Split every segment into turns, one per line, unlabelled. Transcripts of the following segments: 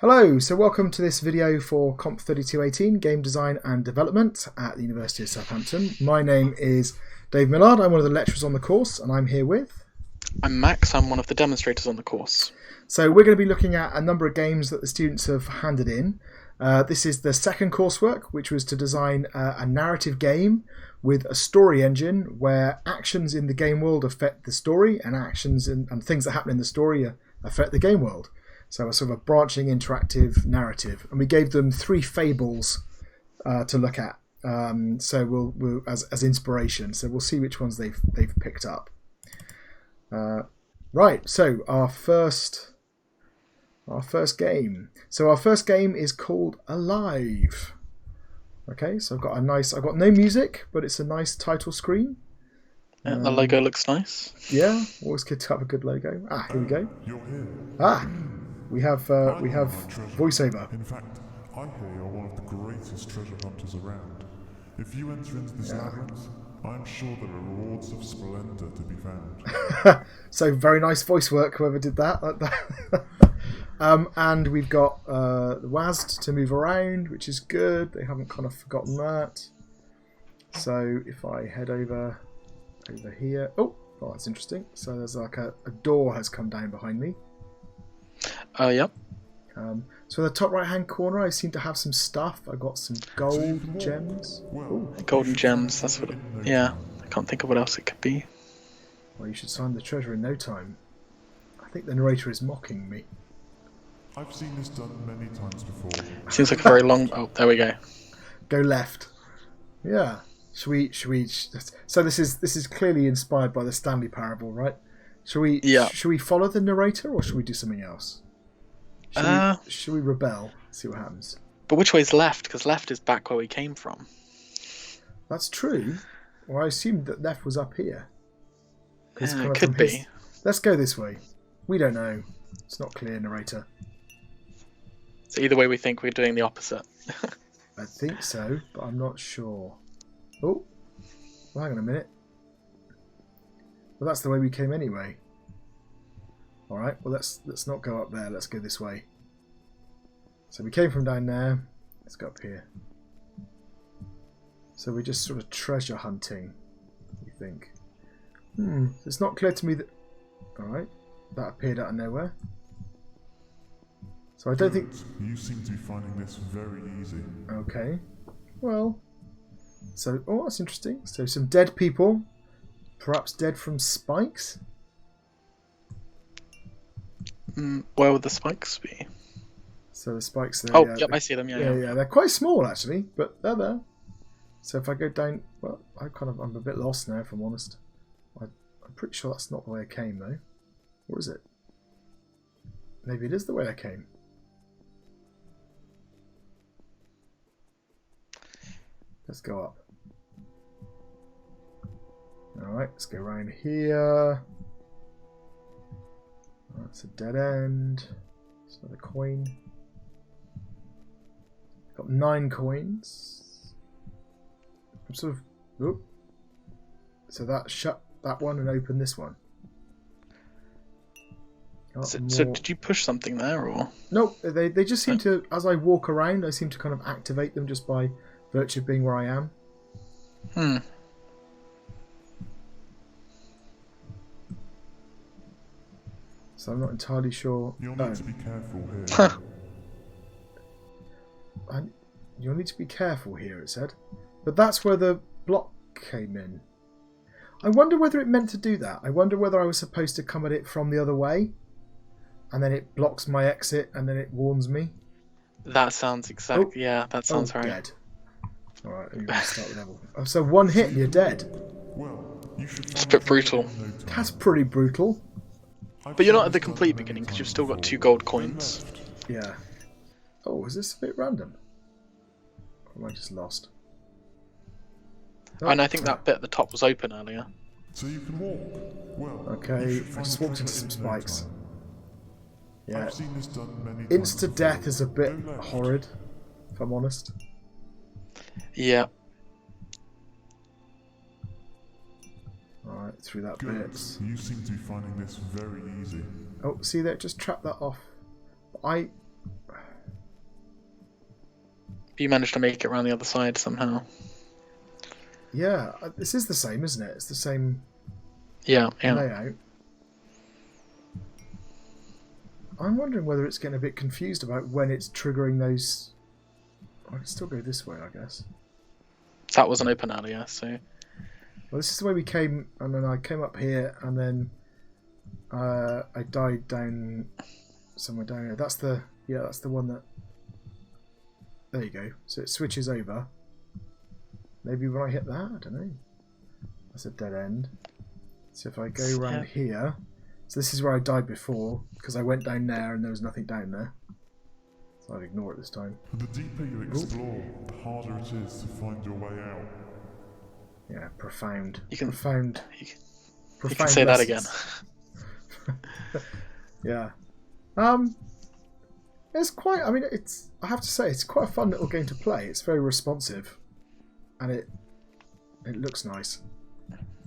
Hello, so welcome to this video for COMP3218, Game Design and Development at the University of Southampton. My name is Dave Millard, I'm one of the lecturers on the course, and I'm here with...
I'm Max, I'm one of the demonstrators on the course.
So we're going to be looking at a number of games that the students have handed in. This is the second coursework, which was to design a narrative game with a story engine where actions in the game world affect the story and actions and things that happen in the story affect the game world. So a sort of a branching interactive narrative, and we gave them 3 fables to look at. So we'll as inspiration. So we'll see which ones they've picked up. Right. So our first game. So our first game is called Alive. Okay. So I've got no music, but it's a nice title screen.
Yeah, the logo looks nice.
Yeah. Always good to have a good logo. Here we go. We have voiceover.
In fact, I hear you're one of the greatest treasure hunters around. If you enter into this labyrinth, I'm sure there are rewards of splendor to be found.
So very nice voice work, whoever did that. And we've got the WASD to move around, which is good. They haven't kind of forgotten that. So if I head over here, oh, that's interesting. So there's like a door has come down behind me.
Yep.
So in the top right hand corner I seem to have some stuff. I got some gold gems.
Golden gems, that's what yeah, I can't think of what else it could be.
Well, you should find the treasure in no time. I think the narrator is mocking me.
I've seen this done many times before.
Seems like a very long... Oh, there we go.
Go left. Yeah. Should we so this is clearly inspired by the Stanley Parable, right? Should we follow the narrator or should we do something else? Should we rebel? See what happens.
But which way's left? Because left is back where we came from.
That's true. Well, I assumed that left was up here.
Yeah, it could be.
Let's go this way. We don't know. It's not clear, narrator.
So either way we think we're doing the opposite.
I think so, but I'm not sure. Oh, well, hang on a minute. Well, that's the way we came anyway. Alright, well let's not go up there, let's go this way. So we came from down there, let's go up here. So we're just sort of treasure hunting, you think. It's not clear to me that... Alright, that appeared out of nowhere. So I don't think...
You seem to be finding this very easy.
Okay, well... So, oh, that's interesting. So some dead people, perhaps dead from spikes?
Where would the spikes be?
So the spikes there.
Oh, yep, I see them.
Yeah. They're quite small actually, but they're there. So if I go down, well, I'm a bit lost now, if I'm honest. I'm pretty sure that's not the way I came though. Or is it? Maybe it is the way I came. Let's go up. Alright, let's go around here. That's a dead end. It's another coin. Got 9 coins. I'm sort of... Oop. So that shut that one and opened this one.
So did you push something there, or...?
Nope, they just seem to... As I walk around, I seem to kind of activate them just by virtue of being where I am. So I'm not entirely sure.
You'll need to be careful here.
You'll need to be careful here, it said. But that's where the block came in. I wonder whether it meant to do that. I wonder whether I was supposed to come at it from the other way. And then it blocks my exit and then it warns me.
That sounds exactly... Yeah, that sounds right.
Dead. Alright, let me restart the level. Oh, so 1 hit and you're dead.
Well, you should
it's a bit brutal.
That's pretty brutal.
But you're not at the complete beginning because you've still got 2 gold coins.
Yeah. Oh, is this a bit random? Or am I just lost?
Oh, and I think that bit at the top was open earlier.
So you can walk. Well,
okay, I just walked into some spikes. Yeah.
I've seen this done many times.
Insta-death is a bit horrid, if I'm honest.
Yeah.
Alright, through that
Good.
bit.
You seem to be finding this very easy.
Oh, see there, just trap that off.
You managed to make it around the other side somehow.
Yeah, this is the same, isn't it? It's the same
Yeah.
layout. I'm wondering whether it's getting a bit confused about when it's triggering those. I can still go this way, I guess.
That wasn't open earlier, so...
Well, this is the way we came, and then I came up here, and then I died down somewhere down here. That's the one that. There you go. So it switches over. Maybe when I hit that, I don't know. That's a dead end. So if I go around here, so this is where I died before because I went down there and there was nothing down there. So I'd ignore it this time.
The deeper you explore, the harder it is to find your way out.
Yeah, profound.
You can
profound.
You can say that again.
Yeah. It's quite. I mean, it's. I have to say, it's quite a fun little game to play. It's very responsive, and it looks nice.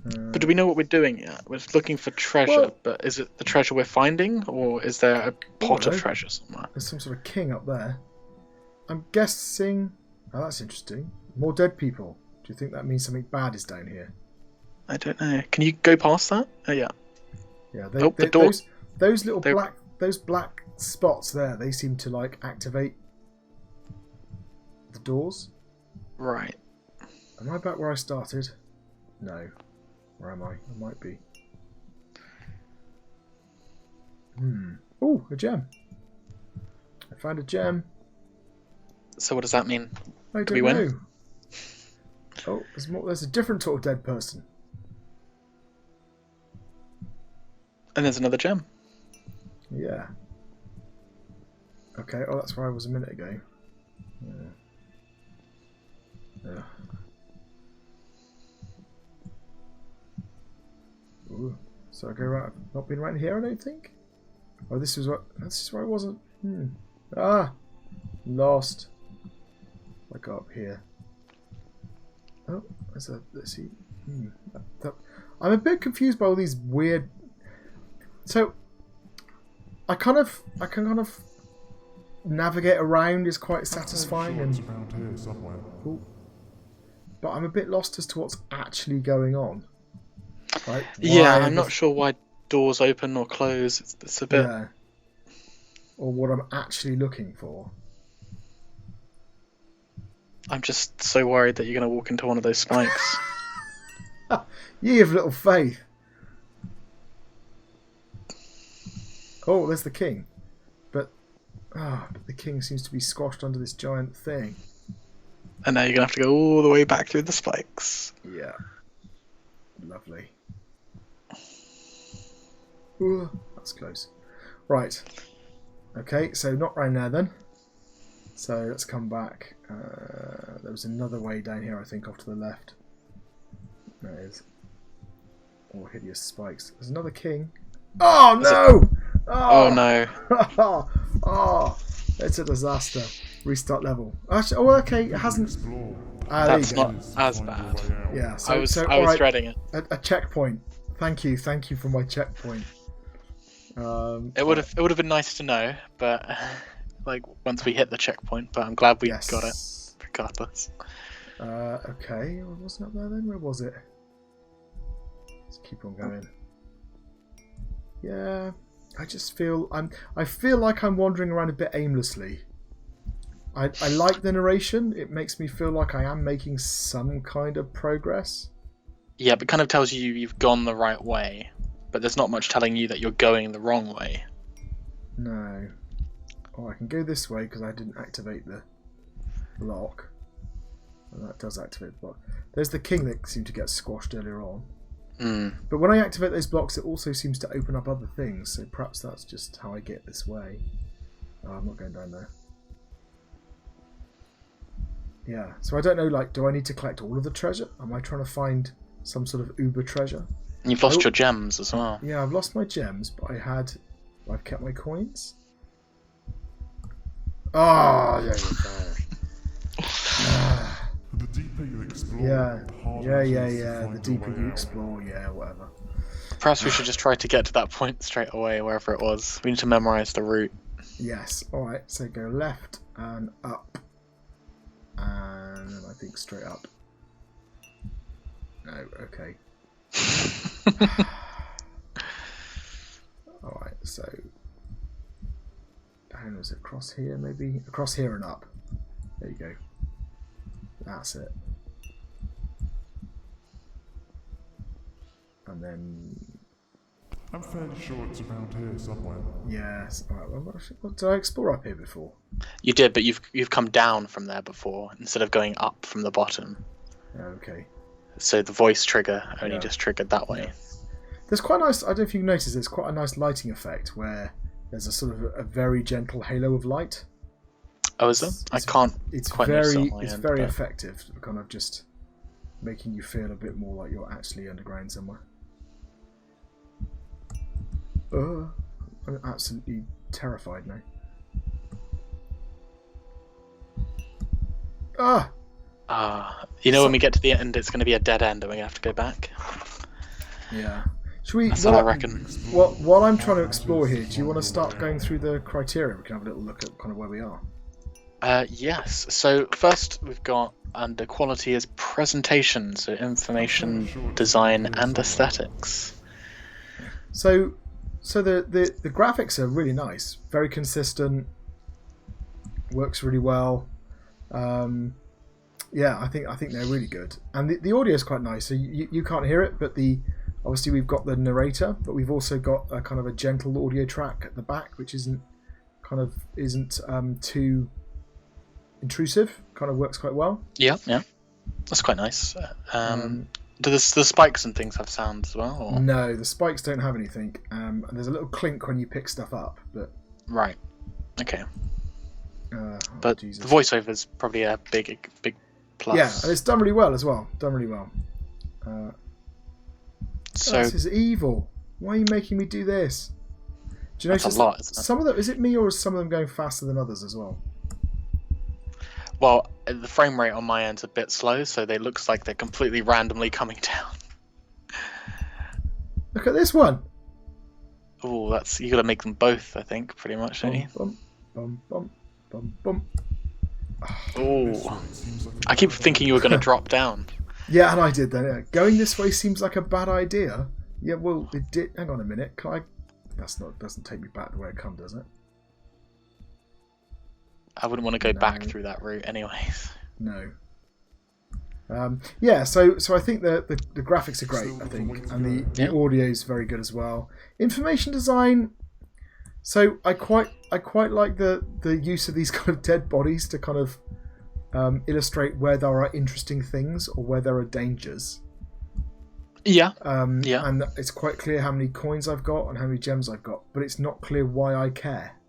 But do we know what we're doing yet? We're looking for treasure,
Well,
but is it the treasure we're finding, or is there a pot of treasure somewhere?
There's some sort of king up there. I'm guessing. Oh, that's interesting. More dead people. Do you think that means something bad is down here?
I don't know. Can you go past that? Oh yeah.
Yeah.
The door.
Those little black spots there. They seem to like activate the doors.
Right.
Am I back where I started? No. Where am I? I might be. Oh, a gem. I found a gem.
So what does that mean?
I
Do we
don't know.
win?
Oh, there's more. There's a different sort of dead person.
And there's another gem.
Yeah. Okay. Oh, that's where I was a minute ago. Yeah. Ooh. So I go right. I've not been right here, I don't think. Oh, this is where I wasn't. Lost. I go up here. Oh, let's see. I'm a bit confused by all these weird. So, I can kind of navigate around is quite satisfying,
Sure, it's around here somewhere.
but I'm a bit lost as to what's actually going on. Right?
Yeah, I'm not sure why doors open or close. It's a bit.
Yeah. Or what I'm actually looking for.
I'm just so worried that you're going to walk into one of those spikes.
Ye of little faith. Oh, there's the king. But the king seems to be squashed under this giant thing.
And now you're going to have to go all the way back through the spikes.
Yeah. Lovely. Ooh, that's close. Right. Okay, so not round there then. So let's come back. There was another way down here, I think, off to the left. There it is. All hideous spikes. There's another king. Oh no!
Oh no.
Oh, it's a disaster. Restart level. Actually, oh, okay, it hasn't.
That's not as bad.
Yeah, so,
I was
right,
dreading it.
A checkpoint. Thank you for my checkpoint.
It would have been nice to know, but like once we hit the checkpoint. But I'm glad we got it, regardless.
Okay, well, wasn't up there then? Where was it? Let's keep on going. Yeah, I just feel I feel like I'm wandering around a bit aimlessly. I like the narration. It makes me feel like I am making some kind of progress.
Yeah, but it kind of tells you you've gone the right way, but there's not much telling you that you're going the wrong way.
No. Oh, I can go this way because I didn't activate the block. And that does activate the block. There's the king that seemed to get squashed earlier on. But when I activate those blocks, it also seems to open up other things, so perhaps that's just how I get this way. Oh, I'm not going down there. Yeah, so I don't know, like, do I need to collect all of the treasure? Am I trying to find some sort of uber treasure?
And you've lost your gems as well.
Yeah, I've lost my gems, but I've kept my coins. Oh, yeah,
The deeper you explore,
yeah,
the harder it is to
the
find
deeper
your way
you
out.
explore, yeah, whatever.
Perhaps we should just try to get to that point straight away, wherever it was. We need to memorize the route.
Yes, alright, so go left and up. and then I think straight up. No, okay. Alright, so down, was it across here maybe? Across here and up. There you go. That's it. And then...
I'm fairly sure it's around here somewhere.
Yes. Alright, well, did I explore up here before?
You did, but you've come down from there before, instead of going up from the bottom.
Okay.
So the voice trigger only just triggered that way.
Yeah. There's quite a nice, I don't know if you can notice, there's quite a nice lighting effect where there's a sort of a very gentle halo of light.
Oh, is there? I can't quite notice it on my
It's
end,
very
but...
effective, kind of just making you feel a bit more like you're actually underground somewhere. I'm absolutely terrified now.
When we get to the end, it's going to be a dead end and we're going to have to go back.
Yeah. Should we?
That's what I reckon.
While I'm trying to explore here, do you want to start going through the criteria? We can have a little look at kind of where we are.
Yes. So first we've got under quality is presentation, so information, design, and aesthetics.
So the graphics are really nice, very consistent, works really well. Yeah, I think they're really good, and the audio is quite nice. So you can't hear it, but obviously we've got the narrator, but we've also got a kind of a gentle audio track at the back, which isn't too intrusive. Kind of works quite well.
Yeah, that's quite nice. Do the spikes and things have sound as well? Or?
No, the spikes don't have anything. And there's a little clink when you pick stuff up, but
right, okay. But
Jesus.
The voiceover is probably a big plus.
Yeah, and it's done really well as well.
So
this is evil. Why are you making me do this? Do you notice
that's a lot, isn't it?
Some of them, is it me or is some of them going faster than others as well?
Well, the frame rate on my end's a bit slow, so they looks like they're completely randomly coming down.
Look at this one.
Oh, you got to make them both, I think, pretty much, don't you?
Bum, bum, bum, bum.
Oh, I keep thinking you were going to drop down.
Yeah, and I did that. Yeah. Going this way seems like a bad idea. Yeah, well, it did. Hang on a minute. Doesn't take me back the way it come, does it?
I wouldn't want to go back through that route, anyways.
No. Yeah, so I think the graphics are great. I think, and the audio is very good as well. Information design. So I quite like the use of these kind of dead bodies to kind of illustrate where there are interesting things or where there are dangers.
Yeah.
Yeah. And it's quite clear how many coins I've got and how many gems I've got, but it's not clear why I care.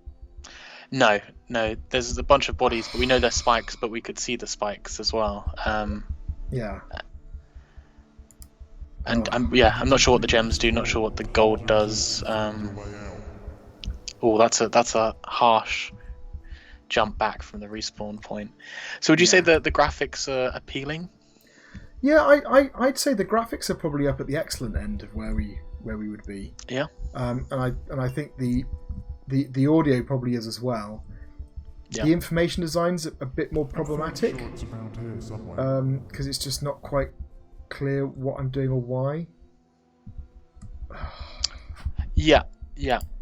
No. There's a bunch of bodies, but we know they're spikes, but we could see the spikes as well.
Yeah.
And I'm not sure what the gems do. Not sure what the gold does. That's a harsh jump back from the respawn point. So would you say that the graphics are appealing?
Yeah, I'd say the graphics are probably up at the excellent end of where we would be.
Yeah.
And I think the audio probably is as well. Yeah. The information design's a bit more problematic because it's just not quite clear what I'm doing or why. Yeah,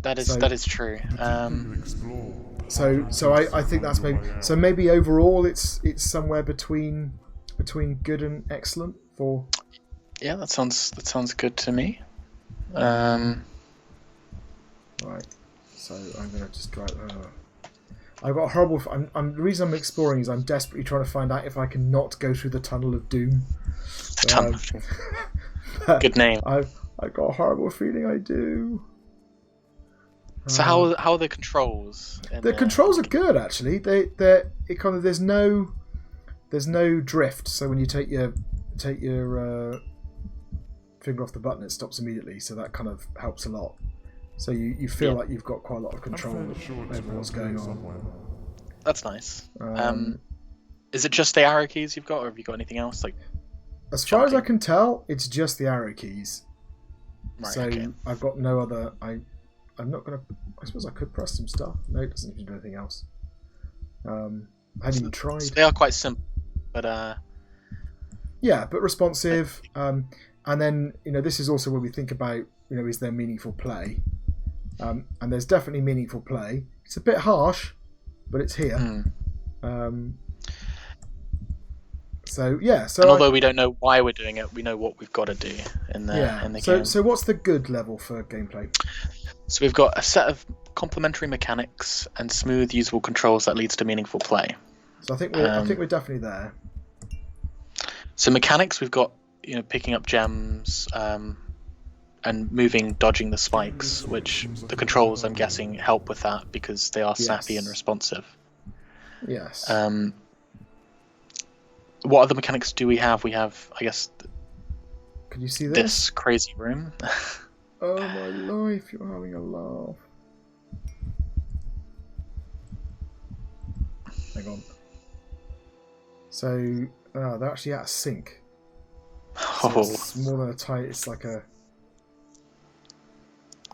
that is true. So I think that's maybe overall it's somewhere between good and excellent for.
Yeah, that sounds good to me.
Right. So I'm gonna just try. I've got a horrible. The reason I'm exploring is I'm desperately trying to find out if I can not go through the Tunnel of Doom.
The Tunnel of Doom. Good name.
I've got a horrible feeling I do.
So how are the controls?
The controls are good actually. There's no drift. So when you take your finger off the button, it stops immediately. So that kind of helps a lot. So you feel like you've got quite a lot of control over what's going on.
That's nice. Is it just the arrow keys you've got, or have you got anything else?
As far as I can tell, it's just the arrow keys.
Right,
so
okay.
I've got no other. I'm not gonna. I suppose I could press some stuff. No, it doesn't even do anything else. I hadn't even tried.
So they are quite simple. but
yeah, but responsive. And then this is also where we think about is there meaningful play, and there's definitely meaningful play. It's a bit harsh, but it's here. So yeah. So
and although we don't know why we're doing it, we know what we've got to do in the game.
So what's the good level for gameplay?
So we've got a set of complementary mechanics and smooth, usable controls that leads to meaningful play.
So I think we're definitely there.
So mechanics, we've got picking up gems and moving, dodging the spikes, which the controls, I'm guessing, help with that because they are snappy and responsive.
Yes.
What other mechanics do we have? We have, I guess,
can you see
this crazy room?
Oh my life, you're having a laugh. Hang on. So, they're actually at a sink. So it's more than a tight, it's like a...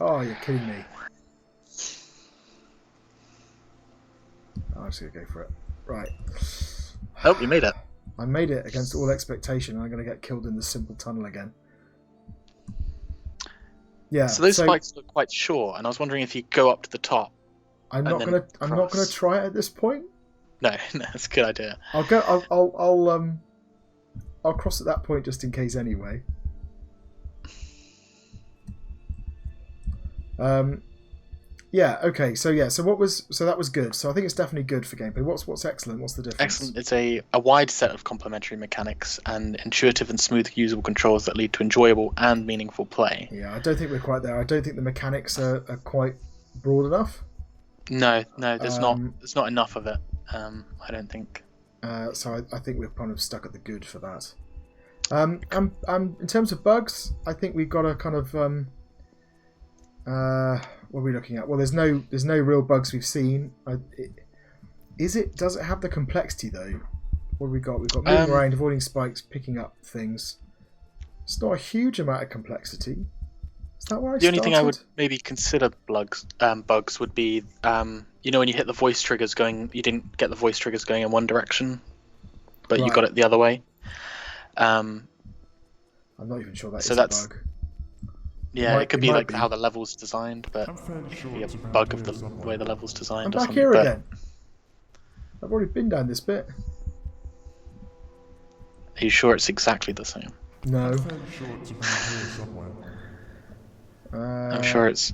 Oh, you're kidding me. I'm just going to go for it. Right.
Oh, you made it.
I made it against all expectation, and I'm going to get killed in the simple tunnel again. Yeah.
So those spikes look quite short, and I was wondering if you go up to the top.
I'm not gonna try it at this point.
No, that's a good idea.
I'll cross at that point just in case anyway. Yeah. Okay. So that was good. So I think it's definitely good for gameplay. What's excellent? What's the difference?
Excellent. It's a wide set of complementary mechanics and intuitive and smooth usable controls that lead to enjoyable and meaningful play.
Yeah, I don't think we're quite there. I don't think the mechanics are quite broad enough.
No, there's not enough of it. I don't think.
So I think we're kind of stuck at the good for that. In terms of bugs, I think we've got a kind of what are we looking at? Well, there's no real bugs we've seen. Does it have the complexity though? What have we got? We've got moving around, avoiding spikes, picking up things. It's not a huge amount of complexity. Is that where I started?
The only thing I would maybe consider bugs would be when you hit the voice triggers going, you didn't get the voice triggers going in one direction, but you got it the other way.
I'm not even sure that's a bug.
Yeah, it could be like how the level's designed, but it could be a bug of the way the level's designed.
I'm back here again. I've already been down this bit.
Are you sure it's exactly the same?
No.
I'm fairly sure it's around here somewhere.
I'm sure it's...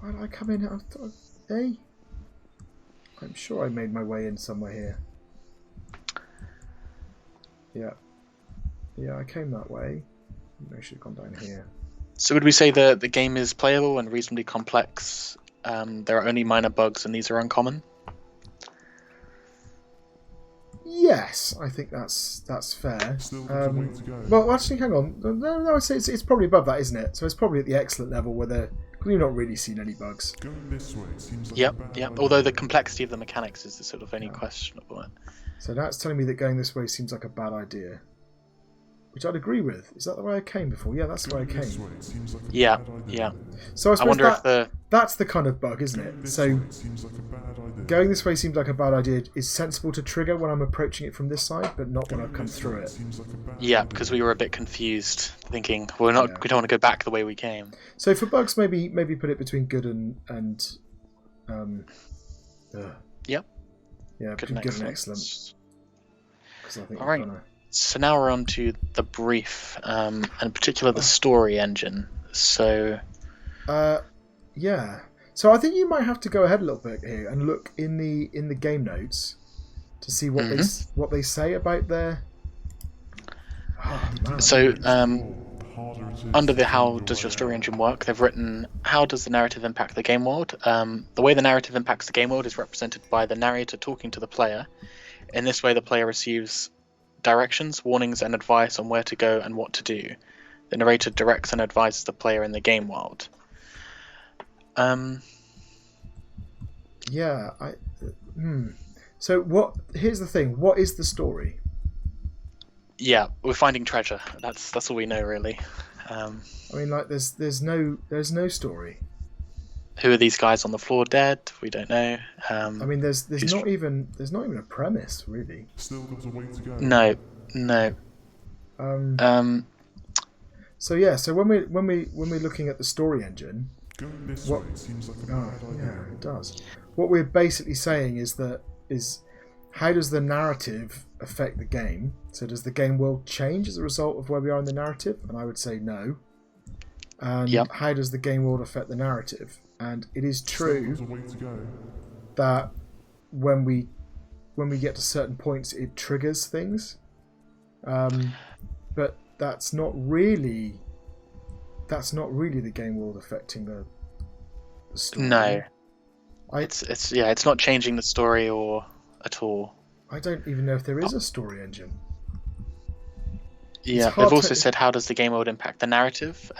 Where did I come in? Hey? I'm sure I made my way in somewhere here. Yeah, I came that way. I should have gone down here.
So would we say the game is playable and reasonably complex? There are only minor bugs and these are uncommon?
Yes, I think that's fair.
Still got a way to go.
Well, actually, hang on. No, I'd say it's probably above that, isn't it? So it's probably at the excellent level where we've not really seen any bugs.
Going this way seems like
Yep.
a bad idea.
Although the complexity of the mechanics is the sort of only questionable.
So that's telling me that going this way seems like a bad idea. Which I'd agree with. Is that the way I came before? Yeah, that's the way I
This
came.
way seems like a
Yeah,
bad idea.
yeah.
So I suppose
wonder if
that's the kind of bug, isn't
Going
it?
this
So
way seems like a bad idea.
going this way seems like a bad idea. Is sensible to trigger when I'm approaching it from this side, but not when I've come through it.
Seems like a bad
Yeah,
idea.
because we were a bit confused, thinking we don't want to go back the way we came.
So for bugs, maybe put it between good and
Yep.
yeah, between good and excellent. Because I think
All right. So now we're on to the brief, and in particular the story engine. So
yeah. So I think you might have to go ahead a little bit here and look in the game notes to see what they say about their. Oh, man.
So
Harder it is
under the
to
how
find
does your
way
story
out.
engine work, they've written how does the narrative impact the game world. The way the narrative impacts the game world is represented by the narrator talking to the player. In this way, the player receives directions, warnings, and advice on where to go and what to do. The narrator directs and advises the player in the game world.
Yeah. So here's the thing. What is the story?
Yeah, we're finding treasure. That's all we know, really.
I mean, like there's no story.
Who are these guys on the floor dead? We don't know.
I mean, there's not even a premise really.
Still got a way to go.
No.
So yeah, so when we're looking at the story engine,
Going this way seems like a bad idea.
yeah, it does. What we're basically saying is how does the narrative affect the game? So does the game world change as a result of where we are in the narrative? And I would say no. And how does the game world affect the narrative? And it is true
Still got a way to go.
that when we get to certain points, it triggers things. But that's not really the game world affecting the story.
No. It's not changing the story or at all.
I don't even know if there is a story engine.
Yeah, they've also said how does the game world impact the narrative,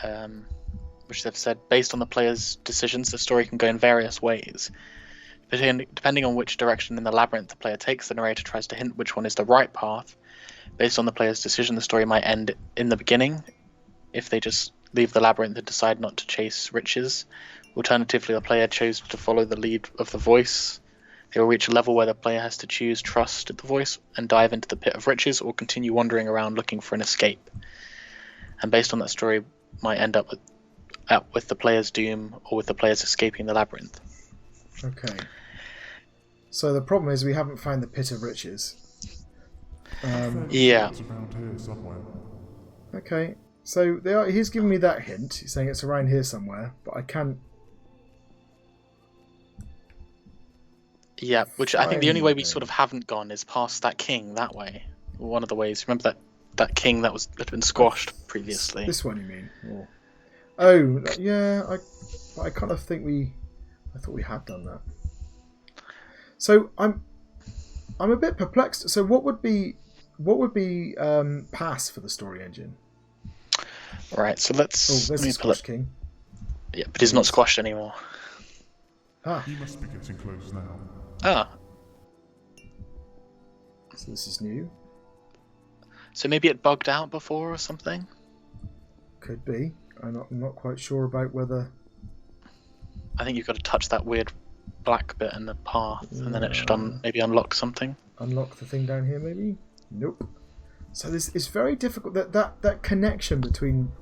which they've said based on the player's decisions, the story can go in various ways. Depending on which direction in the labyrinth the player takes, the narrator tries to hint which one is the right path. Based on the player's decision, the story might end in the beginning, if they just leave the labyrinth and decide not to chase riches. Alternatively, the player chose to follow the lead of the voice. They will reach a level where the player has to choose trust the voice and dive into the pit of riches, or continue wandering around looking for an escape. And based on that, story might end up with the player's doom or with the players escaping the labyrinth.
Okay. So the problem is we haven't found the pit of riches.
Yeah.
It's around here somewhere.
Okay. So he's giving me that hint. He's saying it's around here somewhere, but I can't.
Yeah, which I think the only way we sort of haven't gone is past that king that way. One of the ways. Remember that king that had been squashed previously.
This one, you mean? Or... Oh, yeah. I kind of think I thought we had done that. So I'm a bit perplexed. So what would be pass for the story engine?
Right. So let's.
Oh, there's the squashed king.
Yeah, but he's not squashed anymore.
He must be getting close now.
So this is new.
So maybe it bugged out before or something?
Could be. I'm not quite sure about whether...
I think you've got to touch that weird black bit in the path, and then it should maybe unlock something.
Unlock the thing down here, maybe? Nope. So this is very difficult. That connection between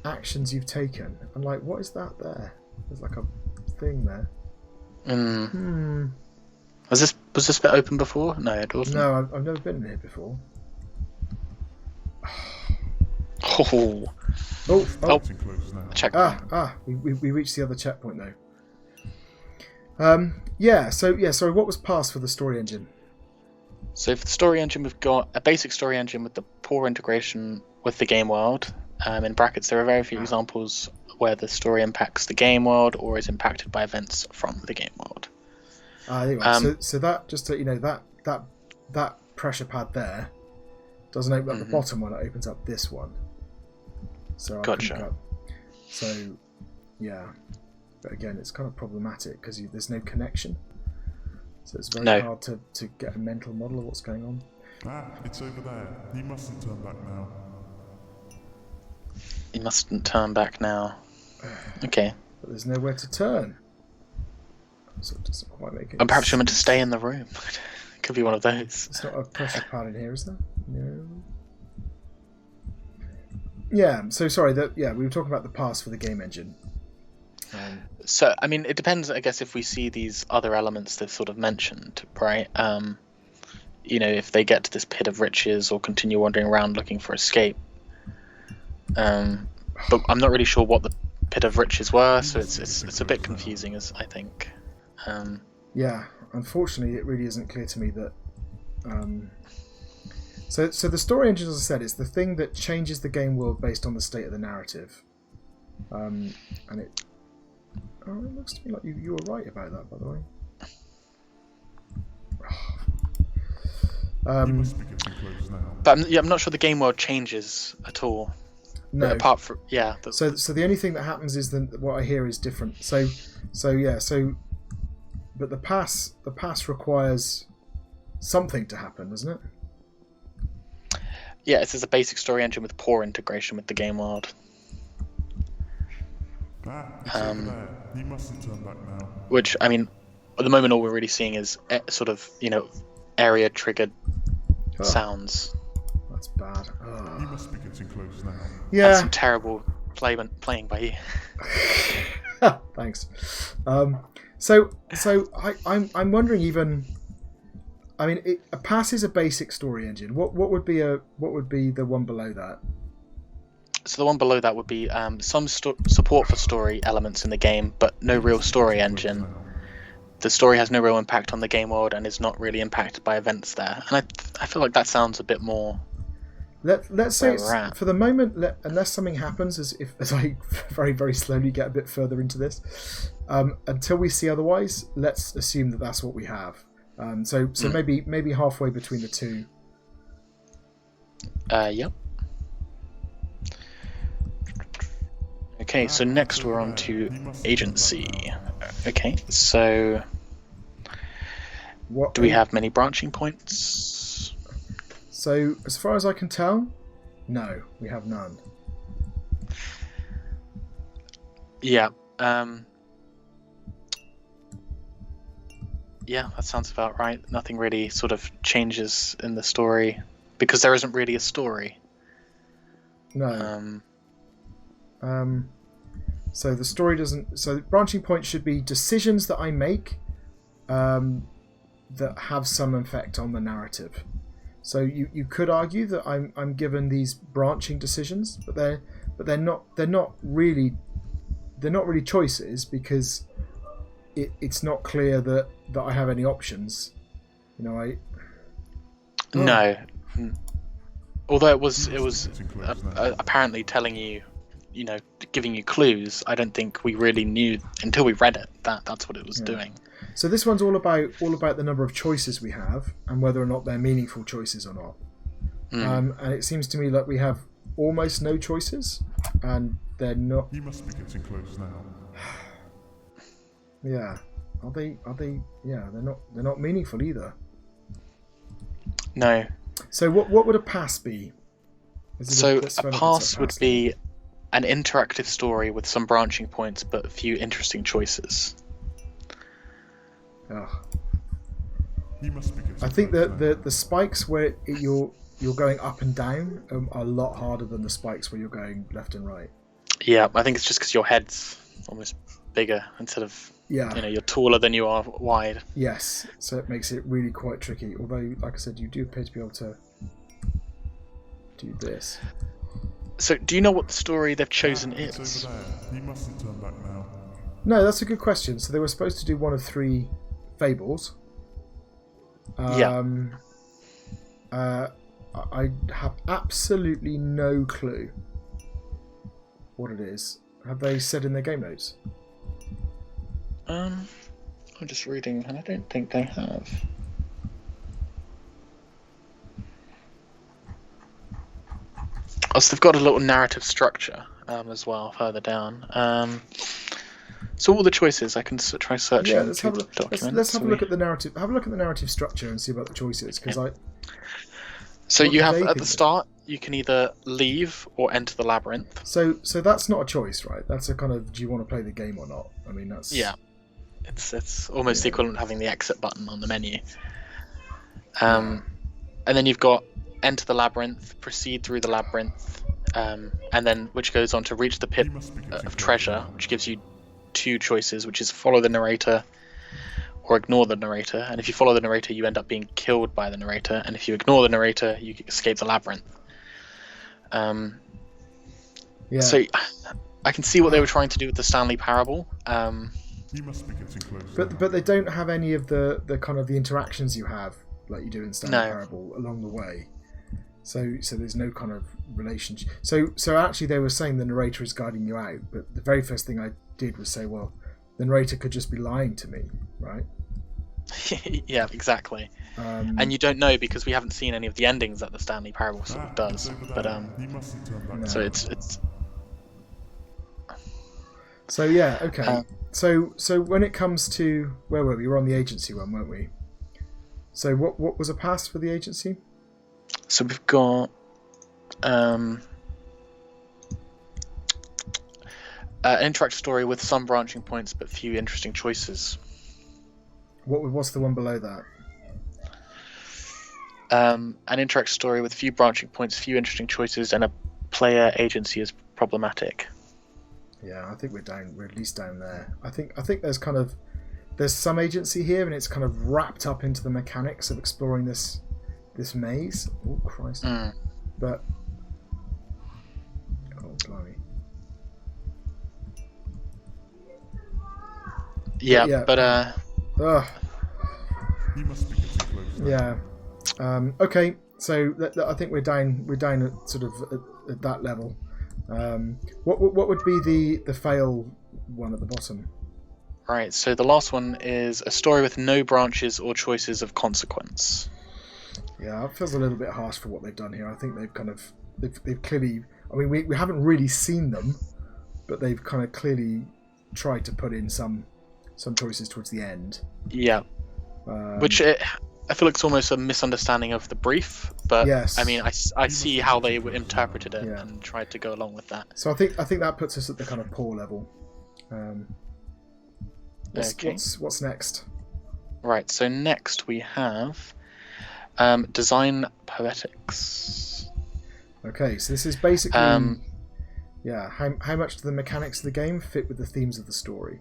actions you've taken, and like, what is that there? There's like a thing there. Was
this bit open before? No, it wasn't.
No, I've never been in here before.
Oh.
Getting close now.
Checkpoint.
We reached the other checkpoint though. Sorry, what was passed for the story engine?
So for the story engine, we've got a basic story engine with the poor integration with the game world. In brackets, there are very few examples where the story impacts the game world or is impacted by events from the game world.
Anyway, so that, just to, that pressure pad there doesn't open up the bottom one, it opens up this one. So
gotcha.
So, yeah. But again, it's kind of problematic because there's no connection. So it's very hard to get a mental model of what's going on.
It's over there. You mustn't turn back now.
You mustn't turn back now. Okay.
But there's nowhere to turn. So it doesn't quite make it.
And perhaps you're meant to stay in the room. It could be one of those.
There's not a pressure pad in here, is there? No. Yeah, so sorry, we were talking about the pass for the game engine.
So, I mean, it depends, I guess, if we see these other elements they've sort of mentioned, right? If they get to this pit of riches or continue wandering around looking for escape. But I'm not really sure what the pit of riches were, so it's a bit confusing, I think.
Yeah, unfortunately, it really isn't clear to me that... So the story engine, as I said, is the thing that changes the game world based on the state of the narrative. And it looks to me like you were right about that, by the way.
You must be getting close now.
But I'm not sure the game world changes at all.
No.
Apart from
So the only thing that happens is what I hear is different. But the pass requires something to happen, doesn't it?
Yeah, it says a basic story engine with poor integration with the game world.
It's over there. You mustn't turn back now.
Which, I mean, at the moment all we're really seeing is sort of, area triggered sounds.
That's bad.
You must be getting close now.
Yeah.
That's some terrible playing by you.
Thanks. So I'm wondering even. I mean, a pass is a basic story engine. What would be the one below that?
So the one below that would be some support for story elements in the game, but no real story engine. The story has no real impact on the game world and is not really impacted by events there. And I feel like that sounds a bit more.
Let's say for the moment, unless something happens, as I very, very slowly get a bit further into this, until we see otherwise, let's assume that that's what we have. So maybe halfway between the two.
Yep. Okay, so next we're on to agency. Okay, so do we have many branching points?
So, as far as I can tell, no, we have none.
Yeah. Yeah, that sounds about right. Nothing really sort of changes in the story because there isn't really a story.
No. So the story doesn't. So branching points should be decisions that I make that have some effect on the narrative. So you could argue that I'm given these branching decisions, but they're not really choices because it's not clear that I have any options.
No. Although it was apparently telling you, giving you clues. I don't think we really knew until we read it that that's what it was doing.
So this one's all about the number of choices we have and whether or not they're meaningful choices or not. And it seems to me like we have almost no choices, and they're not.
You must be getting close now.
Yeah. Are they? Yeah, they're not meaningful either.
No.
So what would a pass be?
So a pass would be an interactive story with some branching points but a few interesting choices.
Oh.
You must be
I think that the spikes where you're going up and down are a lot harder than the spikes where you're going left and right.
Yeah, I think it's just because your head's almost bigger instead of you're taller than you are wide.
Yes, so it makes it really quite tricky. Although, like I said, you do appear to be able to do this.
So, do you know what the story they've chosen is?
over there. You mustn't turn back now.
No, that's a good question. So they were supposed to do one of 3 fables. I have absolutely no clue what it is. Have they said in their game notes?
I'm just reading, and I don't think they have. So they've got a little narrative structure as well further down. So all the choices I can try searching.
Yeah, let's have a look at the narrative. Have a look at the narrative structure and see about the choices because
So you have at the start you can either leave or enter the labyrinth.
So that's not a choice, right? That's a kind of do you want to play the game or not? I mean that's
It's almost equivalent to having the exit button on the menu. And then you've got enter the labyrinth, proceed through the labyrinth, and then which goes on to reach the pit of treasure, which gives you 2 choices, which is follow the narrator or ignore the narrator. And if you follow the narrator, you end up being killed by the narrator, and if you ignore the narrator, you escape the labyrinth. So I can see what they were trying to do with the Stanley Parable.
You must be getting close.
But they don't have any of the kind of the interactions you have like you do in Stanley Parable along the way. So there's no kind of relationship. So actually they were saying the narrator is guiding you out, but the very first thing I did was say, well, the narrator could just be lying to me, right?
Yeah, exactly. And you don't know because we haven't seen any of the endings that the Stanley Parable sort of does. But so it's.
So yeah, okay. So when it comes to where were we? We were on the agency one, weren't we? So what was a pass for the agency?
So we've got An interactive story with some branching points but few interesting choices.
What's the one below that?
An interactive story with few branching points, few interesting choices, and a player agency is problematic.
Yeah, I think we're down. We're at least down there. I think there's some agency here, and it's kind of wrapped up into the mechanics of exploring this maze. Oh Christ! But oh blimey.
Yeah, but
He must be getting close.
Yeah. Okay, so I think we're down. We're down at sort of at that level. What would be the fail one at the bottom?
Right. So the last one is a story with no branches or choices of consequence.
Yeah, it feels a little bit harsh for what they've done here. I think they've clearly. I mean, we haven't really seen them, but they've kind of clearly tried to put in some choices towards the end.
Yeah. I feel like it's almost a misunderstanding of the brief, but
yes.
I mean, I see how they interpreted it and tried to go along with that.
So I think that puts us at the kind of poor level. What's next?
Right. So next we have design poetics.
Okay, so this is basically how much do the mechanics of the game fit with the themes of the story?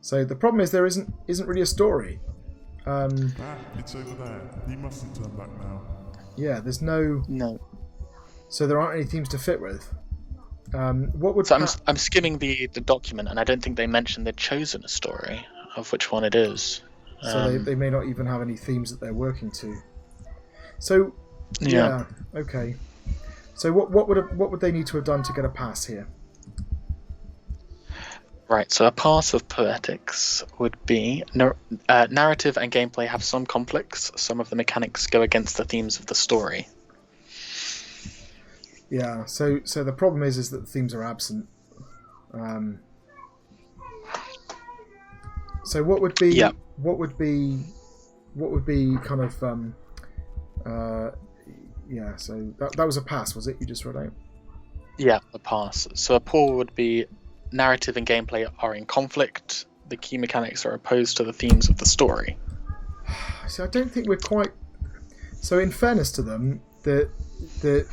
So the problem is there isn't really a story.
It's over there. He mustn't turn back now.
Yeah, there's no. So there aren't any themes to fit with. What would?
So I'm skimming the document, and I don't think they mentioned they'd chosen a story of which one it is.
So they may not even have any themes that they're working to. So okay. So what would they need to have done to get a pass here?
Right, so a pass of poetics would be narrative and gameplay have some conflicts. Some of the mechanics go against the themes of the story.
Yeah, so the problem is that the themes are absent. So what would be kind of so that was a pass, was it? You just read out?
Yeah, a pass. So a poor would be narrative and gameplay are in conflict. The key mechanics are opposed to the themes of the story.
So I don't think we're quite. So in fairness to them, the bit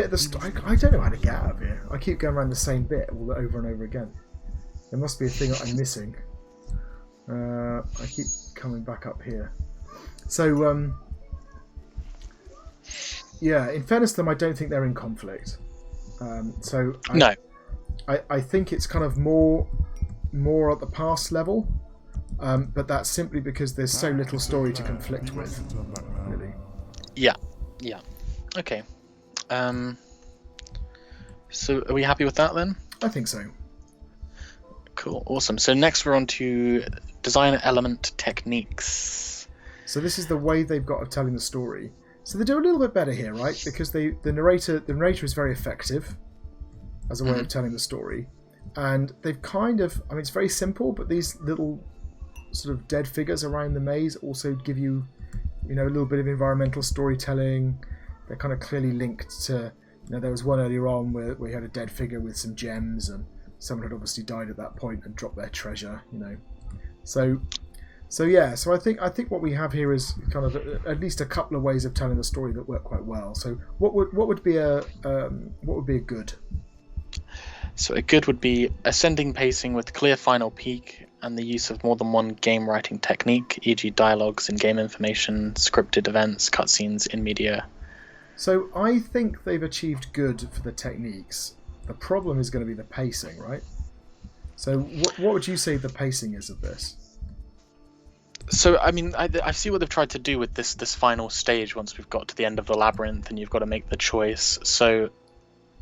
of the story, I don't know how to get out of here. I keep going around the same bit over and over again. There must be a thing that I'm missing. I keep coming back up here. So in fairness to them, I don't think they're in conflict. No. I think it's kind of more at the past level, but that's simply because there's so little story to conflict with. Really.
Yeah. Okay. So are we happy with that then?
I think so.
Cool. Awesome. So next we're on to design element techniques.
So this is the way they've got of telling the story. So they do a little bit better here, right? Because the narrator is very effective as a way of telling the story, and they've kind of, I mean, it's very simple, but these little sort of dead figures around the maze also give you, a little bit of environmental storytelling. They're kind of clearly linked to, there was one earlier on where we had a dead figure with some gems, and someone had obviously died at that point and dropped their treasure, So I think what we have here is kind of at least a couple of ways of telling the story that work quite well. So what would be a good?
So a good would be ascending pacing with clear final peak and the use of more than one game writing technique, e.g. dialogues, in-game information, scripted events, cutscenes, in media.
So I think they've achieved good for the techniques. The problem is going to be the pacing, right? So what would you say the pacing is of this?
So, I mean, I see what they've tried to do with this final stage once we've got to the end of the labyrinth and you've got to make the choice. So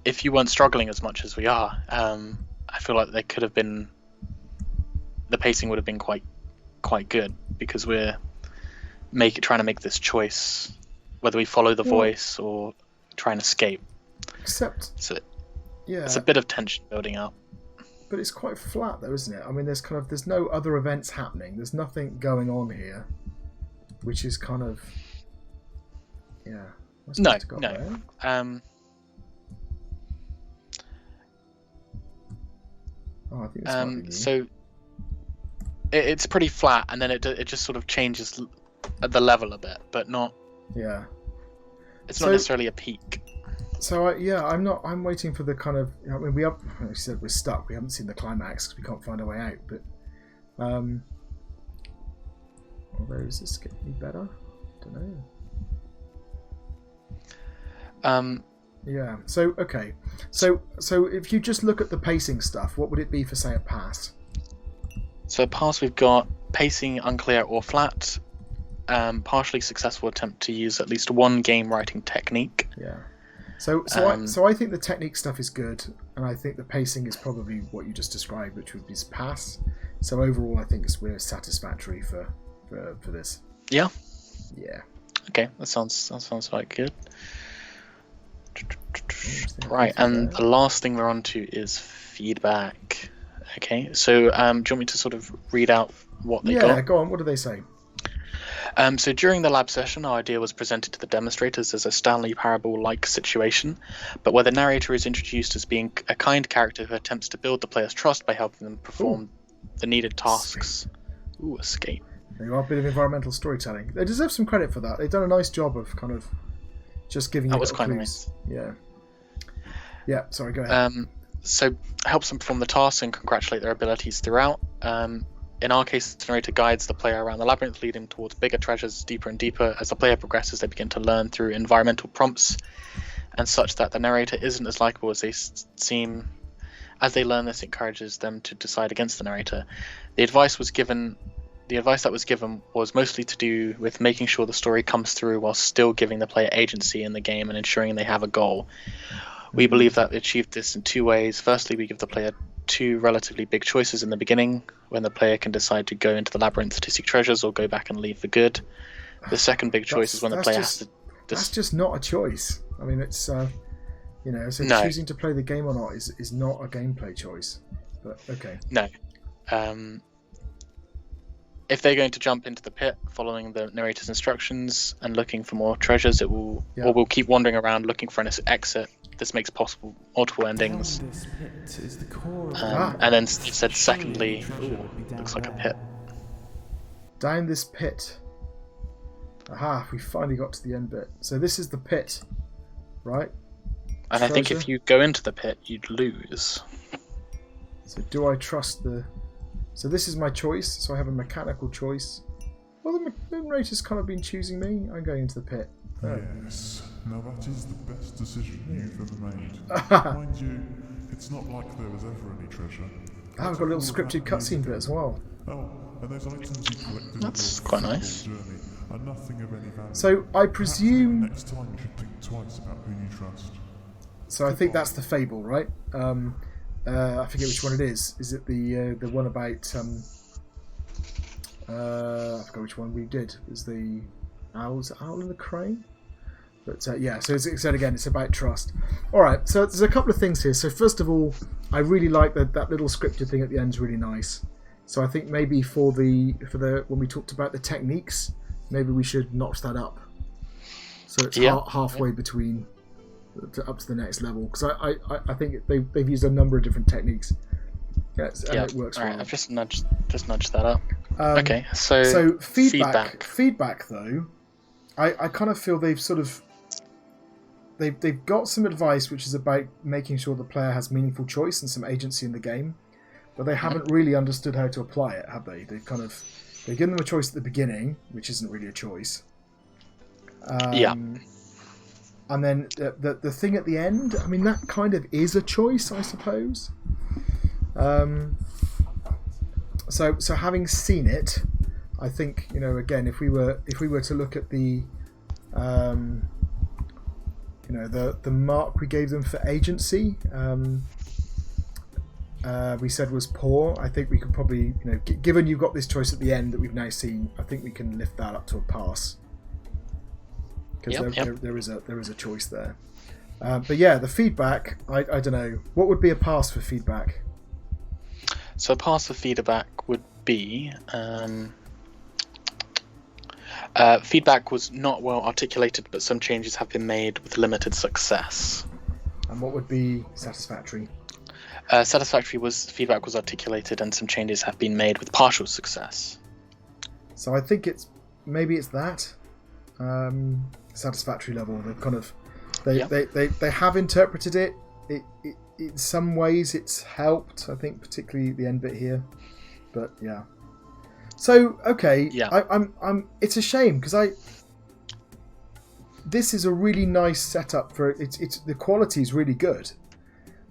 if you weren't struggling as much as we are, I feel like they could have been... The pacing would have been quite good, because we're trying to make this choice, whether we follow the voice or try and escape.
Except...
So, it's a bit of tension building up.
But it's quite flat though, isn't it? I mean, there's no other events happening. There's nothing going on here, which is kind of
No.
Oh, I think this might be me.
So it's pretty flat, and then it just sort of changes at the level a bit, but not.
Yeah.
It's not necessarily a peak.
So I'm waiting for the kind of. I mean, we said we're stuck. We haven't seen the climax because we can't find a way out. But, although is this getting any better? I don't know. Yeah. So okay. So if you just look at the pacing stuff, what would it be for, say, a pass?
So pass, we've got pacing unclear or flat. Partially successful attempt to use at least one game writing technique.
Yeah. So I think the technique stuff is good, and I think the pacing is probably what you just described, which would be pass. So overall, I think we're satisfactory for this.
Yeah.
Yeah.
Okay, that sounds like good. Right, and the last thing we're on to is feedback. Okay, so do you want me to sort of read out what they got?
Yeah, go on. What do they say?
So during the lab session, our idea was presented to the demonstrators as a Stanley Parable-like situation, but where the narrator is introduced as being a kind character who attempts to build the player's trust by helping them perform the needed tasks. Escape.
There you are, a bit of environmental storytelling. They deserve some credit for that. They've done a nice job of kind of just giving you
was quite
clues.
Nice.
Yeah. Yeah, sorry, go ahead.
So helps them perform the tasks and congratulate their abilities throughout. In our case, the narrator guides the player around the labyrinth, leading towards bigger treasures deeper and deeper. As the player progresses, they begin to learn through environmental prompts and such that the narrator isn't as likable as they seem. As they learn this, it encourages them to decide against the narrator. The advice that was given was mostly to do with making sure the story comes through while still giving the player agency in the game and ensuring they have a goal. We believe that we achieved this in two ways. Firstly, we give the player two relatively big choices in the beginning, when the player can decide to go into the labyrinth to seek treasures or go back and leave for good. The second big choice is when the player has to...
That's just not a choice. I mean, it's... so choosing to play the game or not is not a gameplay choice. But, okay.
No. If they're going to jump into the pit, following the narrator's instructions and looking for more treasures, or will keep wandering around looking for an exit. This makes possible multiple endings. And then it said, secondly, looks like a pit.
Down this pit. Aha, we finally got to the end bit. So this is the pit, right?
And treasure. I think if you go into the pit, you'd lose.
So do I trust the... So this is my choice, so I have a mechanical choice. Well, the narrator's kind of been choosing me. I'm going into the pit. Oh.
Yes, now that is the best decision you've ever made. Mind you, it's not like there was ever any treasure.
Ah, we've got a little scripted cutscene bit as well.
Oh, and those items you collected.
That's quite nice.
Journey are nothing of any value.
So I presume.
Next time you should think twice about who you trust.
So I think that's the fable, right? I forget which one it is. Is it the one about? I forgot which one we did. Is the Owl and the Crane? But so again, it's about trust. All right, so there's a couple of things here. So first of all, I really like that little scripted thing at the end is really nice. So I think maybe for the when we talked about the techniques, maybe we should notch that up. So it's halfway between up to the next level, because I think they've used a number of different techniques. Yes, and it works.
All right,
well.
I've just nudged that up. Okay, so
feedback though, I kind of feel they've sort of they've got some advice which is about making sure the player has meaningful choice and some agency in the game, but they haven't really understood how to apply it, have they? They've given them a choice at the beginning, which isn't really a choice. And then the thing at the end, I mean, that kind of is a choice, I suppose. So having seen it, I think, again, if we were to look at the the mark we gave them for agency, we said was poor. I think we could probably, given you've got this choice at the end that we've now seen, I think we can lift that up to a pass. Because there is a choice there. But yeah, the feedback, I don't know. What would be a pass for feedback?
So a pass for feedback would be... feedback was not well articulated, but some changes have been made with limited success.
And what would be satisfactory?
Satisfactory feedback was articulated and some changes have been made with partial success.
So I think maybe it's that satisfactory level. They've kind of they have interpreted it. In some ways it's helped. I think particularly the end bit here, but yeah. So okay,
yeah.
I'm. It's a shame because this is a really nice setup for it's the quality is really good.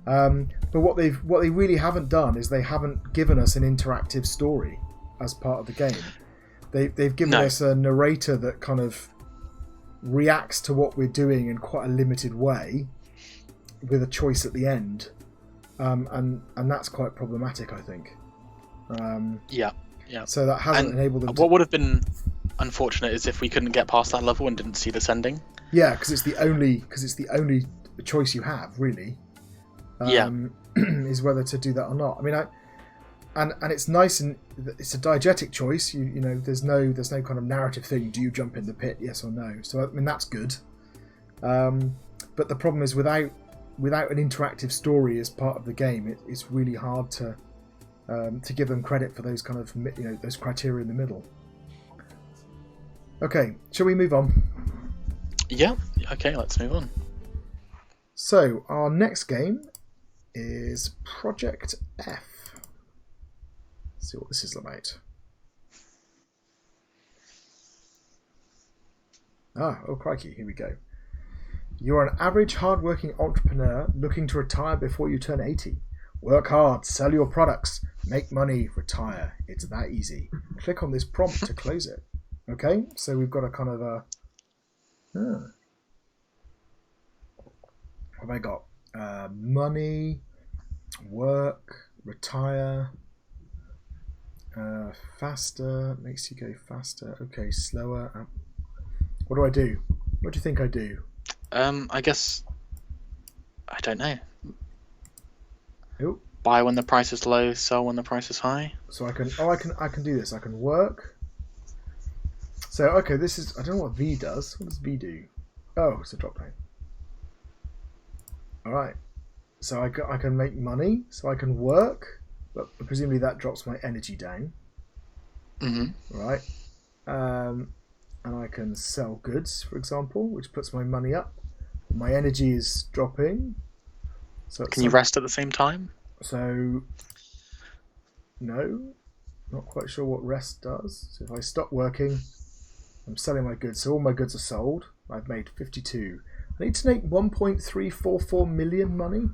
But what they really haven't done is they haven't given us an interactive story as part of the game. They've given us a narrator that kind of reacts to what we're doing in quite a limited way, with a choice at the end, and that's quite problematic, I think.
Yeah.
So that hasn't enabled them.
What would have been unfortunate is if we couldn't get past that level and didn't see this ending.
Yeah, because it's the only choice you have, really. Is whether to do that or not. I mean, and it's nice and it's a diegetic choice. You know, there's no kind of narrative thing. Do you jump in the pit? Yes or no? So I mean, that's good. But the problem is without an interactive story as part of the game, it's really hard to give them credit for those kind of those criteria in the middle. Okay, shall we move on?
Yeah. Okay, let's move on.
So our next game is Project F. Let's see what this is about. Oh crikey, here we go. You're an average hard-working entrepreneur looking to retire before you turn 80. Work hard, sell your products, make money, retire. It's that easy. Click on this prompt to close it. Okay, so we've got a kind of a... What have I got? Money, work, retire, faster, makes you go faster. Okay, slower. What do I do? What do you think I do?
I guess I don't know.
Oh.
Buy when the price is low, sell when the price is high.
So I can do this. I can work. So okay, this is, I don't know what V does. What does V do? Oh, it's a drop down. All right. So I can make money. So I can work, but presumably that drops my energy down.
Mm-hmm.
Right. And I can sell goods, for example, which puts my money up. My energy is dropping. So
can you rest at the same time?
So no, not quite sure what rest does. So if I stop working, I'm selling my goods. So all my goods are sold. I've made 52. I need to make 1.344 million money.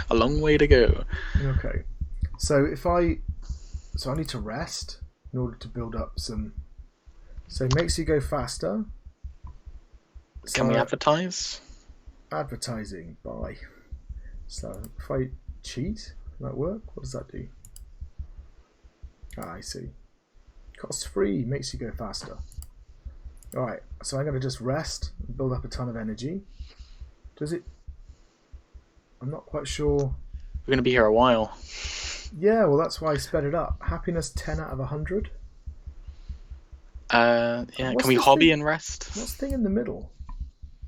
A long way to go.
Okay. So I need to rest in order to build up some. So it makes you go faster.
Can we advertise?
Advertising, buy. So if I cheat, will that work? What does that do? I see. Cost free, makes you go faster. Alright, so I'm going to just rest and build up a ton of energy. Does it? I'm not quite sure.
We're going to be here a while.
Yeah, well that's why I sped it up. Happiness 10 out of 100.
Yeah, can we hobby and rest?
What's the thing in the middle?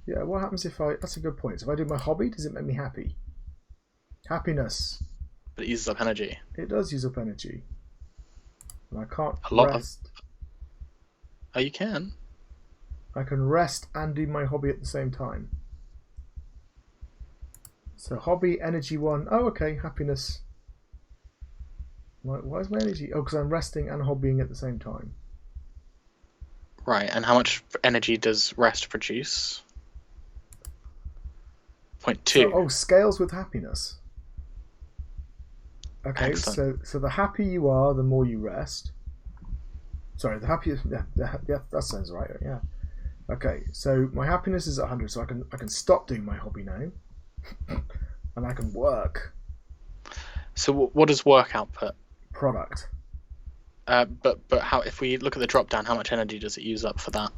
Yeah, what happens if I... That's a good point. So if I do my hobby, does it make me happy? Happiness.
But it uses up energy.
It does use up energy. And I can't rest.
Oh, you can?
I can rest and do my hobby at the same time. So hobby, energy 1. Oh, okay, happiness. Why is my energy... Oh, because I'm resting and hobbying at the same time.
Right, and how much energy does rest produce? 0.2.
So, scales with happiness. Okay,
excellent.
so the happier you are, the more you rest. Sorry, the happier... Yeah, that sounds right, yeah. Okay, so my happiness is at 100, so I can stop doing my hobby now. And I can work.
So what does work output?
Product.
But how? If we look at the drop down, how much energy does it use up for that?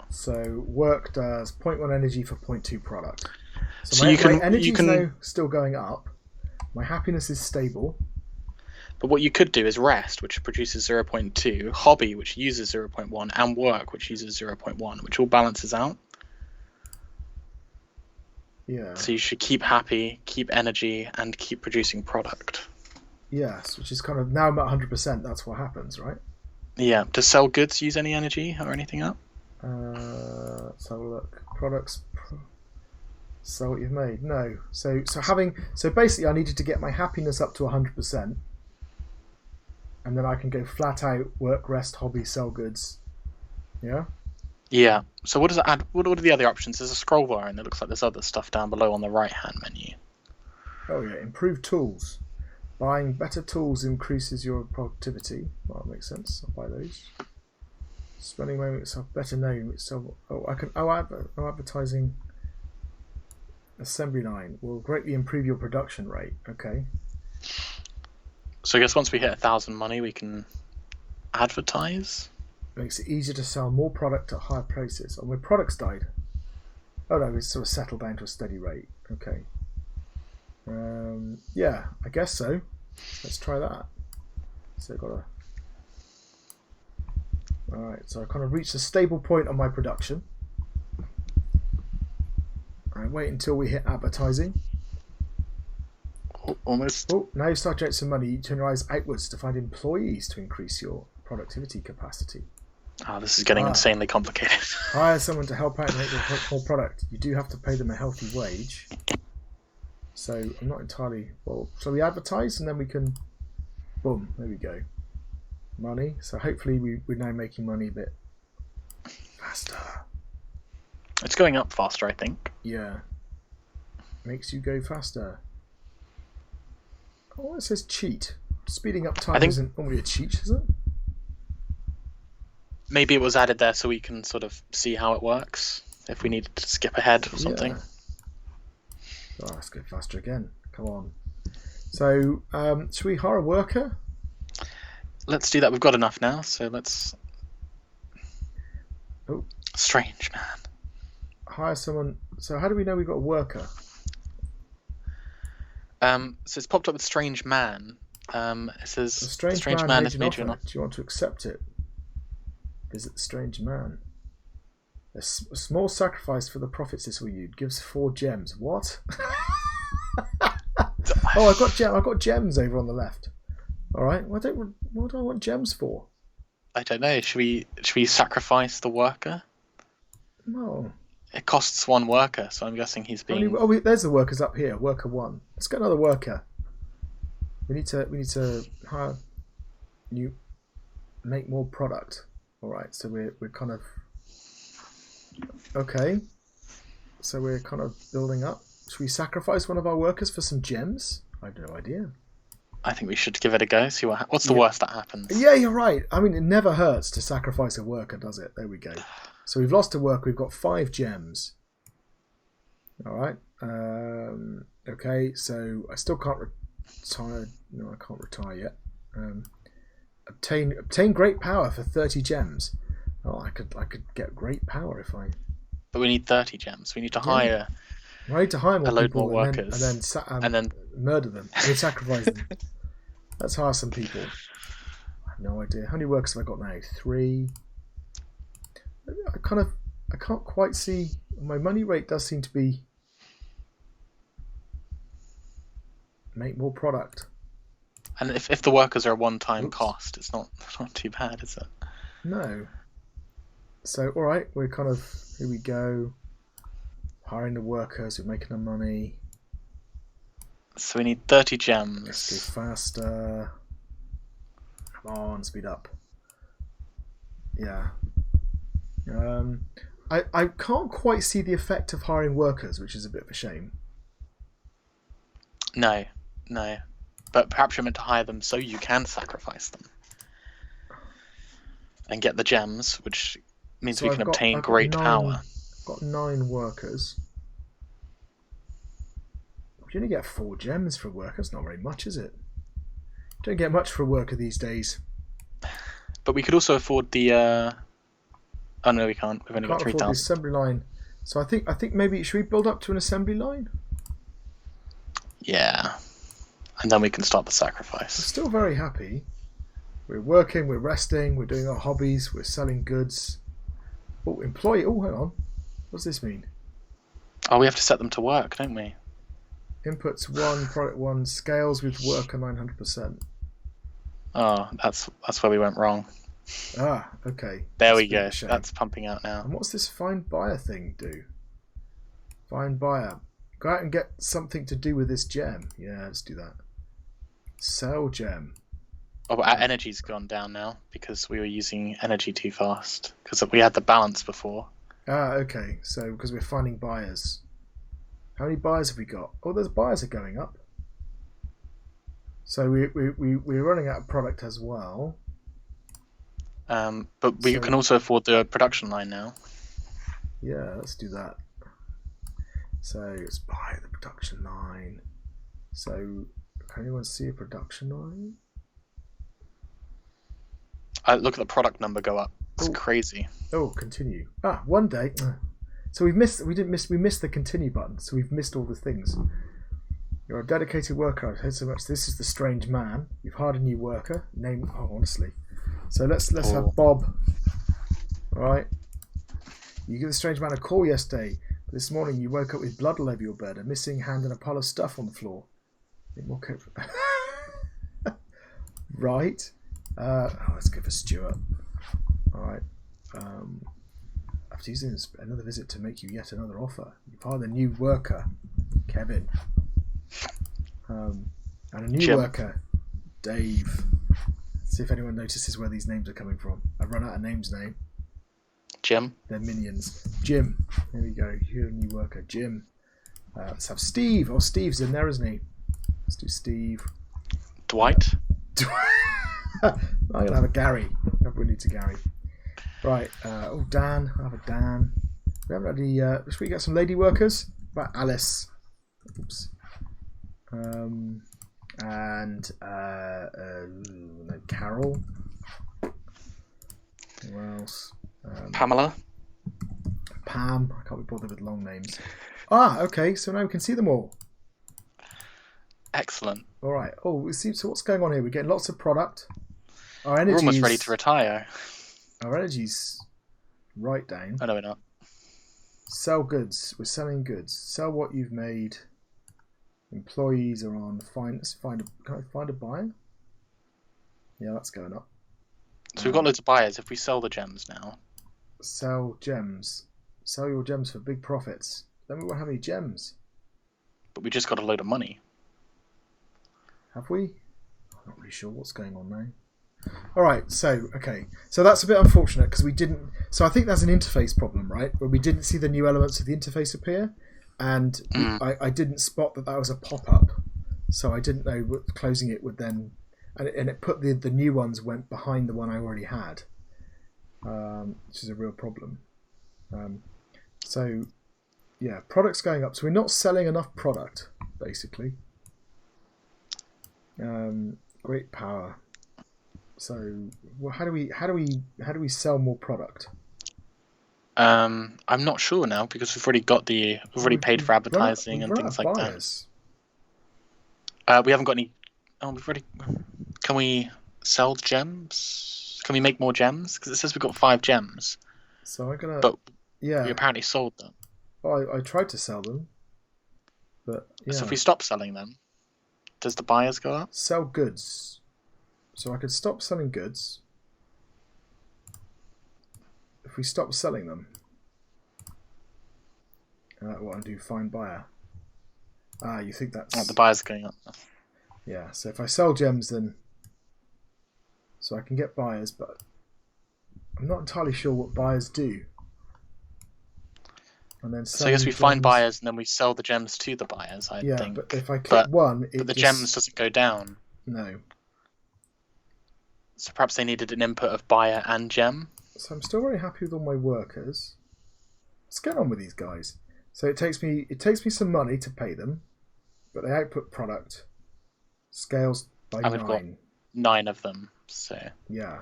So work does 0.1 energy for 0.2 product.
So
my energy is now still going up. My happiness is stable.
But what you could do is rest, which produces 0.2, hobby, which uses 0.1, and work, which uses 0.1, which all balances out.
Yeah.
So you should keep happy, keep energy, and keep producing product.
Yes, which is kind of now I'm at 100%. That's what happens, right?
Yeah. Does sell goods use any energy or anything up?
Let's have a look. Products. Sell what you've made. No. So basically, I needed to get my happiness up to 100%, and then I can go flat out work, rest, hobby, sell goods. Yeah.
Yeah. So what does it add? What are the other options? There's a scroll bar, and it looks like there's other stuff down below on the right-hand menu.
Oh yeah. Improve tools. Buying better tools increases your productivity. Well, that makes sense. I'll buy those. Spending money itself better name itself. Advertising. Assembly line will greatly improve your production rate. Okay.
So I guess once we hit 1,000 money, we can advertise.
Makes it easier to sell more product at higher prices. Oh, my products died. Oh no, it's sort of settled down to a steady rate. Okay. Yeah, I guess so. Let's try that. So I've got to. Alright, so I kind of reached a stable point on my production. Alright, wait until we hit advertising.
Almost.
Oh, now you start to generate some money. You turn your eyes outwards to find employees to increase your productivity capacity.
Oh, this is getting insanely complicated.
Hire someone to help out and make more product. You do have to pay them a healthy wage. So I'm not entirely... Well, shall we advertise and then we can... Boom, there we go. Money. So hopefully we're now making money a bit faster.
It's going up faster, I think.
Yeah. Makes you go faster. Oh, it says cheat. Speeding up time isn't normally a cheat, is it?
Maybe it was added there so we can sort of see how it works if we needed to skip ahead or something.
Yeah. Oh, let's go faster again. Come on. So, should we hire a worker?
Let's do that. We've got enough now, so let's...
Oh.
Strange man.
Hire someone. So how do we know we've got a worker?
So it's popped up with strange man. It says
A strange man has made you an offer. Do you want to accept it? Visit the strange man. A small sacrifice for the profits this will yield gives 4 gems. What? Oh, I've got gems over on the left. All right. What do I want gems for?
I don't know. Should we sacrifice the worker?
No.
It costs 1 worker, so I'm guessing he's being...
There's the workers up here. Worker 1. Let's get another worker. We need to hire make more product. All right. So we're kind of okay. So we're kind of building up. Should we sacrifice one of our workers for some gems? I have no idea.
I think we should give it a go. See what's the worst that happens.
Yeah, you're right. I mean, it never hurts to sacrifice a worker, does it? There we go. So we've lost a worker. We've got 5 gems. All right. Okay. So I still can't retire. No, I can't retire yet. Obtain great power for 30 gems. Oh, I could get great power if I.
But we need 30 gems. We need to hire.
I need to hire more
a load
people
more workers,
and then murder them. I sacrifice them. Let's hire some people. I have no idea. How many workers have I got now? 3. I can't quite see. My money rate does seem to be make more product.
And if the workers are a one-time cost, it's not too bad, is it?
No. So all right, we're kind of here we go. Hiring the workers, we're making the money.
So we need 30 gems.
Let's go faster. Come on, speed up. Yeah. I can't quite see the effect of hiring workers, which is a bit of a shame.
No. But perhaps you're meant to hire them so you can sacrifice them. And get the gems, which means we can obtain great power.
I've got 9 workers. You only get 4 gems for a worker. That's not very much, is it? You don't get much for a worker these days.
But we could also afford the... Oh no, we can't. We've only got 3,000.
The assembly line. So I think maybe should we build up to an assembly line?
Yeah. And then we can start the sacrifice.
I'm still very happy. We're working, we're resting, we're doing our hobbies, we're selling goods. Oh, employee. Oh, hang on. What does this mean?
Oh, we have to set them to work, don't we?
Inputs 1, product 1, scales with worker 900%.
Oh, that's where we went wrong.
Ah, okay.
There
That's
we
a bit of
go.
a shame.
That's pumping out now.
And what's this find buyer thing do? Find buyer. Go out and get something to do with this gem. Yeah, let's do that. Sell gem.
Oh, but our energy's gone down now because we were using energy too fast. Because we had the balance before.
Ah, okay. So, because we're finding buyers. How many buyers have we got? Oh, those buyers are going up. So we're running out of product as well.
But we can also afford the production line now.
Yeah, let's do that. So let's buy the production line. So can anyone see a production line?
Look at the product number go up. It's crazy.
Oh, continue. Ah, one day. So we missed the continue button. So we've missed all the things. You're a dedicated worker. I've heard so much. This is the strange man. You've hired a new worker. Name. Oh, honestly. So let's have Bob. All right. You give the strange man a call yesterday. This morning you woke up with blood all over your bed, a missing hand, and a pile of stuff on the floor. More right. Let's go for Stuart. All right. After using another visit to make you yet another offer, you've hired a new worker, Kevin, and a new
Jim.
worker, Dave. See if anyone notices where these names are coming from. I've run out of names now.
Jim.
They're minions. Jim. There we go. You're a new worker, Jim. Let's have Steve. Oh, Steve's in there, isn't he? Let's do Steve.
Dwight.
I'm going to have a Gary. We need to Gary. Right. Dan. I'll have a Dan. We haven't had any... should we get some lady workers? What about Alice? Oops. And Carol. Who else?
Pamela.
Pam. I can't be bothered with long names. Ah, okay. So now we can see them all.
Excellent.
All right. Oh, we see. So what's going on here? We're getting lots of product. Our energy.
We're almost ready to retire.
Our energy's right down.
Oh, no, we're not.
Sell goods. We're selling goods. Sell what you've made. Employees are on. Can I find a buyer? Yeah, that's going up.
So we've got loads of buyers. If we sell the gems now.
Sell gems. Sell your gems for big profits. Then we won't have any gems.
But we just got a load of money.
Have we? I'm not really sure what's going on now. Alright, so that's a bit unfortunate because we didn't... So I think that's an interface problem, right? Where we didn't see the new elements of the interface appear, and I didn't spot that was a pop-up. So I didn't know what closing it would then... And it put the new ones went behind the one I already had, which is a real problem. So, yeah, product's going up. So we're not selling enough product, basically. Great power. So, well, how do we sell more product?
I'm not sure now because we've already paid for advertising and things like that. We haven't got any. Oh, we've already. Can we sell gems? Can we make more gems? Because it says we've got 5 gems.
So I'm gonna.
But
yeah,
we apparently sold them.
Well, I tried to sell them, but yeah.
So if we stop selling them, does the buyers go up?
Sell goods. So I could stop selling goods. If we stop selling them, what and do find buyer? Ah, you think that's...
Oh, the buyers are going up.
Yeah, so if I sell gems then... So I can get buyers, but I'm not entirely sure what buyers do. And then
so I guess we find buyers and then we sell the gems to the buyers, I think.
Yeah, but if I click one...
But the gems doesn't go down.
No.
So perhaps they needed an input of buyer and gem.
So I'm still very happy with all my workers. What's going on with these guys? So it takes me some money to pay them, but they output product. Scales by 9.
We've got 9 of them, so...
Yeah.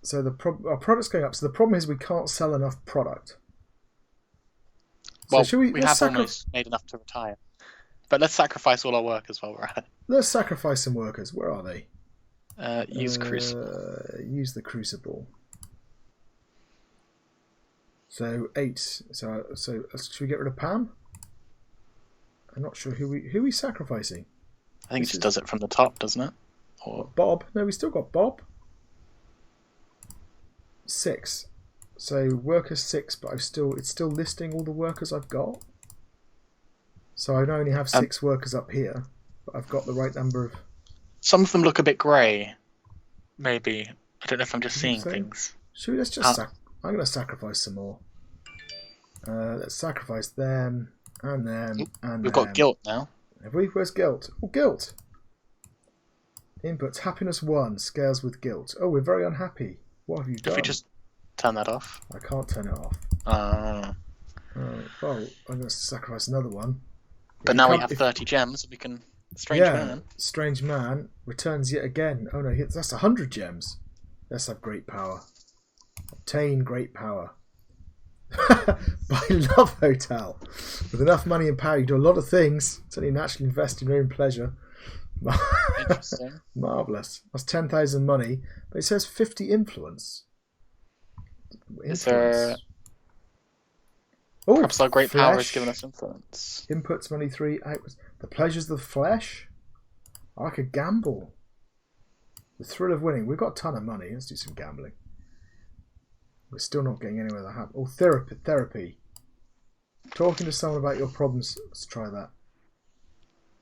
So our product's going up. So the problem is we can't sell enough product.
Well, so we have almost made enough to retire. But let's sacrifice all our workers while we're at it.
Let's sacrifice some workers. Where are they?
Use Crucible.
Use the Crucible. So 8. So should we get rid of Pam? I'm not sure who we sacrificing.
I think it just does it from the top, doesn't it?
Or Bob? No, we still got Bob. 6. So worker 6, but it's still listing all the workers I've got. So I only have 6 workers up here, but I've got the right number of.
Some of them look a bit grey. Maybe I don't know if I'm just seeing things.
Should we? Let's just. I'm going to sacrifice some more. Let's sacrifice them and them and.
We've got guilt now.
Have we? Where's guilt? Oh, guilt. Inputs: happiness 1 scales with guilt. Oh, we're very unhappy. What have you done?
If we just turn that off.
I can't turn it off. Well, I'm going to sacrifice another one.
But now we have 30 gems. We can. Strange man.
Strange man returns yet again. Oh no, that's 100 gems. Let's have great power. Obtain great power. Buy Love Hotel. With enough money and power, you do a lot of things. It's only naturally invest in your own pleasure.
Interesting.
Marvellous. That's 10,000 money, but it says 50 influence.
Is there... Perhaps our great power has given us influence.
Inputs money 3, outputs. The pleasures of the flesh. I like a gamble. The thrill of winning. We've got a ton of money. Let's do some gambling. We're still not getting anywhere that happens. Oh, therapy. Talking to someone about your problems. Let's try that.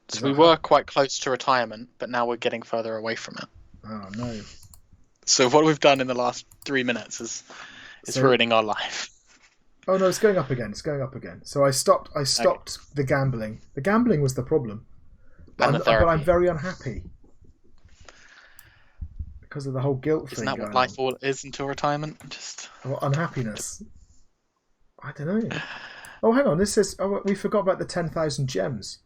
So we were quite close to retirement, but now we're getting further away from it.
Oh no.
So what we've done in the last 3 minutes is ruining our life.
Oh no, it's going up again. So I stopped the gambling. The gambling was the problem. But I'm very unhappy. Because of the whole guilt thing.
Isn't that what life all is until retirement? Just
unhappiness. I don't know. Oh, hang on. This says we forgot about the 10,000 gems.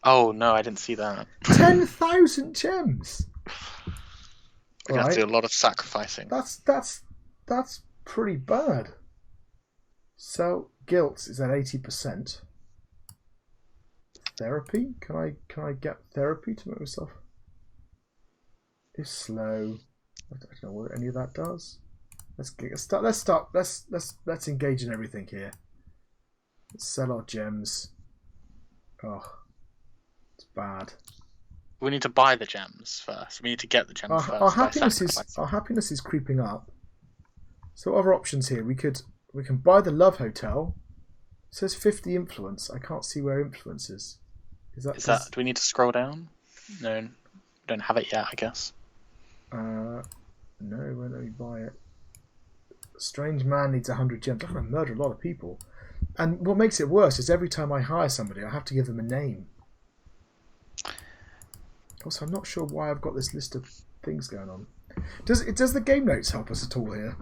Oh no, I didn't see that.
10,000 gems.
We're gonna have to do a lot of sacrificing.
That's pretty bad. So guilt is at 80%. Therapy? Can I get therapy to make myself? It's slow. I don't know what any of that does. Let's engage in everything here. Let's sell our gems. Oh, it's bad.
We need to buy the gems first. We need to get the gems first.
Our happiness is creeping up. So other options here. We can buy the Love Hotel. It says 50 influence. I can't see where influence is. Is that?
Do we need to scroll down? No, we don't have it yet, I guess.
No, where do we buy it? Strange man needs 100 gems. I'm going to murder a lot of people. And what makes it worse is every time I hire somebody, I have to give them a name. Also, I'm not sure why I've got this list of things going on. Does the game notes help us at all here?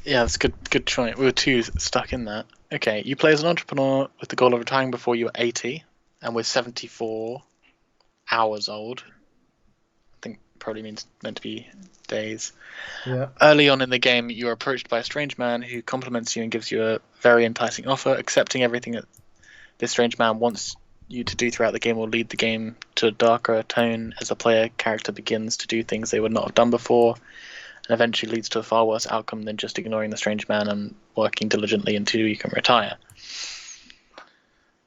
Yeah, that's good choice. We were too stuck in that. Okay, you play as an entrepreneur with the goal of retiring before you are 80, and we're 74 hours old. I think probably means meant to be days.
Yeah.
Early on in the game, you are approached by a strange man who compliments you and gives you a very enticing offer. Accepting everything that this strange man wants you to do throughout the game will lead the game to a darker tone as the player character begins to do things they would not have done before, and eventually leads to a far worse outcome than just ignoring the strange man and working diligently until you can retire.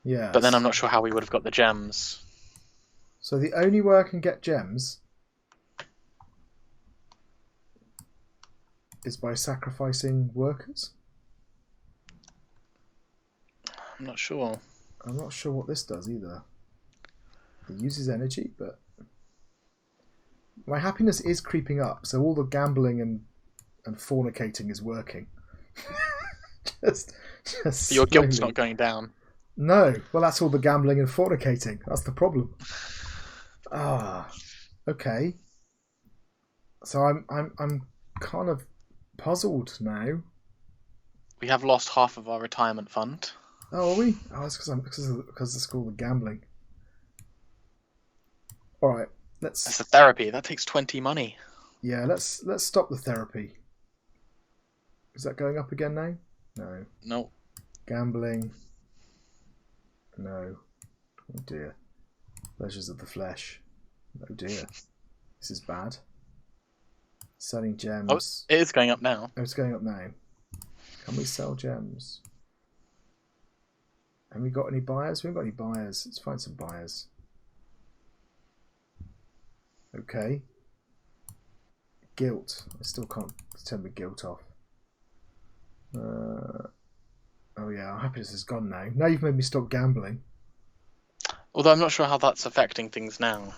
Yeah.
But then I'm not sure how we would have got the gems.
So the only way I can get gems is by sacrificing workers?
I'm not sure.
I'm not sure what this does either. It uses energy, but my happiness is creeping up, so all the gambling and fornicating is working. just
Your guilt's not going down.
No, well, that's all the gambling and fornicating. That's the problem. Okay. So I'm kind of puzzled now.
We have lost half of our retirement fund.
Oh, are we? Oh, it's because it's called the gambling. All right,
That's the therapy. That takes 20 money.
Yeah, let's stop the therapy. Is that going up again now? No.
No.
Gambling. No. Oh dear. Pleasures of the flesh. Oh dear. This is bad. Selling gems.
Oh, it is going up now.
Oh, it's going up now. Can we sell gems? Have we got any buyers? We haven't got any buyers. Let's find some buyers. Okay. Guilt. I still can't turn the guilt off. Oh yeah, happiness is gone now. Now you've made me stop gambling.
Although I'm not sure how that's affecting things now.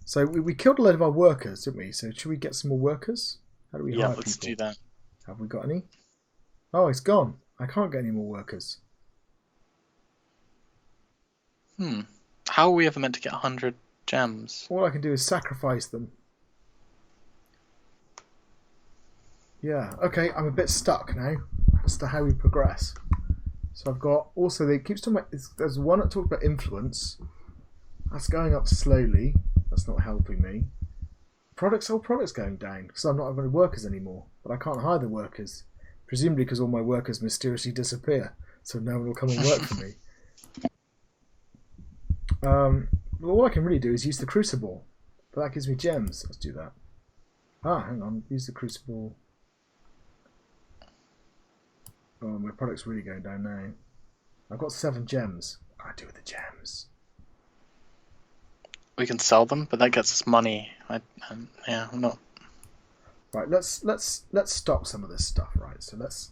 So we killed a load of our workers, didn't we? So should we get some more workers? How do we hire
let's
people?
do that.
Have we got any? Oh, it's gone. I can't get any more workers.
How are we ever meant to get 100 gems?
All I can do is sacrifice them. Yeah, okay, I'm a bit stuck now as to how we progress. So I've got, also, it keeps talking about, there's one that talks about influence. That's going up slowly. That's not helping me. All products going down because I'm not having any workers anymore. But I can't hire the workers. Presumably because all my workers mysteriously disappear. So no one will come and work for me. Well, all I can really do is use the crucible. But that gives me gems. Let's do that. Hang on. Use the crucible. Oh, my product's really going down now. I've got 7 gems. What do I do with the gems?
We can sell them, but that gets us money. I'm not.
Right, let's stop some of this stuff. Right, so let's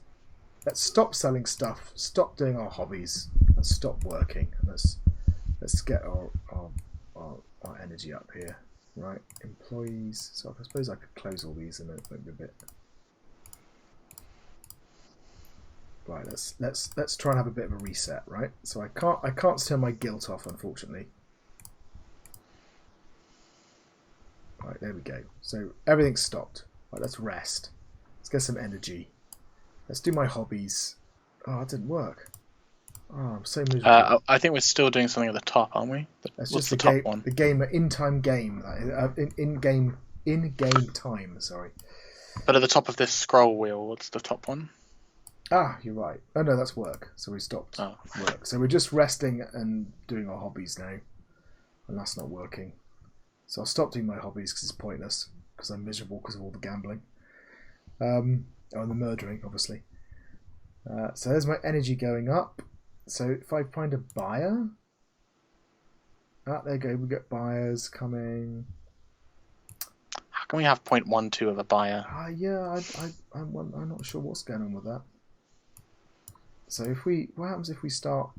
stop selling stuff. Stop doing our hobbies. Let's stop working. Let's get our energy up here. Right, employees. So I suppose I could close all these and it might be a bit. Right, let's try and have a bit of a reset. Right, so I can't turn my guilt off, unfortunately. Right, there we go. So everything's stopped. Right, let's rest. Let's get some energy. Let's do my hobbies. Oh, it didn't work. Oh, I'm so miserable.
I think we're still doing something at the top, aren't we?
That's
What's
just
the top one?
The game, in-time game. In-game time, sorry.
But at the top of this scroll wheel, what's the top one?
Ah, you're right. Oh no, that's work. So we stopped work. So we're just resting and doing our hobbies now. And that's not working. So I'll stop doing my hobbies because it's pointless. Because I'm miserable because of all the gambling. And the murdering, obviously. So there's my energy going up. So if I find a buyer... there you go, we get buyers coming.
How can we have 0.12 of a buyer?
Yeah, I'm not sure what's going on with that. So what happens if we start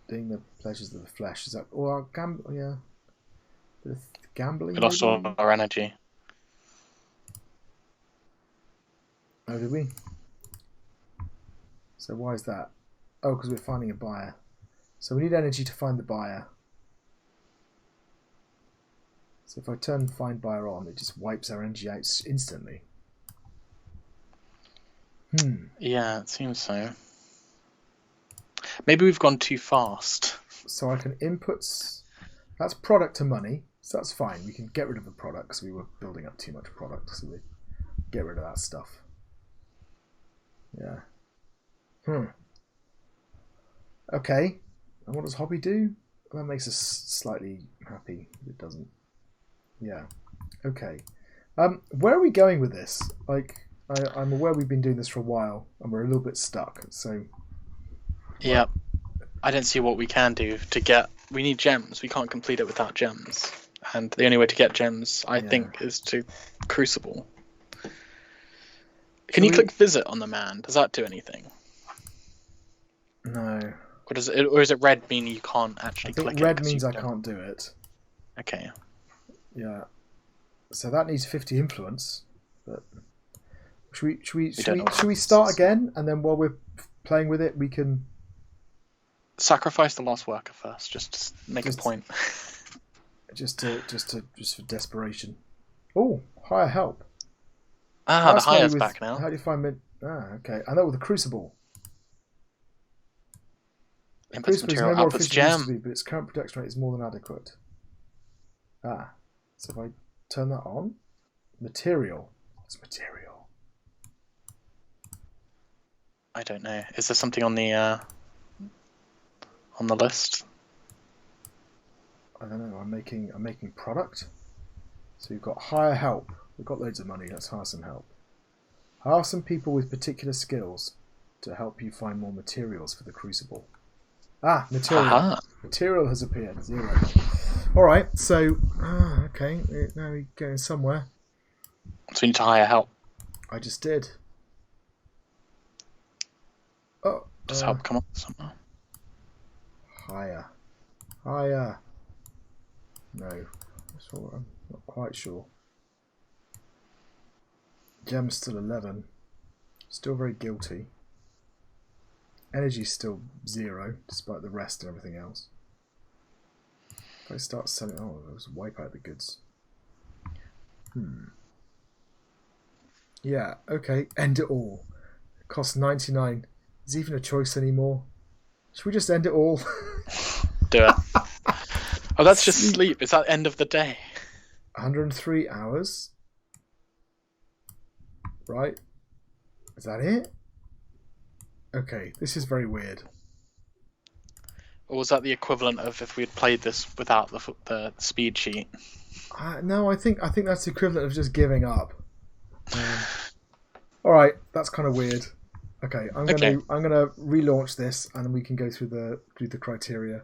doing the pleasures of the flesh? Is that, or gambling?
We lost all our energy.
Oh, did we? So why is that? Oh, because we're finding a buyer. So we need energy to find the buyer. So if I turn find buyer on, it just wipes our energy out instantly.
Yeah, it seems so. Maybe we've gone too fast.
So I can inputs. That's product to money. So that's fine. We can get rid of the product because we were building up too much product. So we get rid of that stuff. Yeah. Okay. And what does hobby do? That makes us slightly happy. It doesn't. Yeah. Okay. Where are we going with this? Like, I'm aware we've been doing this for a while and we're a little bit stuck. So.
Yeah. I don't see what we can do to get. We need gems. We can't complete it without gems. And the only way to get gems, I think, is to crucible. Can you click visit on the man? Does that do anything?
No.
Or is it red meaning you can't actually click it?
Red means I can't do it.
Okay.
Yeah. So that needs 50 influence. But should we start again, and then while we're playing with it, we can
sacrifice the last worker first, just to make a point.
just for desperation. Oh, hire help.
The hire's back now.
How do you find mid? Okay. I know with the crucible.
Inputs material, outputs gem.
But its current production rate is more than adequate. So if I turn that on, material. What's material?
I don't know. Is there something on the list?
I don't know. I'm making product. So we've got hire help. We've got loads of money. Let's hire some help. Hire some people with particular skills. to help you find more materials for the crucible. Ah, material.
Aha.
Material has appeared. 0. All right. So, okay. Now we're going somewhere.
So we need to hire help.
I just did. Oh.
Does help come up somehow?
Higher. No. I'm not quite sure. Gem's still 11. Still very guilty. Energy's still 0, despite the rest and everything else. If I start selling... Oh, let's wipe out the goods. Yeah, okay. End it all. It costs 99. Is even a choice anymore? Should we just end it all?
Do it. Oh, that's just sleep. It's at the end of the day.
103 hours. Right. Is that it? Okay, this is very weird.
Or was that the equivalent of if we had played this without the speed sheet?
No, I think that's the equivalent of just giving up. All right, that's kind of weird. Okay, I'm gonna relaunch this, and we can go through the criteria.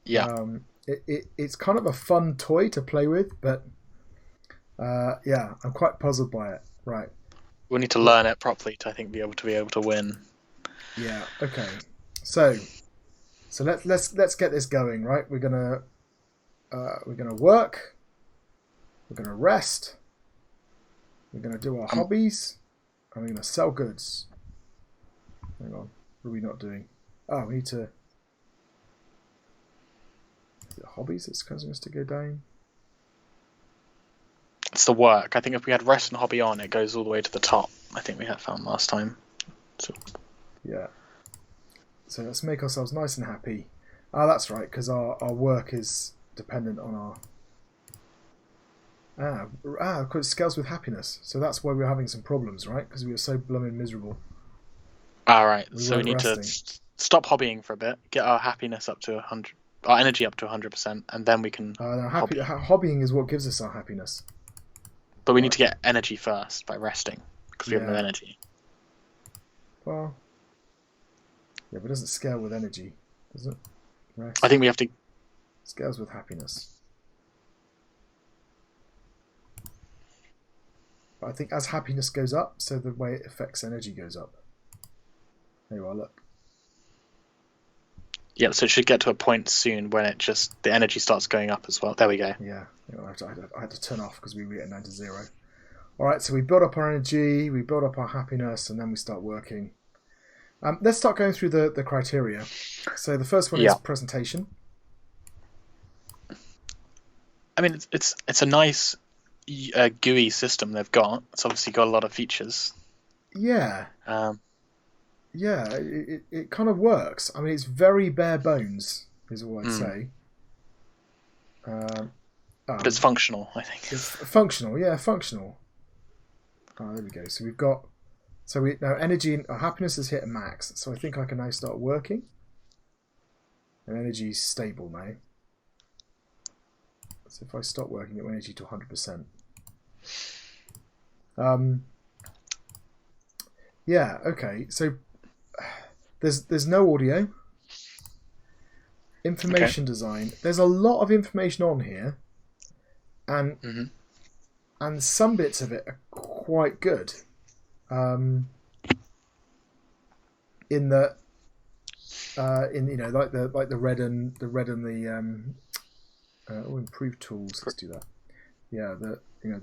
Yeah.
It's kind of a fun toy to play with, but yeah, I'm quite puzzled by it. Right.
We need to learn it properly to, I think, be able to win.
Yeah. Okay. So let's get this going. Right. We're gonna work. We're gonna rest. We're gonna do our hobbies. And we're gonna sell goods. Hang on. What are we not doing? Oh, we need to. Is it hobbies that's causing us to go down?
It's the work. I think if we had rest and hobby on, it goes all the way to the top. I think we had found last time. So.
Yeah. So let's make ourselves nice and happy. Ah, that's right, because our work is dependent on our... of course, it scales with happiness. So that's why we're having some problems, right? Because we were so blooming miserable.
All right.
We
So we need
resting.
to stop hobbying for a bit, get our happiness up to 100, our energy up to 100%, and then we can
hobbying is what gives us our happiness.
But we need to get energy first by resting, because we have no energy.
Well, yeah, but it doesn't scale with energy, does it? Rest.
I think we have to...
It scales with happiness. But I think as happiness goes up, so the way it affects energy goes up. There you are, look.
Yeah, so it should get to a point soon when the energy starts going up as well. There we go.
Yeah, I had to turn off because we were getting down to 0. All right, so we build up our energy, we build up our happiness, and then we start working. Let's start going through the criteria. So the first one is presentation.
I mean, it's a nice GUI system they've got. It's obviously got a lot of features.
Yeah. Yeah, it kind of works. I mean, it's very bare bones, is all I'd say.
But it's functional, I think.
It's functional, yeah, functional. Oh, there we go. So we've got... So now energy and happiness has hit a max. So I think I can now start working. And energy is stable now. So if I stop working, get my energy to 100%. Yeah, okay. So there's no audio. Information design. There's a lot of information on here. And and some bits of it are quite good. In the like the red and the improved tools. Let's do that. Yeah, the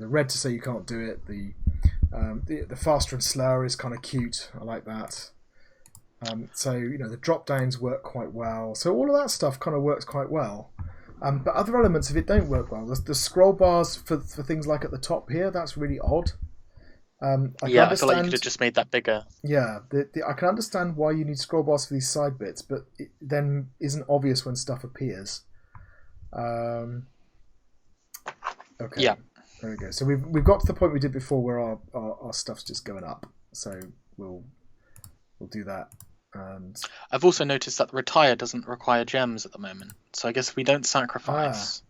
red to say you can't do it. The faster and slower is kind of cute. I like that. So the drop downs work quite well. So all of that stuff kind of works quite well. But other elements of it don't work well. The scroll bars for things like at the top here, that's really odd. I feel like you could have just made that bigger. Yeah, I can understand why you need scroll bars for these side bits, but it then isn't obvious when stuff appears. Okay.
Yeah.
There we go. So we've got to the point we did before where our stuff's just going up. So we'll do that. And
I've also noticed that the retire doesn't require gems at the moment. So I guess we don't sacrifice.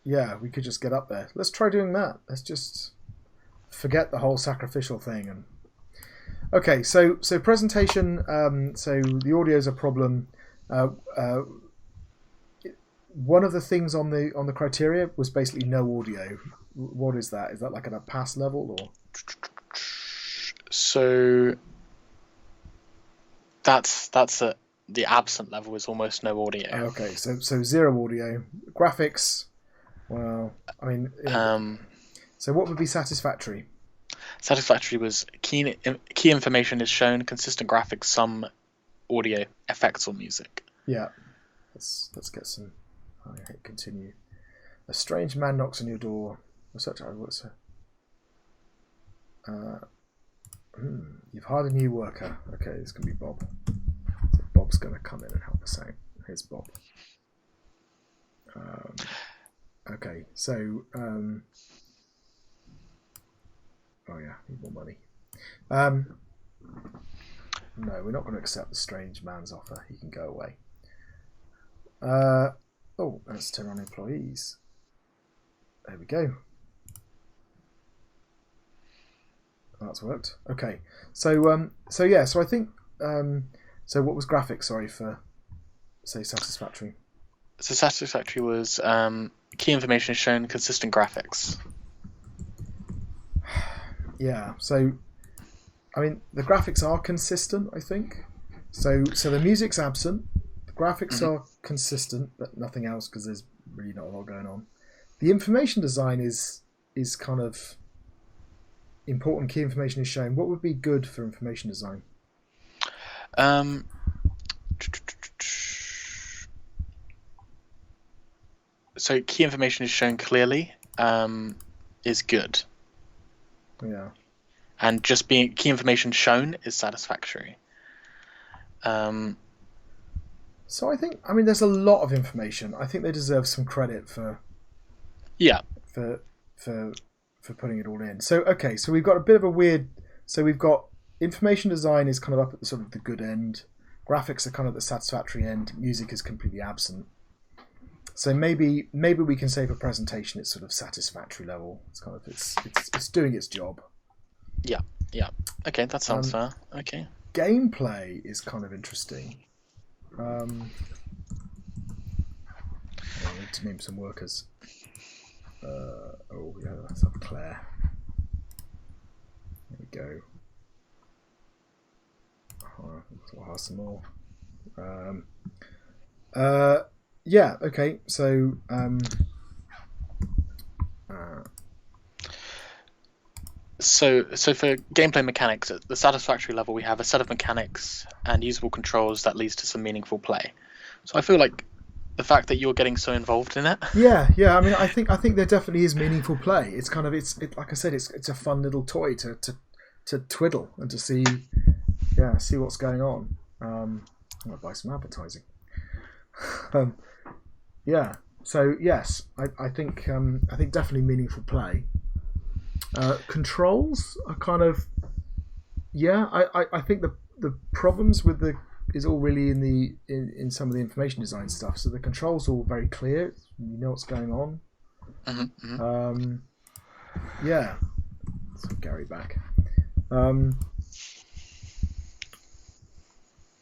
Yeah, we could just get up there. Let's try doing that. Let's just forget the whole sacrificial thing. Okay, so presentation. So the audio is a problem. One of the things on the criteria was basically no audio. What is that? Is that like at a pass level or?
So that's the absent level is almost no audio.
Okay, so zero audio. Graphics. Well, I mean, so what would be satisfactory?
Satisfactory was key information is shown, consistent graphics, some audio, effects or music.
Yeah, let's get some. I hit continue. A strange man knocks on your door. What's that? You've hired a new worker. Okay, this can be Bob. So Bob's going to come in and help us out. Here's Bob. Okay, so oh yeah, need more money. No, we're not going to accept the strange man's offer. He can go away. Oh, let's turn on employees. There we go. That's worked. Okay, so I think so. What was graphics? Sorry for say satisfactory.
So satisfactory was key information is shown, consistent graphics.
Yeah. So, I mean, the graphics are consistent. I think. So the music's absent. The graphics are consistent, but nothing else because there's really not a lot going on. The information design is kind of important. Key information is shown. What would be good for information design?
So key information is shown clearly is good.
Yeah.
And just being key information shown is satisfactory.
So I think, I mean, there's a lot of information. I think they deserve some credit for putting it all in. So okay, so we've got a bit of a weird. So we've got information design is kind of up at the sort of the good end. Graphics are kind of at the satisfactory end. Music is completely absent. So maybe we can say for presentation it's sort of satisfactory level. It's kind of it's doing its job.
Yeah. Okay, that sounds fair. Okay.
Gameplay is kind of interesting. I need to name some workers. Let's have Claire. There we go. We'll have some more. Yeah. Okay. So.
So for gameplay mechanics, at the satisfactory level, we have a set of mechanics and usable controls that leads to some meaningful play. So I feel like the fact that you're getting so involved in it.
Yeah. I mean, I think there definitely is meaningful play. It's kind of like I said, it's a fun little toy to twiddle and to see what's going on. I'm gonna buy some advertising. Yeah. So yes, I think definitely meaningful play. Controls are kind of I think the problems with is all really in some of the information design stuff. So the controls are all very clear. You know what's going on. Yeah. Let's get Gary back.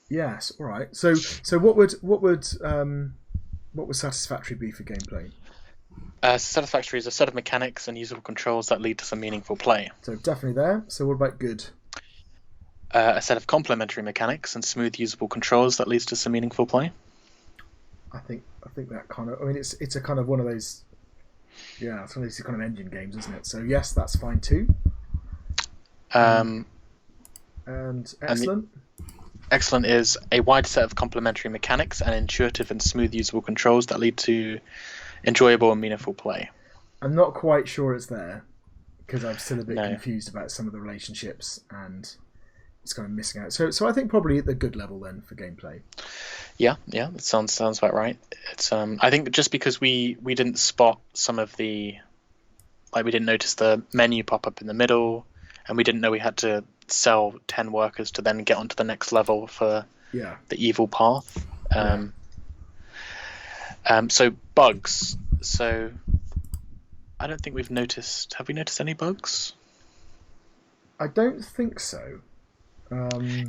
Yes. All right. So what would satisfactory be for gameplay?
Satisfactory is a set of mechanics and usable controls that lead to some meaningful play.
So definitely there. So what about good?
A set of complementary mechanics and smooth usable controls that leads to some meaningful play.
I think that kind of. I mean, it's a kind of one of those. Yeah, it's one of these kind of engine games, isn't it? So yes, that's fine too.
And
excellent.
Excellent is a wide set of complementary mechanics and intuitive and smooth usable controls that lead to enjoyable and meaningful play.
I'm not quite sure it's there because I'm still a bit confused about some of the relationships and it's kind of missing out. So I think probably at the good level then for gameplay. Yeah,
that sounds about right. It's I think just because we didn't spot some of the, like we didn't notice the menu pop up in the middle, and we didn't know we had to sell 10 workers to then get onto the next level for the evil path. So bugs. So I don't think we've noticed. Have we noticed any bugs?
I don't think so.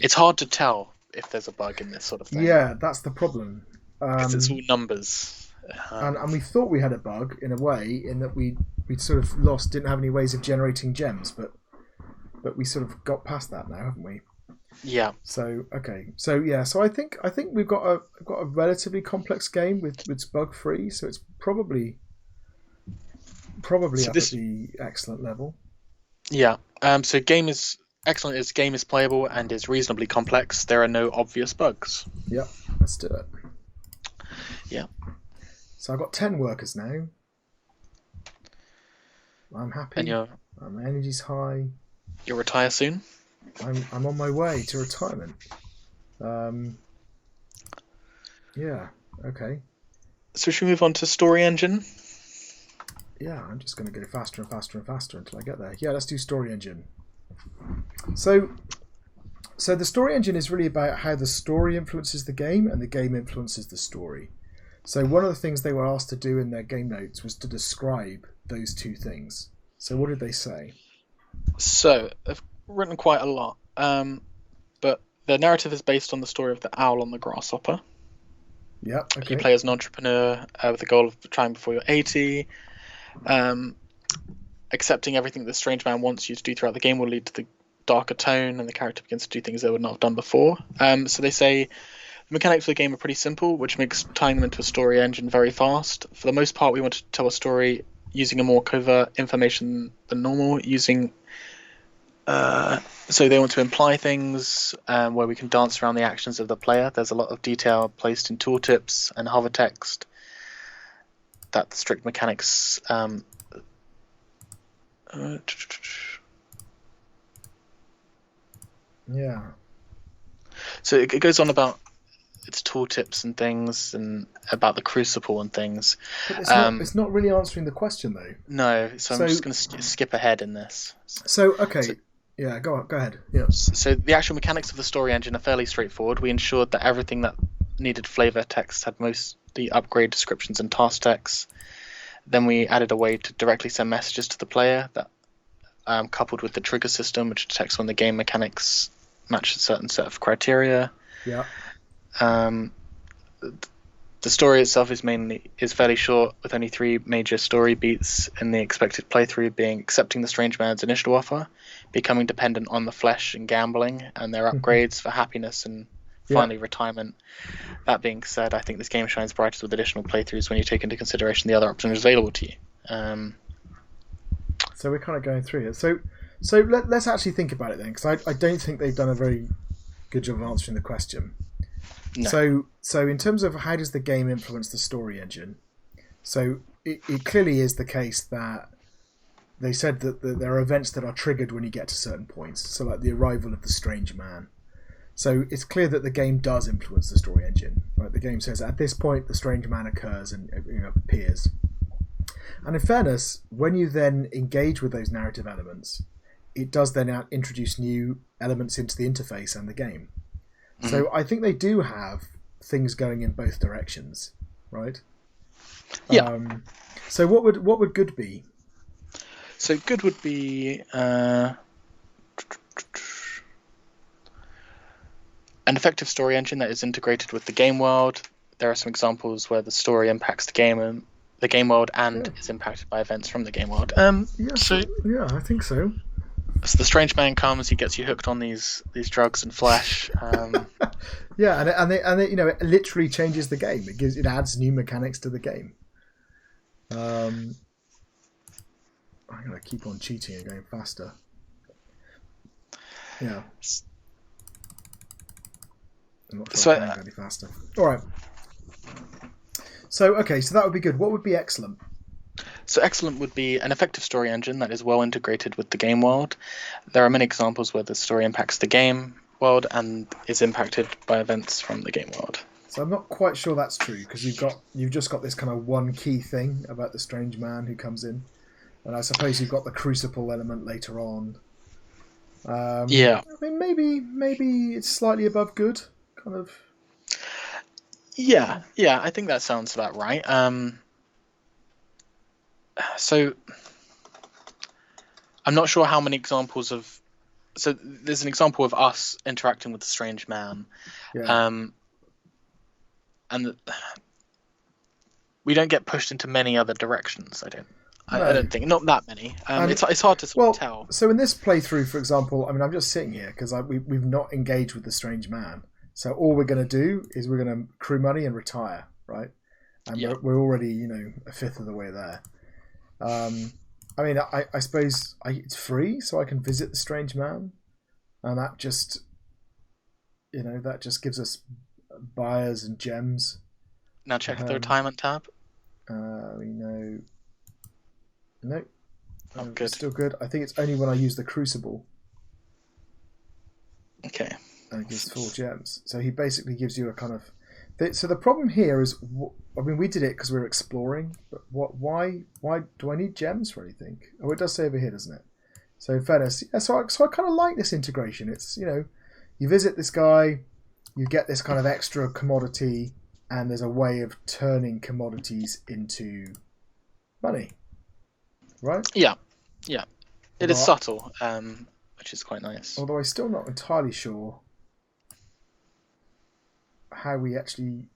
It's hard to tell if there's a bug in this sort of thing.
Yeah, that's the problem.
Because it's all numbers.
And we thought we had a bug in a way, in that we sort of didn't have any ways of generating gems, but we sort of got past that now, haven't we?
Yeah.
So okay, so I think we've got a relatively complex game with bug free, so it's probably
So
at the excellent level.
Yeah. So game is excellent. Its game is playable and is reasonably complex. There are no obvious bugs.
Yep, let's do it.
Yeah.
So I've got 10 workers now. I'm happy.
And
my energy's high.
you'll retire soon.
I'm on my way to retirement. Yeah. Okay.
So should we move on to story engine?
Yeah, I'm just going to go faster and faster and faster until I get there. Yeah, let's do story engine. So the story engine is really about how the story influences the game and the game influences the story. So one of the things they were asked to do in their game notes was to describe those two things. So what did they say?
So I've written quite a lot, but the narrative is based on the story of the owl and the grasshopper.
Yeah, okay.
You play as an entrepreneur with the goal of trying before you're 80. Accepting everything the strange man wants you to do throughout the game will lead to the darker tone, and the character begins to do things they would not have done before. So they say the mechanics of the game are pretty simple, which makes tying them into a story engine very fast. For the most part, we want to tell a story using a more covert information than normal, so they want to imply things where we can dance around the actions of the player. There's a lot of detail placed in tooltips and hover text that the strict mechanics
Yeah.
So it goes on about its tooltips and things, and about the crucible and things.
But it's not really answering the question, though.
No, so I'm just going to skip ahead in this.
So, okay. Yeah, go ahead. Yeah.
So the actual mechanics of the story engine are fairly straightforward. We ensured that everything that needed flavor text had mostly upgrade descriptions and task text. Then we added a way to directly send messages to the player, that coupled with the trigger system, which detects when the game mechanics match a certain set of criteria.
Yeah.
The story itself is fairly short, with only 3 major story beats in the expected playthrough being accepting the strange man's initial offer, becoming dependent on the flesh and gambling, and their upgrades for happiness, and finally retirement. That being said, I think this game shines brightest with additional playthroughs when you take into consideration the other options available to you.
So we're kind of going through it. So let's actually think about it then, because I don't think they've done a very good job of answering the question. No. So in terms of how does the game influence the story engine, so it clearly is the case that they said that there are events that are triggered when you get to certain points, so like the arrival of the strange man. So it's clear that the game does influence the story engine. Right? The game says at this point the strange man occurs and appears. And in fairness, when you then engage with those narrative elements, it does then introduce new elements into the interface and the game. Mm-hmm. So I think they do have things going in both directions, right?
Yeah.
So what would good be?
So good would be an effective story engine that is integrated with the game world. There are some examples where the story impacts the game world and is impacted by events from the game world.
I think so.
So the strange man comes, he gets you hooked on these drugs and flesh.
Yeah, and it literally changes the game. It adds new mechanics to the game. I'm gonna keep on cheating and going faster. Yeah. I'm not sure I'm going any faster. All right. So that would be good. What would be excellent?
So excellent would be an effective story engine that is well integrated with the game world. There are many examples where the story impacts the game world and is impacted by events from the game world.
So I'm not quite sure that's true, because you've just got this kind of one key thing about the strange man who comes in, and I suppose you've got the crucible element later on.
Yeah.
I mean, maybe it's slightly above good, kind of.
Yeah, I think that sounds about right. So I'm not sure how many examples of so there's an example of us interacting with the strange man,
Yeah.
And we don't get pushed into many other directions. I
No.
don't think, not that many.
And-
It's hard to sort of tell.
So in this playthrough, for example, I mean, I'm just sitting here because we've not engaged with the strange man. So all we're going to do is we're going to accrue money and retire, right? And
Yeah.
we're already, a fifth of the way there. I mean, I suppose it's free, so I can visit the strange man, and that just, gives us buyers and gems.
Now check the retirement tab.
We know. No.
Oh, good.
Still good. I think it's only when I use the crucible.
Okay.
And it gives 4 gems. So he basically gives you a kind of. So the problem here is, I mean, we did it because we were exploring, but why do I need gems for anything? Oh, it does say over here, doesn't it? So in fairness, yeah, so I kind of like this integration. It's, you visit this guy, you get this kind of extra commodity, and there's a way of turning commodities into money, right?
Yeah. It is
Right.
subtle, which is quite nice.
Although I'm still not entirely sure how we actually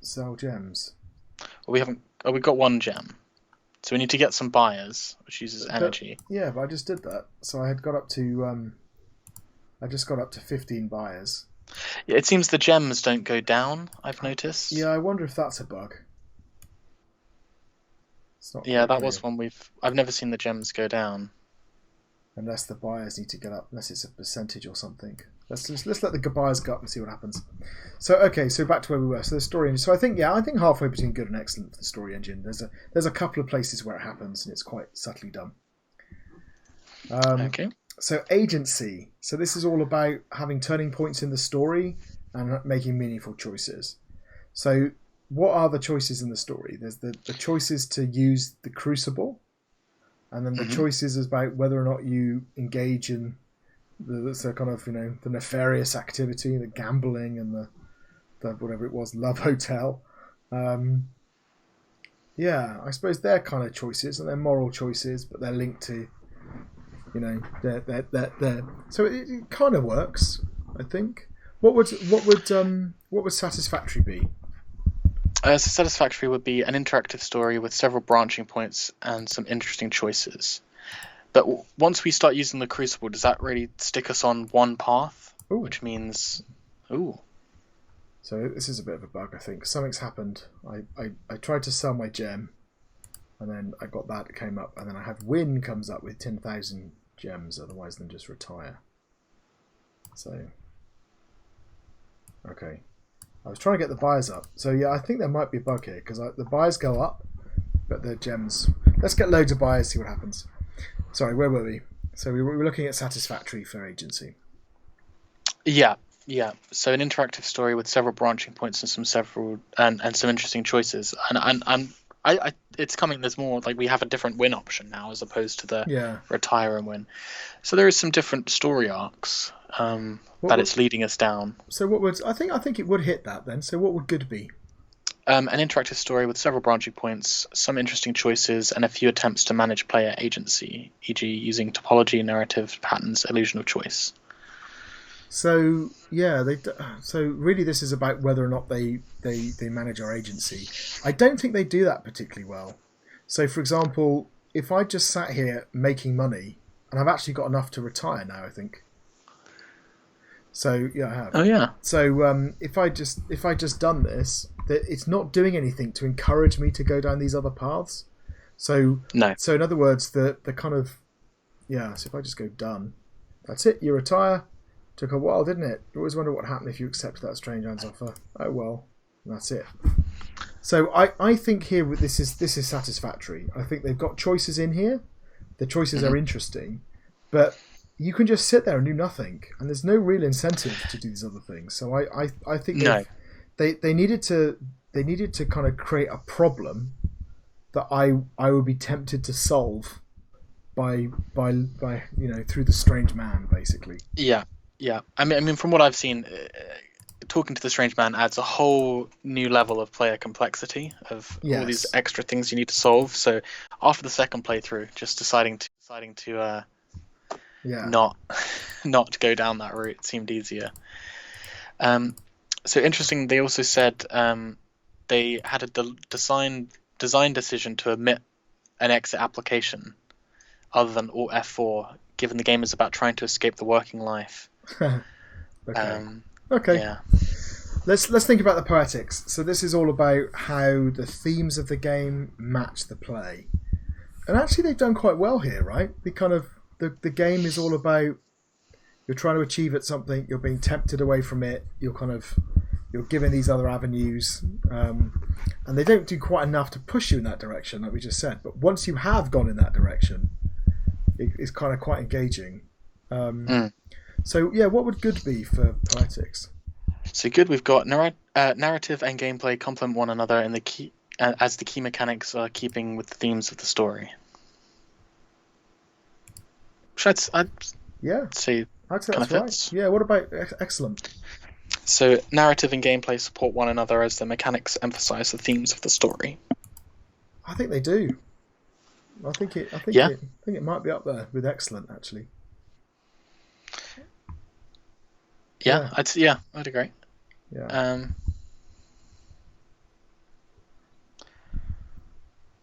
sell gems.
Well, we've got 1 gem, so we need to get some buyers, which uses energy.
Yeah, but I just did that. So I had got up to I just got up to 15 buyers.
Yeah, it seems the gems don't go down, I've noticed.
Yeah, I wonder if that's a bug. It's not
Yeah,
quite
that was
clear.
one I've never seen the gems go down.
Unless the buyers need to get up, unless it's a percentage or something. Let's let the buyers go up and see what happens. So so back to where we were. So the story engine. So I think halfway between good and excellent for the story engine. There's a couple of places where it happens and it's quite subtly done.
Okay.
So agency. So this is all about having turning points in the story and making meaningful choices. So what are the choices in the story? There's the choices to use the crucible, and then the choices is about whether or not you engage in the kind of the nefarious activity, the gambling, and the whatever it was, love hotel. Yeah, I suppose they're kind of choices, and they're moral choices, but they're linked to they're so it kind of works, I think. What would satisfactory be?
So satisfactory would be an interactive story with several branching points and some interesting choices. But once we start using the crucible, does that really stick us on one path?
Ooh.
Which means,
So this is a bit of a bug, I think. Something's happened. I tried to sell my gem, and then I got that, it came up, and then I had win comes up with 10,000 gems, otherwise than just retire. So, okay. I was trying to get the buyers up. So yeah, I think there might be a bug here, because the buyers go up, but the gems... Let's get loads of buyers, see what happens. Sorry, where were we? So we were looking at satisfactory for agency.
Yeah. So an interactive story with several branching points and some interesting choices. And it's coming. There's more. Like, we have a different win option now as opposed to the retire and win. So there is some different story arcs it's leading us down.
So what would I think it would hit that then? So what would good be?
An interactive story with several branching points, some interesting choices, and a few attempts to manage player agency, e.g., using topology, narrative, patterns, illusion of choice.
So yeah, so really this is about whether or not they manage our agency. I don't think they do that particularly well. So for example, if I just sat here making money, and I've actually got enough to retire now, I think. So yeah, I have.
Oh yeah.
So if I just done this, it's not doing anything to encourage me to go down these other paths. So
no.
So in other words, the kind of So if I just go done, that's it. You retire. Took a while, didn't it? You always wonder what happened if you accepted that strange man's offer. Oh well, that's it. So I think here this is satisfactory. I think they've got choices in here. The choices are interesting, but you can just sit there and do nothing, and there's no real incentive to do these other things. So I think they needed to kind of create a problem that I would be tempted to solve by through the strange man, basically.
Yeah. I mean, from what I've seen, talking to the strange man adds a whole new level of player complexity of all these
Yes.
extra things you need to solve. So after the second playthrough, just deciding to
Yeah.
not go down that route seemed easier. So interesting. They also said they had a design decision to omit an exit application other than Alt F4, given the game is about trying to escape the working life.
Okay. Okay.
Yeah.
Let's think about the poetics. So this is all about how the themes of the game match the play, and actually they've done quite well here, right? The game is all about you're trying to achieve at something, you're being tempted away from it, you're given these other avenues, and they don't do quite enough to push you in that direction, like we just said. But once you have gone in that direction, it's kind of quite engaging. So yeah, what would good be for poetics?
So good, we've got narrative and gameplay complement one another, and as the key mechanics are keeping with the themes of the story. Which I'd say
that's
kind of
right.
fits.
Yeah, what about excellent?
So narrative and gameplay support one another as the mechanics emphasize the themes of the story.
I think they do. I think it might be up there with excellent, actually.
Yeah. I'd agree.
Yeah.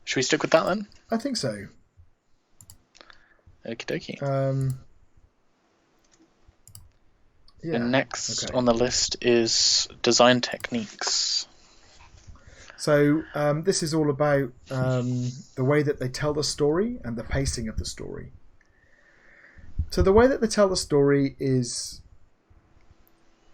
Should we stick with that then?
I think so.
Okie dokie.
Yeah.
And next on the list is design techniques.
So this is all about the way that they tell the story and the pacing of the story. So the way that they tell the story is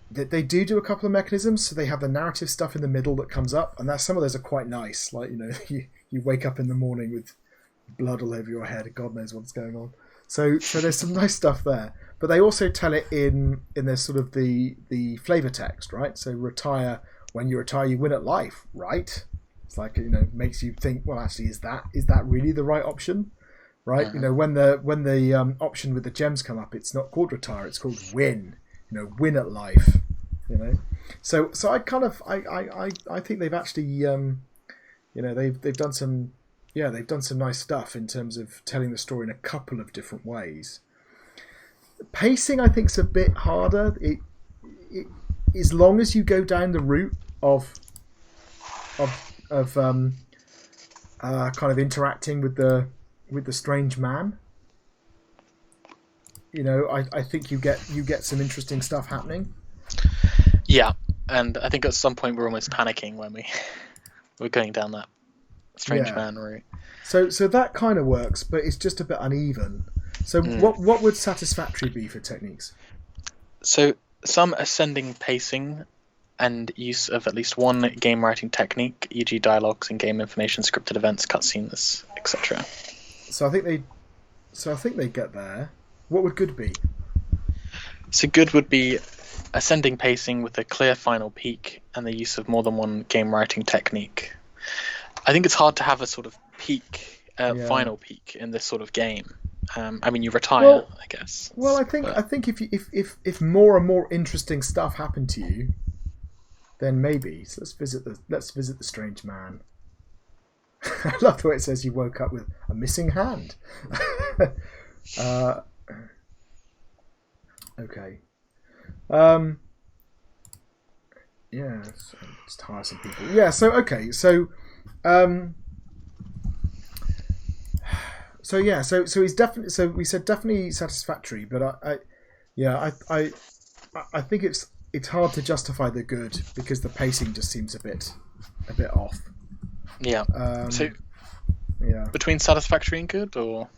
that they do a couple of mechanisms. So they have the narrative stuff in the middle that comes up, and some of those are quite nice. Like, you wake up in the morning with blood all over your head, God knows what's going on. So there's some nice stuff there. But they also tell it in their sort of the flavor text, right? So when you retire, you win at life, right? It's like, makes you think, well, actually, is that really the right option, right?
Uh-huh.
When the option with the gems come up, it's not called retire, it's called win. Win at life. So I kind of I think they've actually they've done some nice stuff in terms of telling the story in a couple of different ways. Pacing, I think, is a bit harder. It as long as you go down the route of kind of interacting with the strange man, I think you get some interesting stuff happening.
Yeah, and I think at some point we're almost panicking when we're going down that strange man route.
So that kind of works, but it's just a bit uneven. So what would satisfactory be for techniques?
So some ascending pacing and use of at least one game writing technique, e.g. dialogues and game information, scripted events, cutscenes, etc.
So I think they get there. What would good be?
So good would be ascending pacing with a clear final peak and the use of more than one game writing technique. I think it's hard to have a sort of final peak in this sort of game. You retire, I guess.
Well, I think if more and more interesting stuff happened to you, then maybe. So let's visit the strange man. I love the way it says you woke up with a missing hand. Okay. Yeah, it's tiresome people. Yeah. So okay. So he's definitely. So we said definitely satisfactory, but I think it's hard to justify the good because the pacing just seems a bit off.
Yeah. Between satisfactory and good, or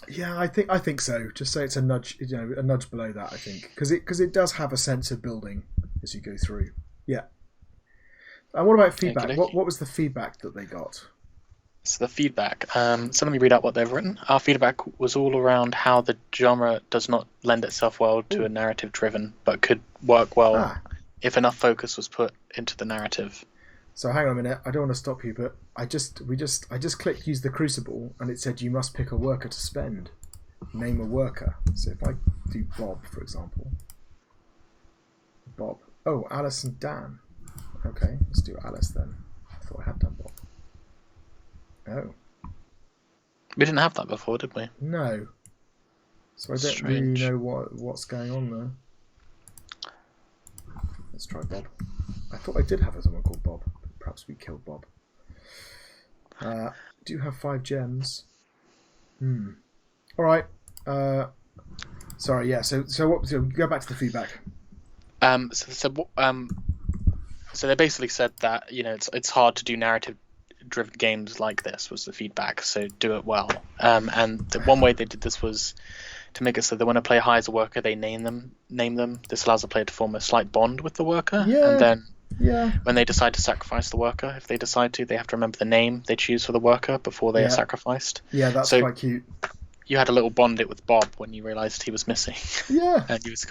yeah, I think so. Just say it's a nudge, a nudge below that. I think because it does have a sense of building as you go through. Yeah. And what about feedback?
Okay.
What was the feedback that they got?
So the feedback. So let me read out what they've written. Our feedback was all around how the genre does not lend itself well to a narrative-driven, but could work well if enough focus was put into the narrative.
So hang on a minute. I don't want to stop you, but I just clicked use the Crucible, and it said you must pick a worker to spend. Name a worker. So if I do Bob, for example, Bob. Oh, Alice and Dan. Okay, let's do Alice then. I thought I had done Bob. Oh.
We didn't have that before, did we?
No. So I don't really know what's going on there. Let's try Bob. I thought I did have someone called Bob. Perhaps we killed Bob. Do have 5 gems. All right. Sorry. Yeah. So what? So go back to the feedback.
So they basically said that it's hard to do narrative-driven games like this was the feedback. So do it well. And the one way they did this was to make it so that when a player hires a worker, they name them. This allows the player to form a slight bond with the worker, and then when they decide to sacrifice the worker, if they decide to, they have to remember the name they choose for the worker before they are sacrificed.
Yeah, that's quite cute.
You had a little bond it with Bob when you realised he was missing.
Yeah.
And he was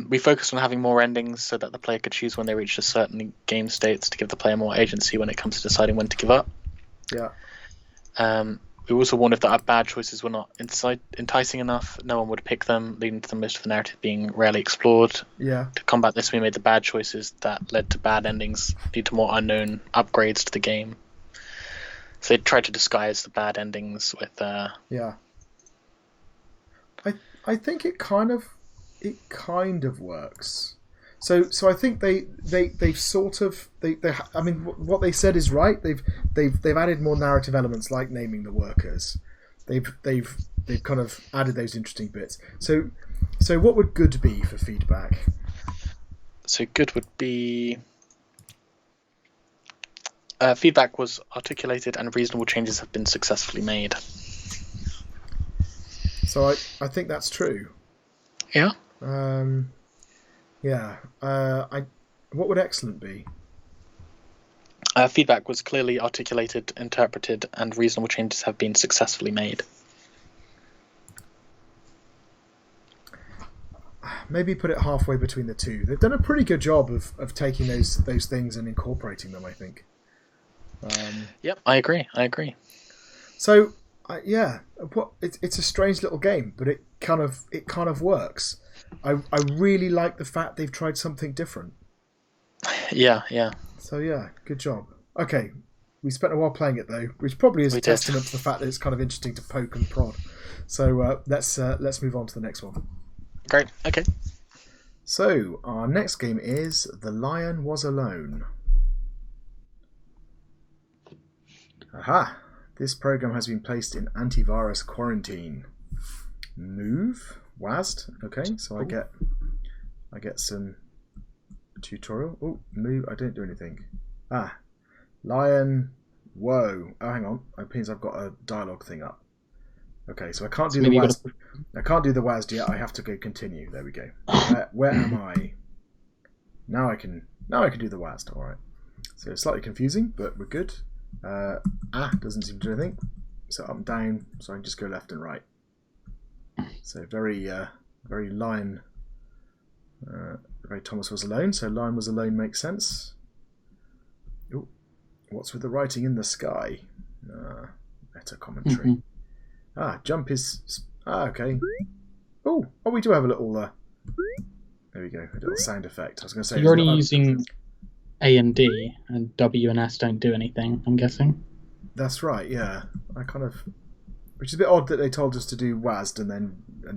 we focused on having more endings so that the player could choose when they reached a certain game states to give the player more agency when it comes to deciding when to give up.
Yeah.
We also warned if our bad choices were not enticing enough, no one would pick them, leading to the most of the narrative being rarely explored.
Yeah.
To combat this, we made the bad choices that led to bad endings lead to more unknown upgrades to the game. So they tried to disguise the bad endings with.
Yeah. I think it kind of works. So I think they've sort of I mean what they said is right. They've added more narrative elements like naming the workers. They've kind of added those interesting bits. So what would good be for feedback?
So good would be feedback was articulated and reasonable changes have been successfully made.
So I think that's true.
Yeah.
Yeah. What would excellent be?
Feedback was clearly articulated, interpreted, and reasonable changes have been successfully made.
Maybe put it halfway between the two. They've done a pretty good job of taking those things and incorporating them, I think.
Yep, I agree.
So, it's a strange little game, but it kind of works. I really like the fact they've tried something different.
Yeah.
So yeah, good job. Okay, we spent a while playing it though, which probably is a testament to the fact that it's kind of interesting to poke and prod. So let's move on to the next one.
Great. Okay.
So our next game is The Lion Was Alone. Aha! This program has been placed in antivirus quarantine. Move. WASD. Okay, so I get some tutorial. Oh, move. I don't do anything. Lion. Whoa. Oh, hang on. It means I've got a dialogue thing up. Okay, so I can't do the WASD. I can't do the WASD yet. I have to go continue. There we go. Where am I? Now I can do the WASD. All right. So it's slightly confusing, but we're good. Doesn't seem to do anything. So up and down. So I can just go left and right. So very Lion, very Thomas Was Alone. So Lion Was Alone makes sense. Ooh, what's with the writing in the sky? Meta commentary. Jump is okay. Oh, we do have a little. There we go, a little sound effect. I was going to say
you're only using A and D, and W and S don't do anything, I'm guessing.
That's right. Yeah, which is a bit odd that they told us to do WASD and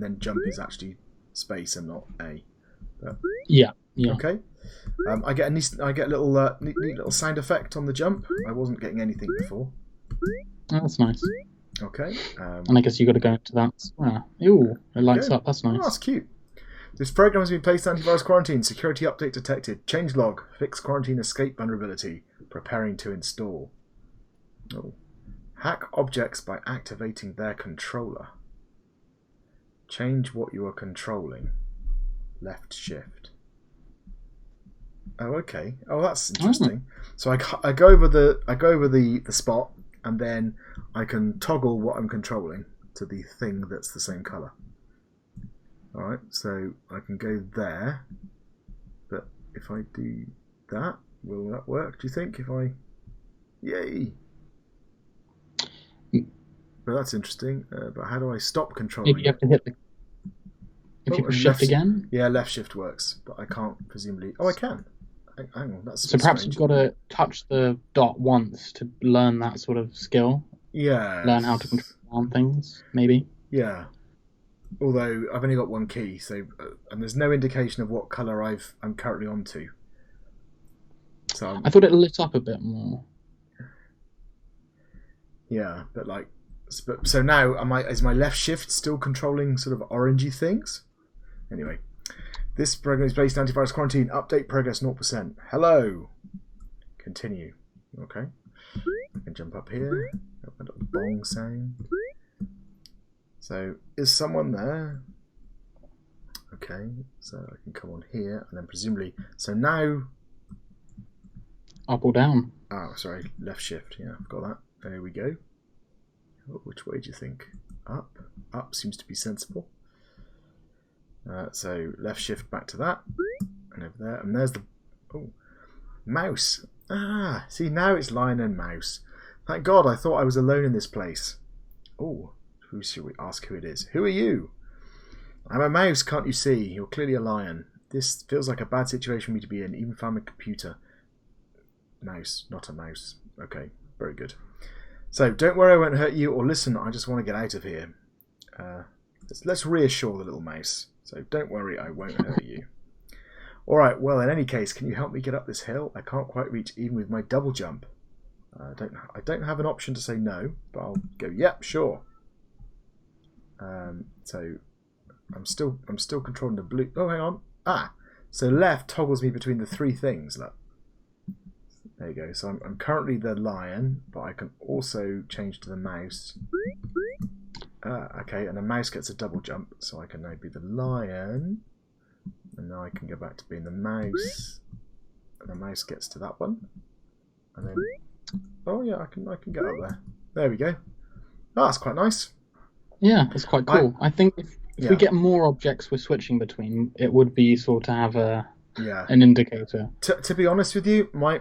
then jump is actually space and not A. But,
yeah.
Okay. I get a little neat little sound effect on the jump. I wasn't getting anything before.
Oh, that's nice.
Okay.
And I guess you got to go into that. Ooh, it lights up. That's nice.
Oh, that's cute. This program has been placed in antivirus quarantine. Security update detected. Changelog. Fix quarantine escape vulnerability. Preparing to install. Oh. Hack objects by activating their controller. Change what you are controlling. Left shift. Oh, okay. Oh, that's interesting. So I go over the spot, and then I can toggle what I'm controlling to the thing that's the same color. All right. So I can go there, but if I do that, will that work? Do you think? Yay! But that's interesting. But how do I stop controlling?
Maybe you have to hit the. If you
Oh,
push
and
shift again.
Yeah, left shift works, but I can't presumably. Oh, I can. Hang on, that's
So perhaps
strange.
you've got to touch the dot once to learn that sort of skill.
Yeah.
Learn how to control things, maybe.
Yeah. Although I've only got one key, so and there's no indication of what colour I'm currently onto. So
I thought it lit up a bit more.
yeah, but like, so now is my left shift still controlling sort of orangey things? Anyway, this program is based on antivirus quarantine. Update progress 0%. Hello. Continue. Okay. I can jump up here. A little bong sound. So is someone there? Okay, so I can come on here and then presumably. So now.
Up or down?
Oh, sorry, left shift. Yeah, I've got that. There we go. Oh, which way do you think? Up. Up seems to be sensible. So left shift back to that, and over there, and there's the mouse. Ah, see now it's lion and mouse. Thank God, I thought I was alone in this place. Oh, who should we ask who it is? Who are you? I'm a mouse, can't you see? You're clearly a lion. This feels like a bad situation for me to be in, even if I'm a computer. Mouse, not a mouse. Okay, very good. So, don't worry, I won't hurt you, or listen, I just want to get out of here. Let's reassure the little mouse. So, don't worry, I won't hurt you. Alright, well, in any case, can you help me get up this hill? I can't quite reach even with my double jump. I don't have an option to say no, but I'll go, yep, sure. So, I'm still controlling the blue. Oh, hang on. Ah, so left toggles me between the three things, look. There you go. So I'm currently the lion, but I can also change to the mouse. Okay, and the mouse gets a double jump, so I can now be the lion. And now I can go back to being the mouse. And the mouse gets to that one. And then, oh yeah, I can get up there. There we go. Oh, that's quite nice.
Yeah, that's quite cool. I think if
yeah.
we get more objects we're switching between, it would be useful to have an indicator.
To be honest with you, my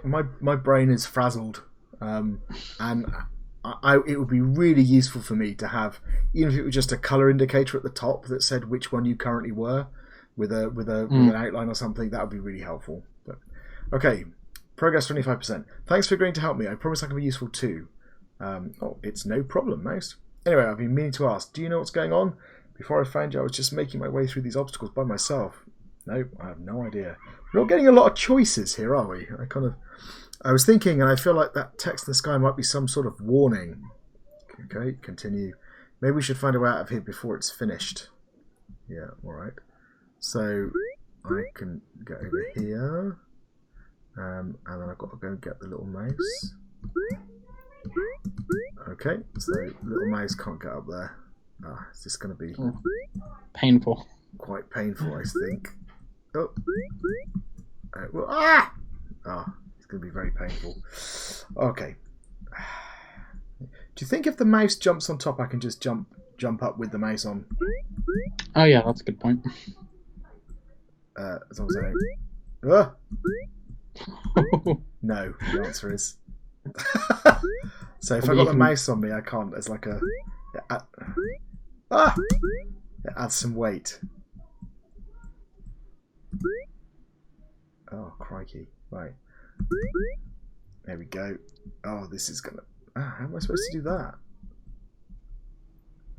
brain is frazzled, and it would be really useful for me to have, even if it was just a color indicator at the top that said which one you currently were, with an outline or something. That would be really helpful. But okay, progress 25%. Thanks for agreeing to help me. I promise I can be useful too. Oh, it's no problem, mouse. Anyway, I've been meaning to ask, do you know what's going on? Before I found you, I was just making my way through these obstacles by myself. Nope, I have no idea. We're not getting a lot of choices here, are we? I was thinking, and I feel like that text in the sky might be some sort of warning. Okay, continue. Maybe we should find a way out of here before it's finished. Yeah, alright. So, I can get over here. And then I've got to go and get the little mouse. Okay, so little mouse can't get up there. Ah, it's just going to be
painful.
Quite painful, I think. Oh, well, ah! Oh, it's going to be very painful. Okay. Do you think if the mouse jumps on top, I can just jump up with the mouse on?
Oh yeah, that's a good point.
As long as I don't. No, the answer is. So if I've got the mouse on me, I can't. It's like a. It adds some weight. Oh, crikey. Right. There we go. Oh, this is gonna. How am I supposed to do that?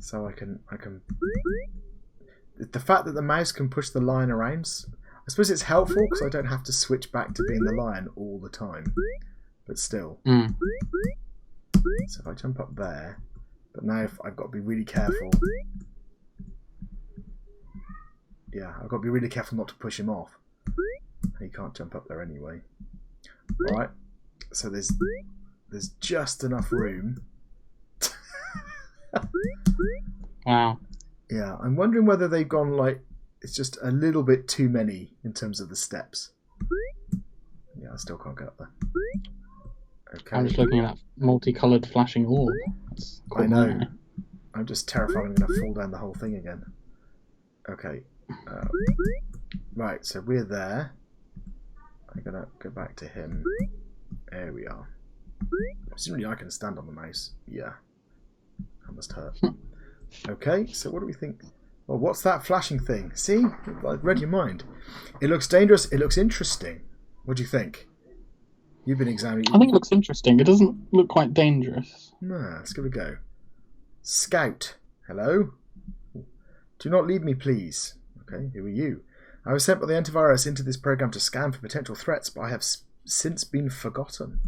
So I can. The fact that the mouse can push the lion around, I suppose it's helpful because I don't have to switch back to being the lion all the time. But still. So if I jump up there, but now I've got to be really careful. Yeah, I've got to be really careful not to push him off. He can't jump up there anyway. Alright, so there's just enough room.
Wow.
Yeah, I'm wondering whether they've gone like, it's just a little bit too many in terms of the steps. Yeah, I still can't get up there. Okay.
I'm just looking at that multicoloured flashing orb.
I know. I'm just terrified I'm going to fall down the whole thing again. Okay. Right, so we're there. I'm going to go back to him. There we are. Presumably I can stand on the mouse. Yeah. That must hurt. Okay, so what do we think? Oh, what's that flashing thing? See? I read your mind. It looks dangerous. It looks interesting. What do you think? You've been examining...
I think it looks interesting. It doesn't look quite dangerous.
Nah, let's give it a go. Scout. Hello? Do not leave me, please. Okay, who are you? I was sent by the antivirus into this program to scan for potential threats, but I have since been forgotten.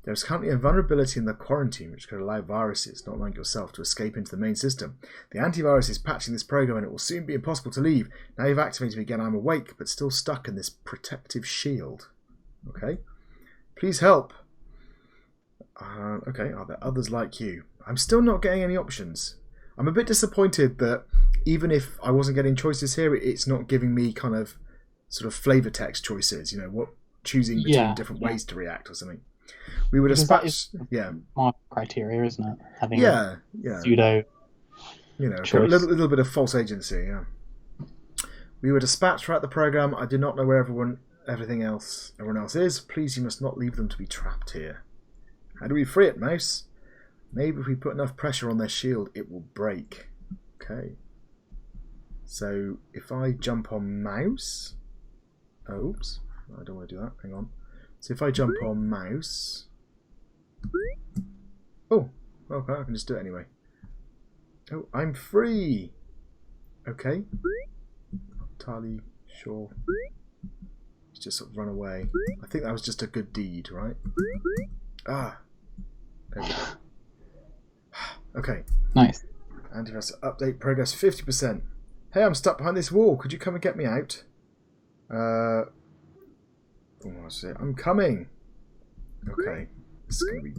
There is currently a vulnerability in the quarantine which could allow viruses, not like yourself, to escape into the main system. The antivirus is patching this program and it will soon be impossible to leave. Now you've activated me again, I'm awake, but still stuck in this protective shield. Okay. Please help. Okay, are there others like you? I'm still not getting any options. I'm a bit disappointed that even if I wasn't getting choices here, it's not giving me kind of sort of flavor text choices, choosing between different ways to react or something. We were dispatched.
My criteria, isn't it? Having
pseudo. A little bit of false agency. Yeah. We were dispatched throughout the program. I do not know where everyone else is. Please, you must not leave them to be trapped here. How do we free it, Mouse? Maybe if we put enough pressure on their shield, it will break. Okay. So if I jump on Mouse, oops, I don't want to do that. Hang on. So if I jump on Mouse, oh, okay, I can just do it anyway. Oh, I'm free. Okay. Not entirely sure. He's just sort of run away. I think that was just a good deed, right? Ah. There we go. Okay.
Nice.
Antivirus update progress 50%. Hey, I'm stuck behind this wall. Could you come and get me out? What's it? I'm coming. Okay. This is gonna be.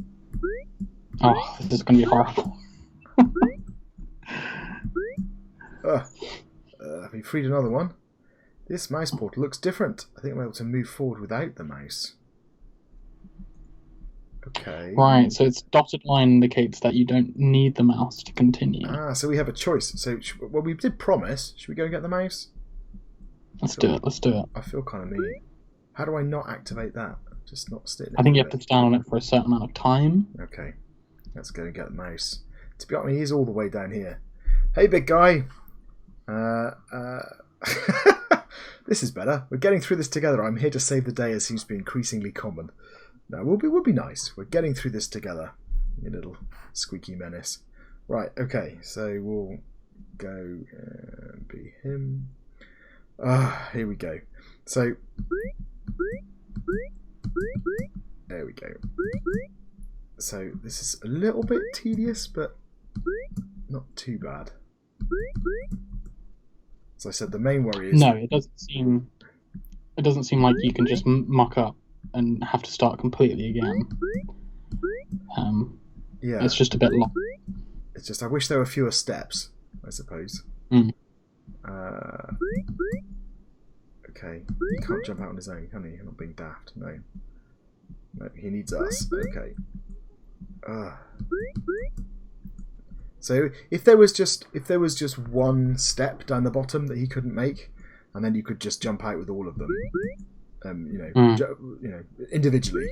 Oh, this is gonna be horrible.
Have you freed another one? This mouse portal looks different. I think I'm able to move forward without the mouse. Okay.
Right, so its dotted line indicates that you don't need the mouse to continue.
Ah, so we have a choice. So, well, we did promise. Should we go and get the mouse?
Let's do it.
I feel kind of mean. How do I not activate that? Just not sitting.
I think you have to stand on it for a certain amount of time.
Okay. Let's go and get the mouse. To be honest, he's all the way down here. Hey, big guy. This is better. We're getting through this together. I'm here to save the day, as seems to be increasingly common. No, we'll be nice. We're getting through this together. You little squeaky menace. Right, okay. So we'll go and be him. Here we go. So there we go. So this is a little bit tedious, but not too bad. As I said, the main worry is...
No, it doesn't seem like you can just muck up and have to start completely again.
Yeah.
It's just a bit long.
It's just, I wish there were fewer steps, I suppose. Okay. He can't jump out on his own, can he? Not being daft. No. No, he needs us. Okay. So if there was just one step down the bottom that he couldn't make, and then you could just jump out with all of them, individually,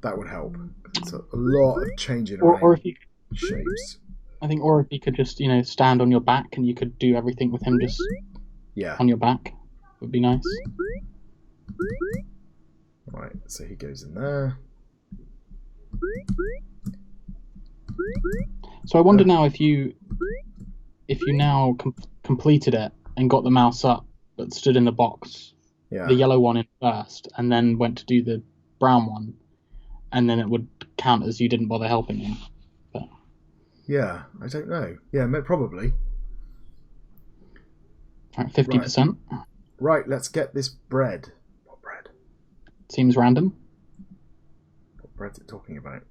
that would help. It's a lot of changing around shapes.
I think, or if you could just stand on your back and you could do everything with him just on your back, would be nice.
Right, so he goes in there.
So I wonder now if you now completed it and got the mouse up, but stood in the box, the yellow one in first, and then went to do the brown one, and then it would count as you didn't bother helping him. But...
Yeah, I don't know. Yeah, probably.
Right, 50%.
Right, let's get this bread. What bread?
Seems random.
What bread's it talking about?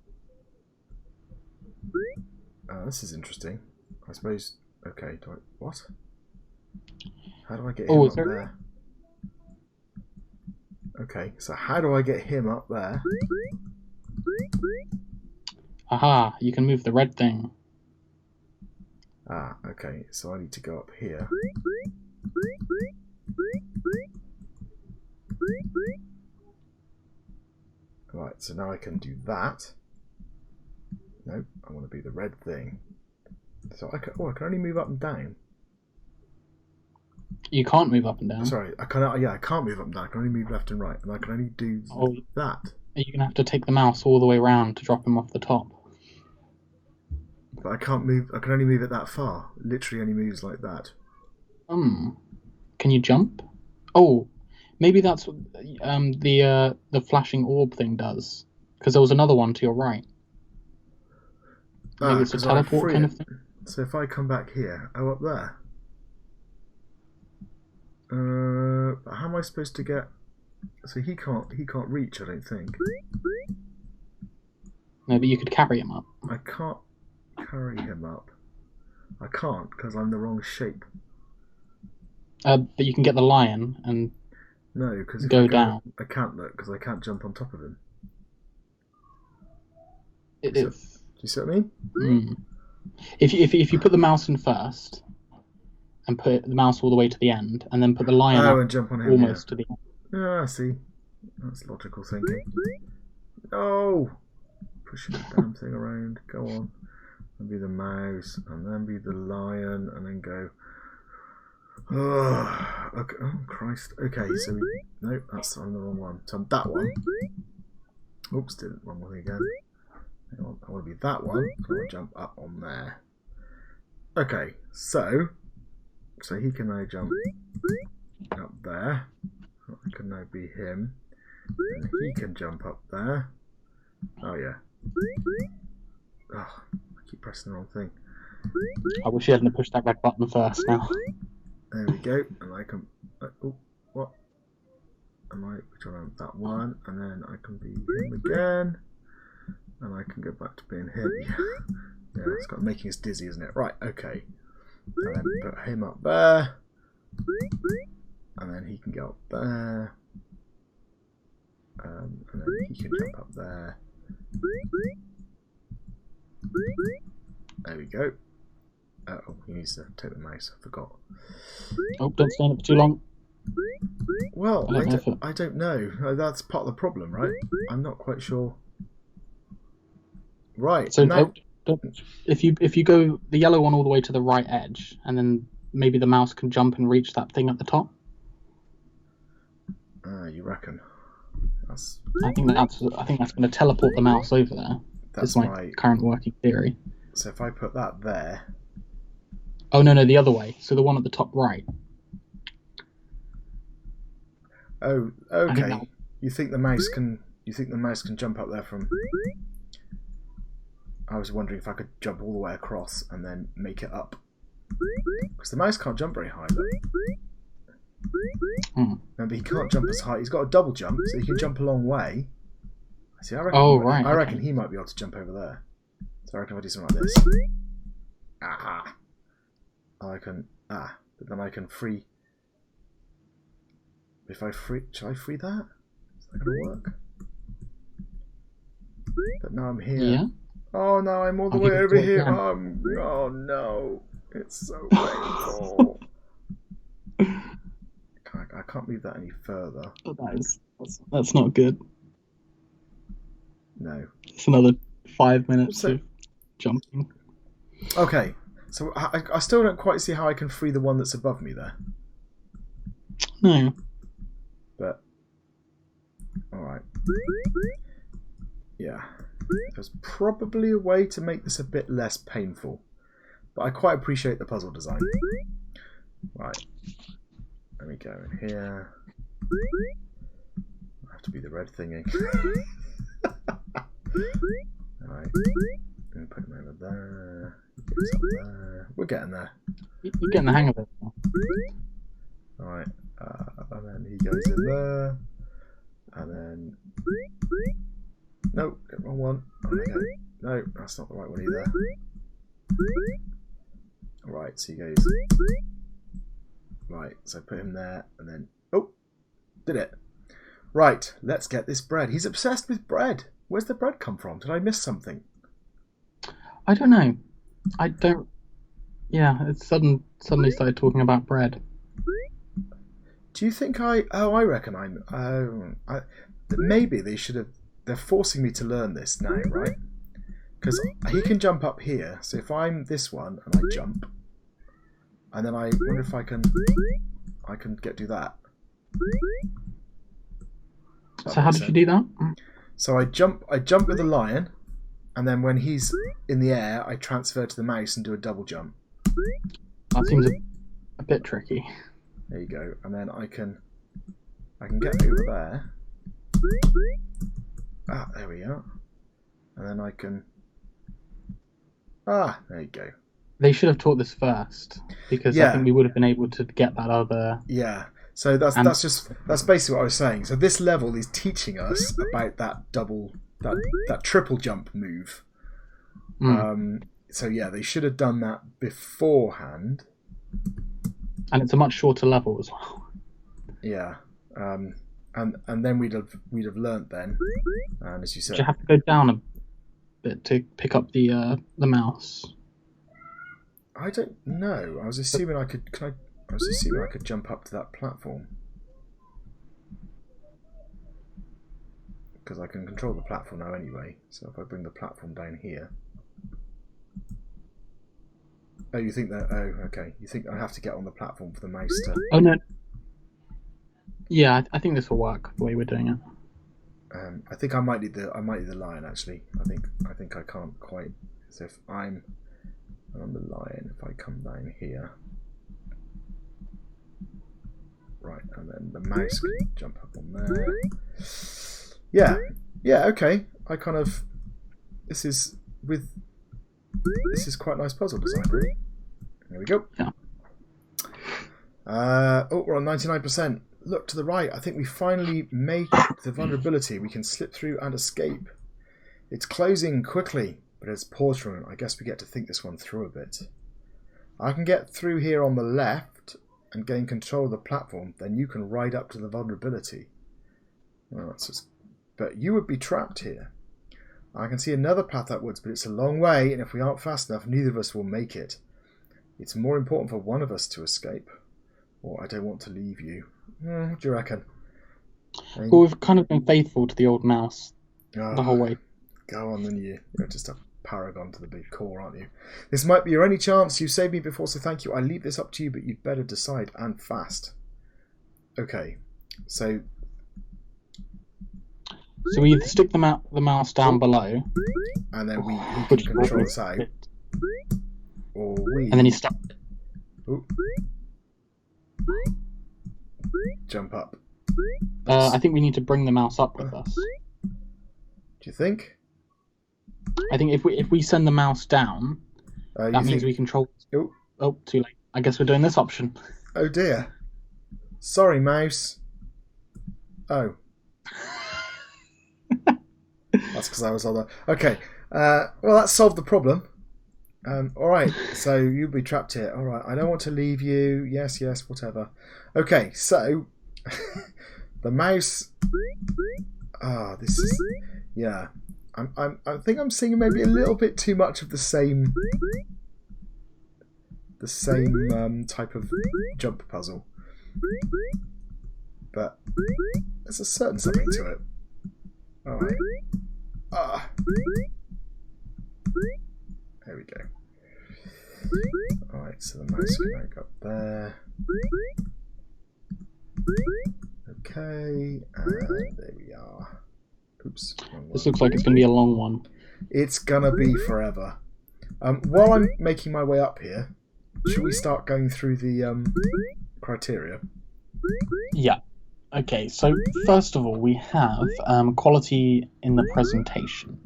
This is interesting. I suppose. Okay. What? How do I get him up there? Okay. So how do I get him up there?
Aha! You can move the red thing.
Ah. Okay. So I need to go up here. Right. So now I can do that. Nope, I want to be the red thing. So I can only move up and down.
You can't move up and down.
Sorry, I can't move up and down. I can only move left and right, and I can only do that.
You're going to have to take the mouse all the way around to drop him off the top.
But I can't move. I can only move it that far. It literally only moves like that.
Can you jump? Oh, maybe that's what the flashing orb thing does. Because there was another one to your right. Maybe it's a teleport kind of thing.
So if I come back here, up there. How am I supposed to get? So he can't reach. I don't think.
Maybe you could carry him up.
I can't carry him up. I can't because I'm the wrong shape.
But you can get the lion and go down.
I can't look because I can't jump on top of him. Do you see what I mean?
If you put the mouse in first and put the mouse all the way to the end, and then put the lion up
and jump on him,
almost to the end.
I see. That's logical thinking. No! Pushing the damn thing around. Go on. And be the mouse, and then be the lion, and then go. Okay. Oh, Christ. Okay, so no, that's on the wrong one. So I'm that one. Oops, did it wrong one again. Hang on, I want to be that one. I want to jump up on there. Okay, so he can now jump up there. I can now be him. And he can jump up there. Oh yeah. Oh, I keep pressing the wrong thing.
I wish you hadn't pushed that red button first now.
There we go. And I can... what? Which one? That one. And then I can be him again. And I can go back to being him. Yeah, it's got making us dizzy, isn't it? Right, okay. And then put him up there. And then he can go up there. And then he can jump up there. There we go. Oh, he needs to take the mouse. I forgot.
Oh, don't stand up for too long.
Well, I don't know. That's part of the problem, right? I'm not quite sure. Right.
So if you go the yellow one all the way to the right edge, and then maybe the mouse can jump and reach that thing at the top.
You reckon?
I think that's going to teleport the mouse over there. That's my current working theory.
So if I put that there.
Oh no, the other way. So the one at the top right.
Oh, okay. You think the mouse can jump up there from? I was wondering if I could jump all the way across and then make it up. Because the mouse can't jump very high though. Remember, he can't jump as high. He's got a double jump, so he can jump a long way. See, I reckon he might be able to jump over there. So I reckon if I do something like this. But then I can free. Shall I free that? Is that going to work? But now I'm here.
Yeah.
Oh no, I'm all the way over here. Oh no, it's so painful. I can't move that any further.
That's not good.
No.
It's another 5 minutes of jumping.
Okay, so I still don't quite see how I can free the one that's above me there.
No.
But alright. Yeah. There's probably a way to make this a bit less painful. But I quite appreciate the puzzle design. Right. Let me go in here. I have to be the red thingy. Alright. Gonna put him over there. Get this up there. We're getting there.
You're getting the hang of it.
Alright. And then he goes in there. And then... No, wrong one. Okay. No, that's not the right one either. Right, so he goes... Right, so put him there, and then... Oh! Did it. Right, let's get this bread. He's obsessed with bread. Where's the bread come from? Did I miss something?
I don't know. I don't... Yeah, it suddenly started talking about bread.
Do you think I reckon I'm... maybe they should have... They're forcing me to learn this now, right? Because he can jump up here. So if I'm this one and I jump, and then I wonder if I can... I can do that.
So how did you do that?
So I jump with the lion, and then when he's in the air, I transfer to the mouse and do a double jump.
That seems a bit tricky.
There you go, and then I can get over there. Ah, there we are. And then I can. Ah, there you go.
They should have taught this first, because I think we would have been able to get that other.
Yeah. So that's basically what I was saying. So this level is teaching us about that triple jump move. So yeah, they should have done that beforehand.
And it's a much shorter level as well.
Yeah. And then we'd have learnt then. And as you said,
do you have to go down a bit to pick up the mouse?
I don't know. I was assuming I could. I was assuming I could jump up to that platform. Because I can control the platform now anyway. So if I bring the platform down here. Oh, you think that... Oh, okay. You think I have to get on the platform for the mouse to...
Oh, no. Yeah, I think this will work the way we're doing it.
I think I might need the lion, actually. I think I can't quite... So if I'm on the lion, if I come down here... Right, and then the mouse can jump up on there. Yeah, okay. I kind of... This is quite a nice puzzle design, really. There we go.
Yeah.
We're on 99%. Look to the right. I think we finally made the vulnerability. We can slip through and escape. It's closing quickly, but it's paused for a moment. I guess we get to think this one through a bit. I can get through here on the left and gain control of the platform. Then you can ride up to the vulnerability. Well, but you would be trapped here. I can see another path upwards, but it's a long way, and if we aren't fast enough, neither of us will make it. It's more important for one of us to escape. Or I don't want to leave you. What do you reckon?
Well, we've kind of been faithful to the old mouse the whole way.
Go on, then you're just a paragon to the big core, aren't you? This might be your only chance. You saved me before, so thank you. I leave this up to you, but you'd better decide, and fast. Okay, so
we either stick the mouse down below,
and then he can control us out, or we...
And then he's stuck.
Ooh. Jump up.
I think we need to bring the mouse up with us.
Do you think?
I think if we send the mouse down, that means we control... Oh, too late. I guess we're doing this option.
Oh dear. Sorry, mouse. Oh. That's because I was on the... Okay. Well, that solved the problem. Alright, so you'll be trapped here. Alright, I don't want to leave you. Yes, whatever. Okay, so... the mouse... this is... Yeah. I think I'm seeing maybe a little bit too much of the same type of jump puzzle. But there's a certain something to it. Alright. There we go. Alright, so the mouse can go up there. Okay, and there we are. Oops.
This looks like it's going to be a long one.
It's going to be forever. While I'm making my way up here, should we start going through the criteria?
Yeah. Okay, so first of all, we have quality in the presentation,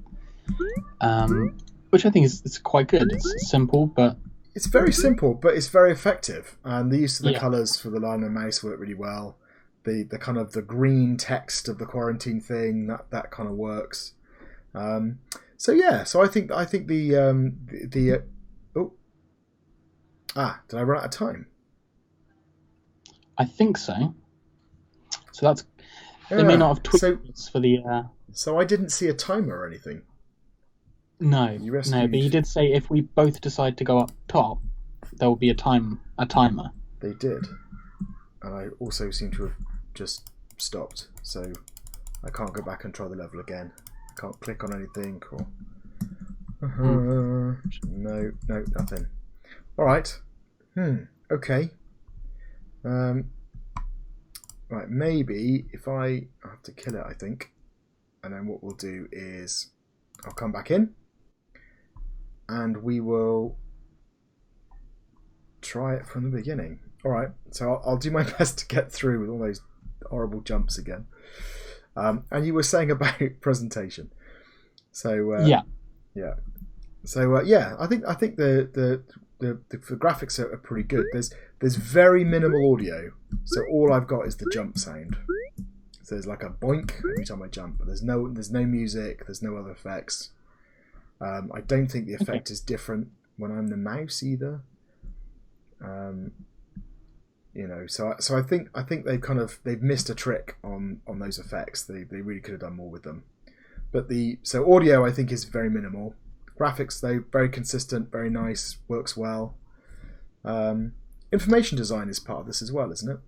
which I think is quite good. It's simple, but...
It's very simple, but it's very effective. And the use of the colours for the lion and mouse work really well. The kind of the green text of the quarantine thing, that kind of works. So I think the did I run out of time?
I think so. So that's... They may not have tweaked this for the...
So I didn't see a timer or anything.
No, but he did say if we both decide to go up top, there will be a timer.
They did. And I also seem to have just stopped, so I can't go back and try the level again. I can't click on anything or... No, nothing. Alright. Okay. Right, maybe if I have to kill it, I think. And then what we'll do is I'll come back in and we will try it from the beginning. All right, so I'll do my best to get through with all those horrible jumps again. And you were saying about presentation. So yeah. So I think the graphics are pretty good. There's very minimal audio, so all I've got is the jump sound. So there's like a boink every time I jump, but there's no music, there's no other effects. I don't think the effect is different when I'm the mouse either. So I think they've missed a trick on those effects. They really could have done more with them. But so audio I think is very minimal. Graphics though very consistent, very nice, works well. Information design is part of this as well, isn't it?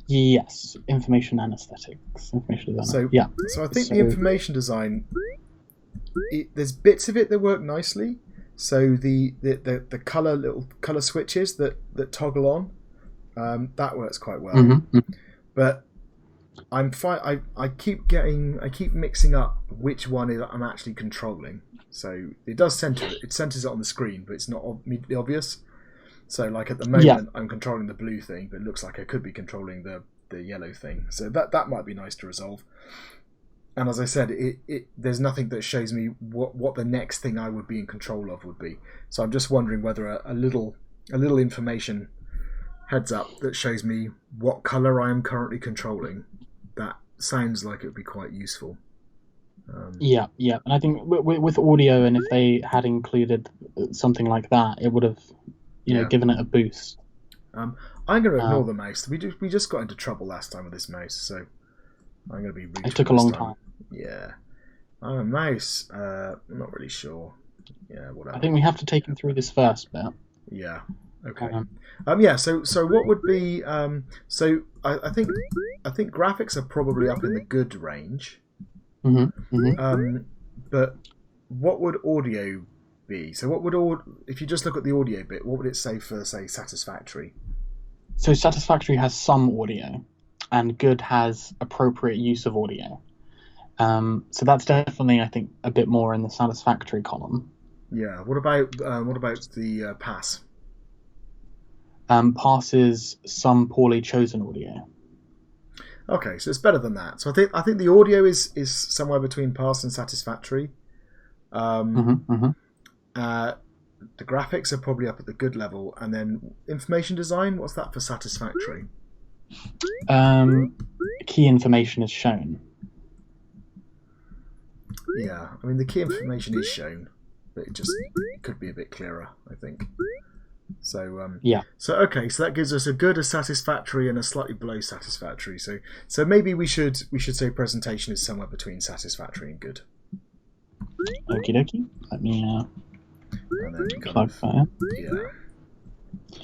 Yes, information and aesthetics. Information design.
So I think the information design, there's bits of it that work nicely. So the little color switches that toggle on, that works quite well.
Mm-hmm.
But I keep mixing up which one I'm actually controlling. So it does centers it on the screen, but it's not immediately obvious. So like at the moment I'm controlling the blue thing, but it looks like I could be controlling the yellow thing. So that might be nice to resolve. And as I said, there's nothing that shows me what the next thing I would be in control of would be. So I'm just wondering whether a little information heads up that shows me what color I am currently controlling. That sounds like it would be quite useful.
And I think with audio, and if they had included something like that, it would have, given it a boost.
I'm going to ignore the mouse. We just got into trouble last time with this mouse, so I'm going to be.
It took a long time.
Yeah, a mouse. I'm not really sure. Yeah, whatever.
I think we have to take him through this first bit.
Yeah. Okay. So what would be? So I think graphics are probably up in the good range.
Mm-hmm. Mm-hmm.
But what would audio be? So what would if you just look at the audio bit, what would it say for satisfactory?
So satisfactory has some audio, and good has appropriate use of audio. So that's definitely, I think, a bit more in the satisfactory column.
Yeah. What about the pass?
Pass is some poorly chosen audio.
Okay, so it's better than that. So I think the audio is somewhere between pass and satisfactory. The graphics are probably up at the good level, and then information design. What's that for satisfactory?
Key information is shown.
Yeah, I mean the key information is shown, but it could be a bit clearer, I think. So So okay, so that gives us a good, a satisfactory, and a slightly below satisfactory. So maybe we should say presentation is somewhere between satisfactory and good.
Okie dokie. Let me plug that in.
Yeah.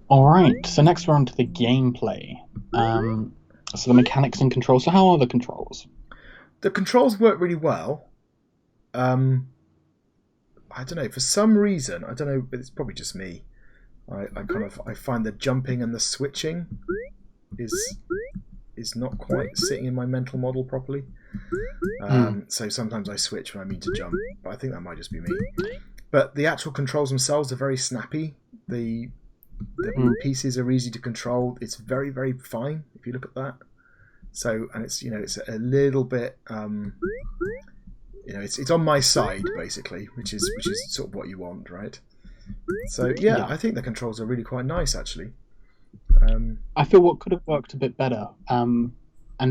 All right. So next we're on to the gameplay. So the mechanics and controls. So how are the controls?
The controls work really well. I don't know, for some reason, I don't know, but it's probably just me. I find the jumping and the switching is not quite sitting in my mental model properly. So sometimes I switch when I mean to jump, but I think that might just be me. But the actual controls themselves are very snappy. The pieces are easy to control. It's very, very fine if you look at that. So, and it's a little bit it's on my side basically, which is sort of what you want, right? So yeah, I think the controls are really quite nice actually.
I feel what could have worked a bit better and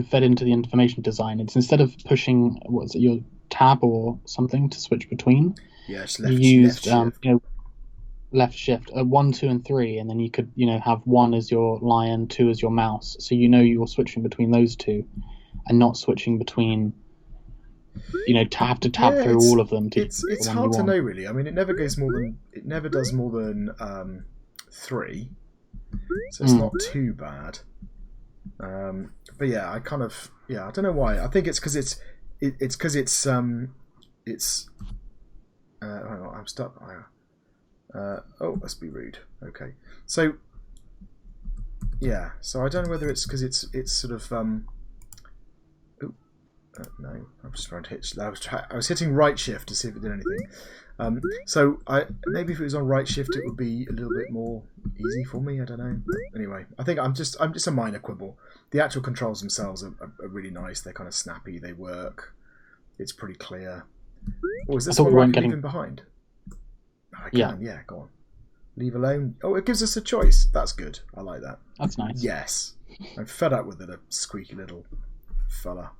fed into the information design. It's instead of pushing your tab or something to switch between.
Yeah, it's
you used left shift 1, 2, and 3, and then you could have 1 as your lion, 2 as your mouse. So you're switching between those two, and not switching between. To have to tab through all of them.
It's hard to know really. I mean, it never does more than 3, so it's not too bad. But yeah, I don't know why. I think it's because it's hang on, I'm stuck. Oh, let's be rude. Okay, so Yeah, so I don't know whether it's because it's sort of no, I'm just trying to hit. I was hitting right shift to see if it did anything. So maybe if it was on right shift, it would be a little bit more easy for me. I don't know. But anyway, I think I'm just a minor quibble. The actual controls themselves are really nice. They're kind of snappy. They work. It's pretty clear. Oh, is this one where I can leave him behind? I can. Yeah, go on. Leave alone. Oh, it gives us a choice. That's good. I like that.
That's nice.
Yes. I'm fed up with it, a squeaky little fella.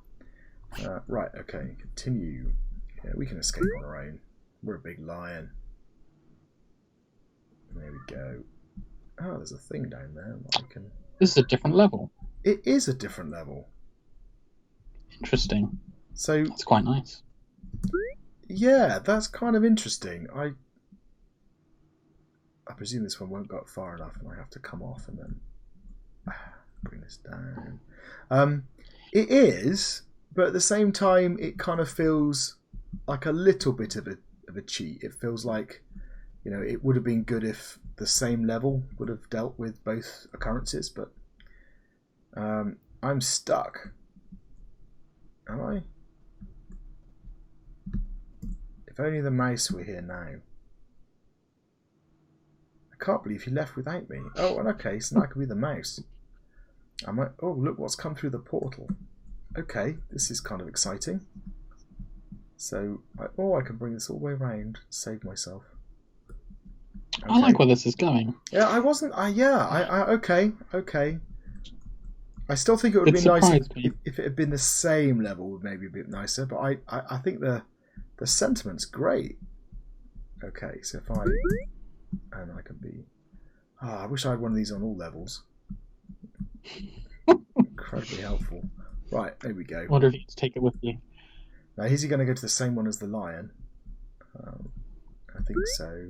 Right, okay. Continue. Yeah, we can escape on our own. We're a big lion. There we go. Oh, there's a thing down there that I can...
This is a different level.
It is a different level.
Interesting.
So
that's quite nice.
Yeah, that's kind of interesting. I presume this one won't go up far enough and I have to come off and then bring this down. It is, but at the same time it kind of feels like a little bit of a cheat. It feels like, you know, it would have been good if the same level would have dealt with both occurrences, but I'm stuck. Am I? If only the mouse were here now. I can't believe he left without me. Oh, okay, so now I can be the mouse. Oh, look what's come through the portal. Okay, this is kind of exciting. So, I can bring this all the way around, save myself. Okay.
I like where this is going.
Yeah, I wasn't. Okay. I still think it would have been nice if it had been the same level, maybe a bit nicer. But I think the sentiment's great. Okay, so if I can be. I wish I had one of these on all levels. Incredibly helpful. Right, there we go.
I wonder if you could take it with you.
Now, is he going to go to the same one as the lion? I think so.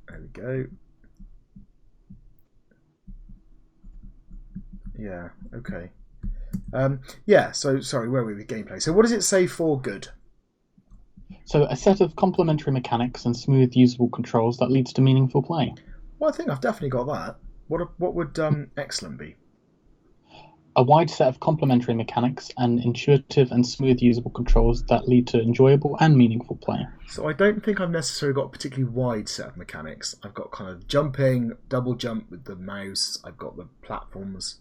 There we go. Yeah, okay. Yeah, so, sorry, where were we with gameplay? So what does it say for good?
So a set of complementary mechanics and smooth, usable controls that leads to meaningful play.
Well, I think I've definitely got that. What would excellent be?
A wide set of complementary mechanics and intuitive and smooth, usable controls that lead to enjoyable and meaningful play.
So I don't think I've necessarily got a particularly wide set of mechanics. I've got kind of jumping, double jump with the mouse. I've got the platforms.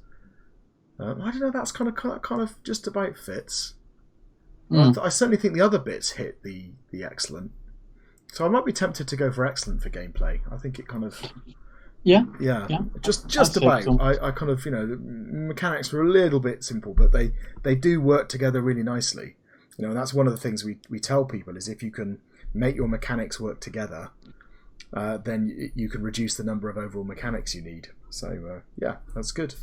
I don't know. That's kind of just about fits. I certainly think the other bits hit the excellent. So I might be tempted to go for excellent for gameplay. I think it kind of. Yeah. Just about. I kind of, the mechanics were a little bit simple, but they do work together really nicely. And that's one of the things we tell people is if you can make your mechanics work together, then you can reduce the number of overall mechanics you need. So yeah, that's good.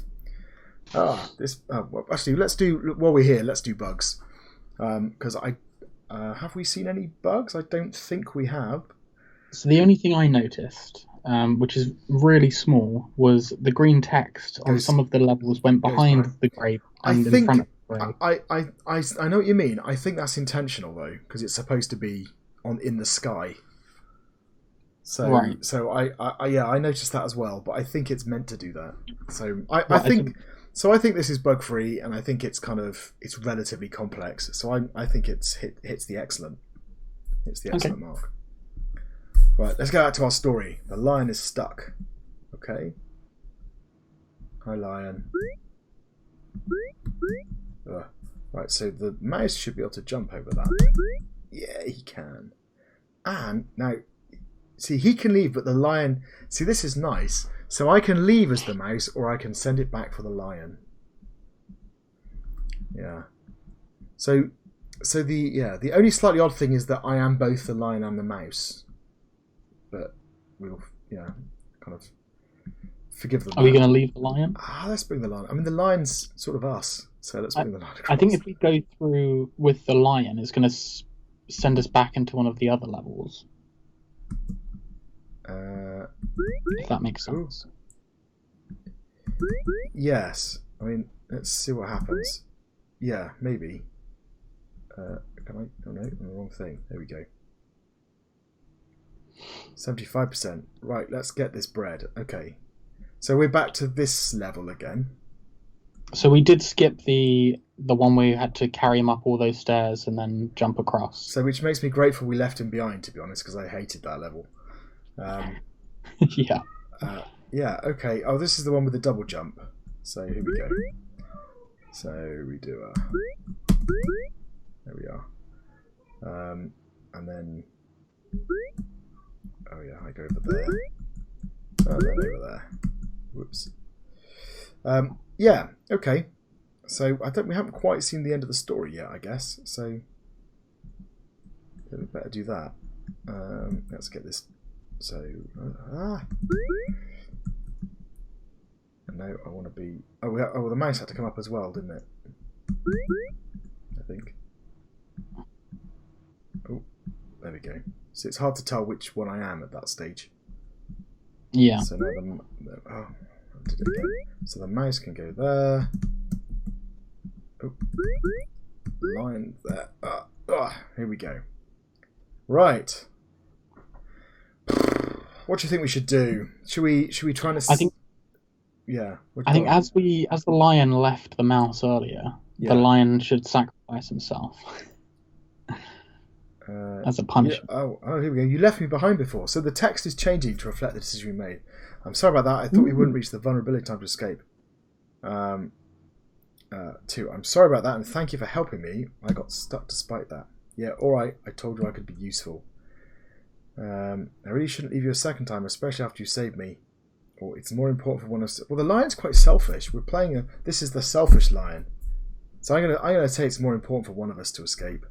Actually, while we're here, let's do bugs. Because have we seen any bugs? I don't think we have.
So the only thing I noticed, which is really small, was the green text on some of the levels went behind the grey and in front of the grey.
I know what you mean. I think that's intentional though, because it's supposed to be in the sky. So right. So I noticed that as well, but I think it's meant to do that. So I think this is bug free, and I think it's relatively complex. So I think hits the excellent. It's the excellent mark. Right, let's go back to our story. The lion is stuck. Okay. Hi, lion. Right, so the mouse should be able to jump over that. Yeah, he can. And now, see, he can leave, but the lion. See, this is nice. So I can leave as the mouse, or I can send it back for the lion. Yeah. So the only slightly odd thing is that I am both the lion and the mouse. But we'll kind of forgive them.
Are we going to leave the lion?
Let's bring the lion. I mean, the lion's sort of us, so let's bring the lion across.
I think if we go through with the lion, it's going to send us back into one of the other levels. If that makes sense.
Yes. I mean, let's see what happens. Yeah, maybe. Can I? Oh no, I'm the wrong thing. There we go. 75%. Right, let's get this bread. Okay. So we're back to this level again.
So we did skip the one where you had to carry him up all those stairs and then jump across.
So which makes me grateful we left him behind, to be honest, because I hated that level.
Yeah.
Yeah, okay. Oh, this is the one with the double jump. So here we go. So we do a... There we are. And then... Oh yeah, I go over there. And then over there. Whoops. Yeah, okay. So we haven't quite seen the end of the story yet, I guess. So we better do that. Let's get this. So no, I want to be. Oh, the mouse had to come up as well, didn't it? I think. Oh, there we go. So it's hard to tell which one I am at that stage.
Yeah.
So now I did it again. So the mouse can go there. Oh, line there. Here we go. Right. What do you think we should do? Should we try to?
I think.
Yeah.
I think as the lion left the mouse earlier, the lion should sacrifice himself as a punishment.
Yeah, oh, here we go. You left me behind before, so the text is changing to reflect the decision we made. I'm sorry about that. I thought we wouldn't reach the vulnerability time to escape. 2. I'm sorry about that, and thank you for helping me. I got stuck despite that. Yeah, all right. I told you I could be useful. I really shouldn't leave you a second time, especially after you saved me. Or it's more important for one of us. Well, the lion's quite selfish. We're playing this is the selfish lion. So I'm gonna say it's more important for one of us to escape.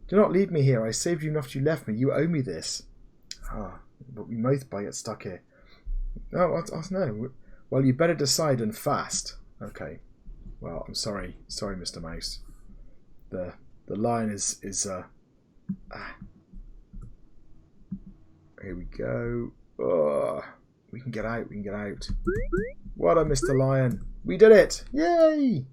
Do not leave me here. I saved you after you left me. You owe me this. But we both might get stuck here. No. Well, you better decide and fast. Okay. Well, I'm sorry. Sorry, Mr. Mouse. The lion is Here we go. We can get out. What a Mr. Lion. We did it. Yay!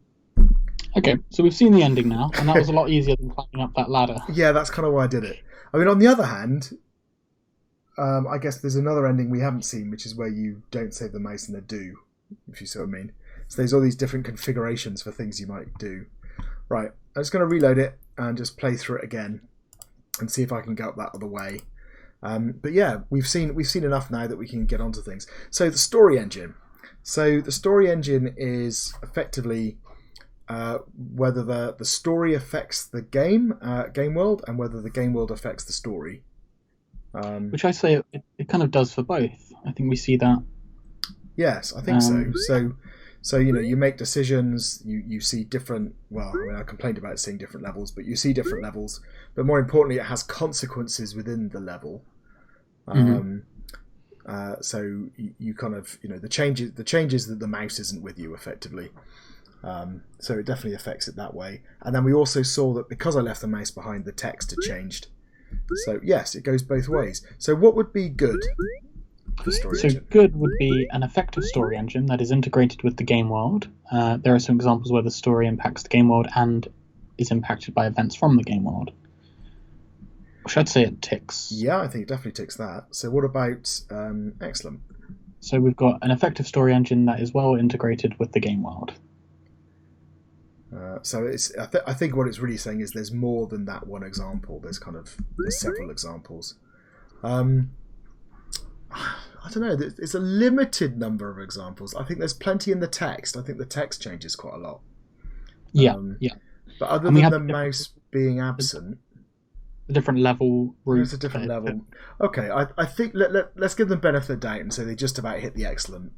Okay, so we've seen the ending now, and that was a lot easier than climbing up that ladder.
Yeah, that's kind of why I did it. I mean, on the other hand, I guess there's another ending we haven't seen, which is where you don't save the mouse and they do, if you see what I mean. So there's all these different configurations for things you might do. Right, I'm just going to reload it and just play through it again and see if I can go up that other way. But yeah, we've seen enough now that we can get onto things. So the story engine. So the story engine is effectively whether the story affects the game world and whether the game world affects the story.
Which I say it kind of does for both. I think we see that.
Yes, I think so. So you make decisions. You see different. Well, I mean, I complained about seeing different levels, but you see different levels. But more importantly, it has consequences within the level. So you kind of the changes that the mouse isn't with you effectively. So it definitely affects it that way. And then we also saw that because I left the mouse behind, the text had changed. So yes, it goes both ways. So what would be good?
Good would be an effective story engine that is integrated with the game world. There are some examples where the story impacts the game world and is impacted by events from the game world. Which I'd say it ticks.
Yeah, I think it definitely ticks that. So what about excellent?
So we've got an effective story engine that is well integrated with the game world.
So I think what it's really saying is there's more than that one example. There's several examples. I don't know. It's a limited number of examples. I think there's plenty in the text. I think the text changes quite a lot.
Yeah.
But other than the mouse being absent,
a different level.
There's a different level. Okay, I think let's give them benefit of the doubt and say they just about hit the excellent.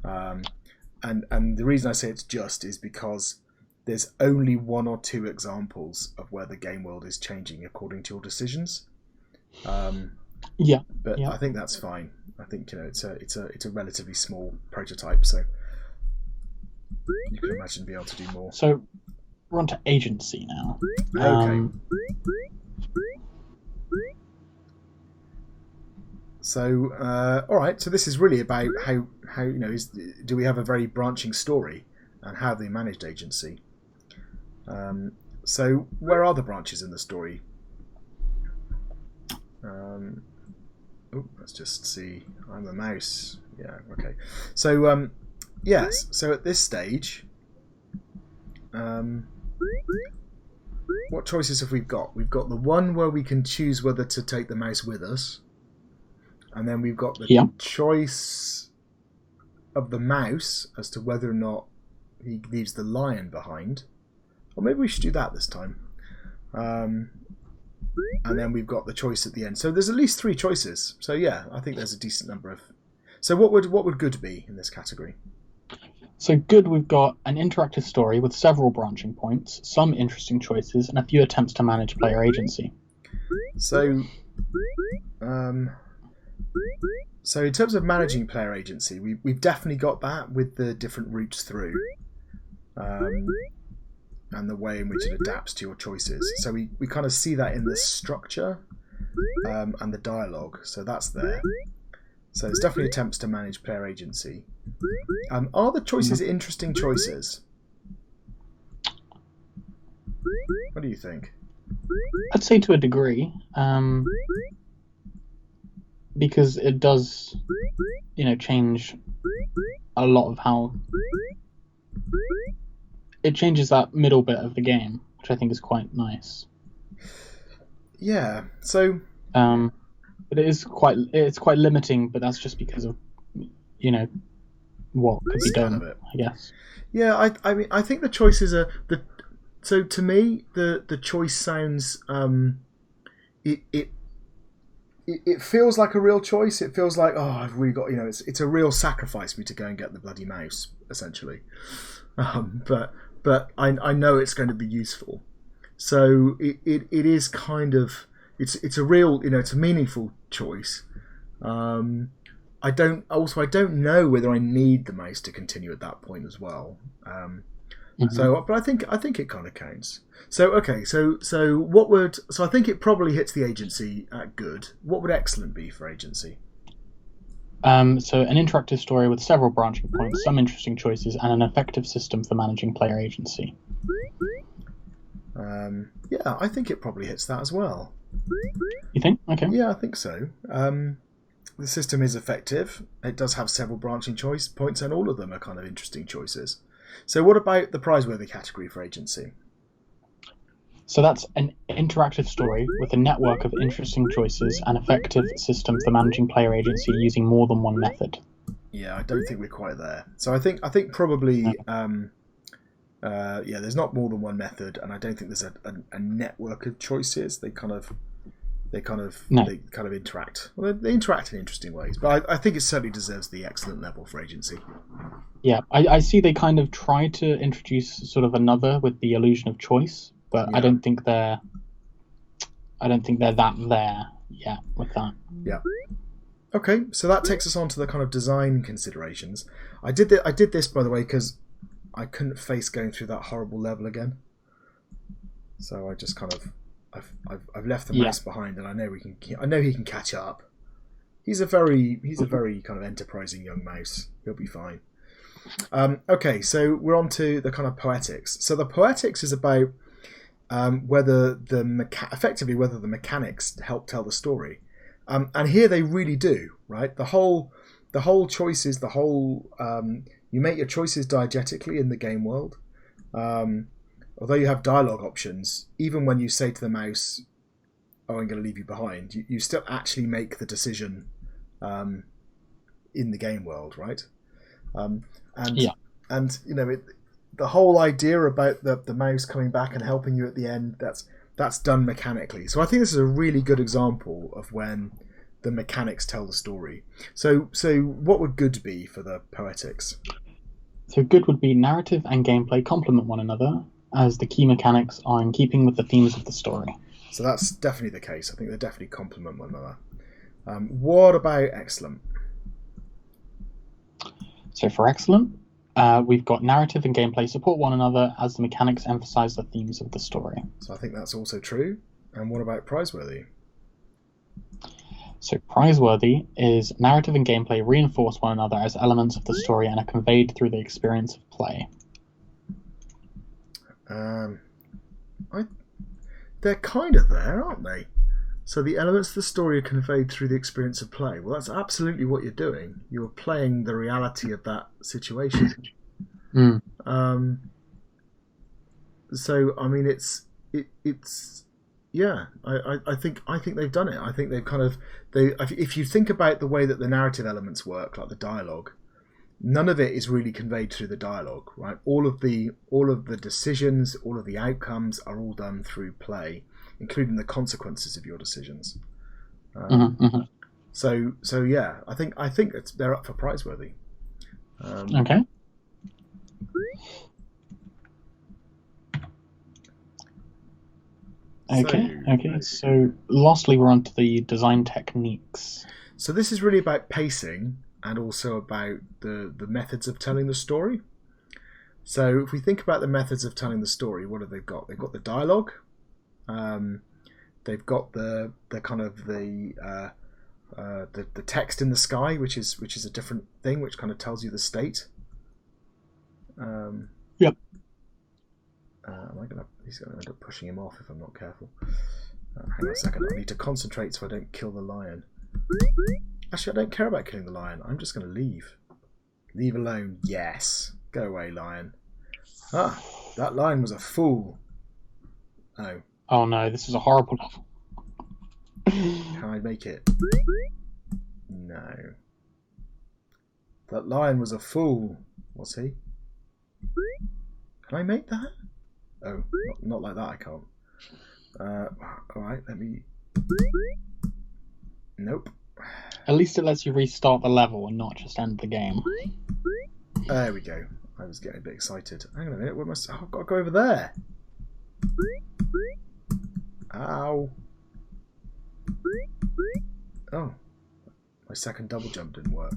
And the reason I say it's just is because there's only 1 or 2 examples of where the game world is changing according to your decisions. But I think that's fine. I think it's a relatively small prototype, so you can imagine being able to do more.
So we're on to agency now.
Okay. So all right. So this is really about how do we have a very branching story and how they managed agency. So where are the branches in the story? let's just see. I'm a mouse. Yeah, okay. So, yes. So at this stage, what choices have we got? We've got the one where we can choose whether to take the mouse with us, and then we've got the choice of the mouse as to whether or not he leaves the lion behind. Or maybe we should do that this time. And then we've got the choice at the end. So there's at least 3 choices. So yeah, I think there's a decent number of. So what would good be in this category?
So good, we've got an interactive story with several branching points, some interesting choices, and a few attempts to manage player agency.
So, so in terms of managing player agency, we've definitely got that with the different routes through, and the way in which it adapts to your choices. So we kind of see that in the structure and the dialogue. So that's there. So it's definitely attempts to manage player agency. Are the choices interesting choices? What do you think?
I'd say to a degree, because it does, change a lot of how it changes that middle bit of the game, which I think is quite nice.
Yeah. So.
But it's quite limiting, but that's just because of what could be done, I guess.
Yeah, I mean I think the choices are so to me the choice sounds it feels like a real choice. It feels like, I've really got, it's a real sacrifice for me to go and get the bloody mouse, essentially. But I know it's going to be useful. So it is kind of it's a real, it's a meaningful choice. I don't know whether I need the mouse to continue at that point as well. So, but I think it kind of counts. So okay, so I think it probably hits the agency at good. What would excellent be for agency?
So an interactive story with several branching points, some interesting choices, and an effective system for managing player agency.
Yeah, I think it probably hits that as well.
You think? Okay.
Yeah, I think so. The system is effective. It does have several branching choice points, and all of them are kind of interesting choices. So what about the prizeworthy category for agency?
So that's an interactive story with a network of interesting choices and effective system for managing player agency using more than one method.
Yeah, I don't think we're quite there. So I think probably there's not more than one method, and I don't think there's a network of choices. They kind of interact. Well, they interact in interesting ways, but I think it certainly deserves the excellent level for agency.
Yeah, I see they kind of try to introduce sort of another with the illusion of choice, but yeah. I don't think they're that there yet with that.
Yeah. Okay, so that takes us on to the kind of design considerations. I did this, by the way, because I couldn't face going through that horrible level again. So I just kind of I've left the mouse behind, and I know he can catch up. He's a very kind of enterprising young mouse. He'll be fine. Okay, so we're on to the kind of poetics. So the poetics is about whether the mechanics help tell the story, and here they really do. Right, the whole choices, you make your choices diegetically in the game world. Although you have dialogue options, even when you say to the mouse, "Oh, I'm going to leave you behind," you still actually make the decision in the game world, right? And the whole idea about the mouse coming back and helping you at the end, that's done mechanically. So I think this is a really good example of when the mechanics tell the story. So what would good be for the poetics?
So good would be narrative and gameplay complement one another, as the key mechanics are in keeping with the themes of the story.
So that's definitely the case. I think they definitely complement one another. What about excellent?
So for excellent, we've got narrative and gameplay support one another as the mechanics emphasize the themes of the story.
So I think that's also true. And what about prizeworthy?
So prizeworthy is narrative and gameplay reinforce one another as elements of the story and are conveyed through the experience of play.
They're kind of there, aren't they? So the elements of the story are conveyed through the experience of play. Well, that's absolutely what you're doing. You're playing the reality of that situation. So I mean, it's yeah. I think they've done it. I think they've if you think about the way that the narrative elements work, like the dialogue, none of it is really conveyed through the dialogue, right? All of the decisions, all of the outcomes are all done through play, including the consequences of your decisions. So yeah, I think they're up for prizeworthy.
Okay. Okay. So lastly, we're on to the design techniques.
So this is really about pacing and also about the methods of telling the story. So if we think about the methods of telling the story, what have they got? They've got the dialogue. They've got the kind of the text in the sky, which is a different thing, which kind of tells you the state.
Yep.
He's going to end up pushing him off if I'm not careful. Hang on a second. I need to concentrate so I don't kill the lion. Actually, I don't care about killing the lion. I'm just going to leave. Leave alone. Yes. Go away, lion. Ah, that lion was a fool. Oh.
Oh no, this is a horrible level.
Can I make it? No. That lion was a fool. Was he? Can I make that? Oh, not like that, I can't. Alright, let me... Nope.
At least it lets you restart the level and not just end the game.
There we go. I was getting a bit excited. Hang on a minute, I've got to go over there. Ow. Oh. My second double jump didn't work.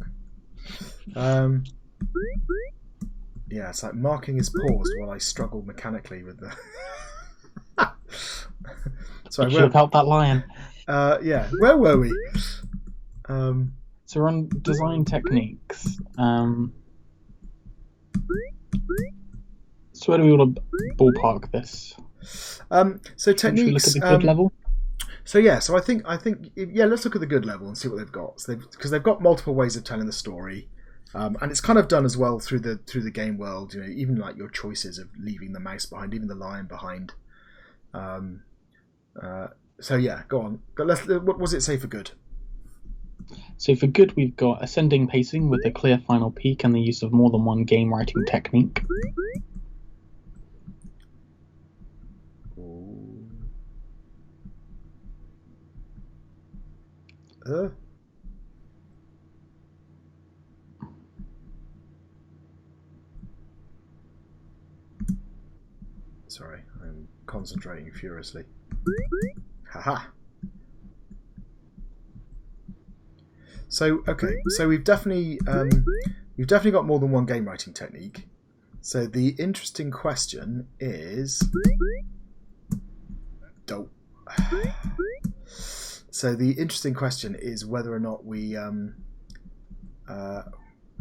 Yeah, it's like marking is paused while I struggle mechanically with the... So
I should have helped that lion.
Yeah, where were we?
So we're on design techniques. So where do we want to ballpark this?
So techniques...
Should we look at the good level?
So yeah, so I think let's look at the good level and see what they've got. So because they've got multiple ways of telling the story. And it's kind of done as well through the game world, you know, even like your choices of leaving the mouse behind, leaving the lion behind. So yeah, go on. What was it say for good?
So for good, we've got ascending pacing with a clear final peak and the use of more than one game writing technique.
Sorry, I'm concentrating furiously. Haha. So okay, so we've definitely got more than one game writing technique. So the interesting question is, whether or not we what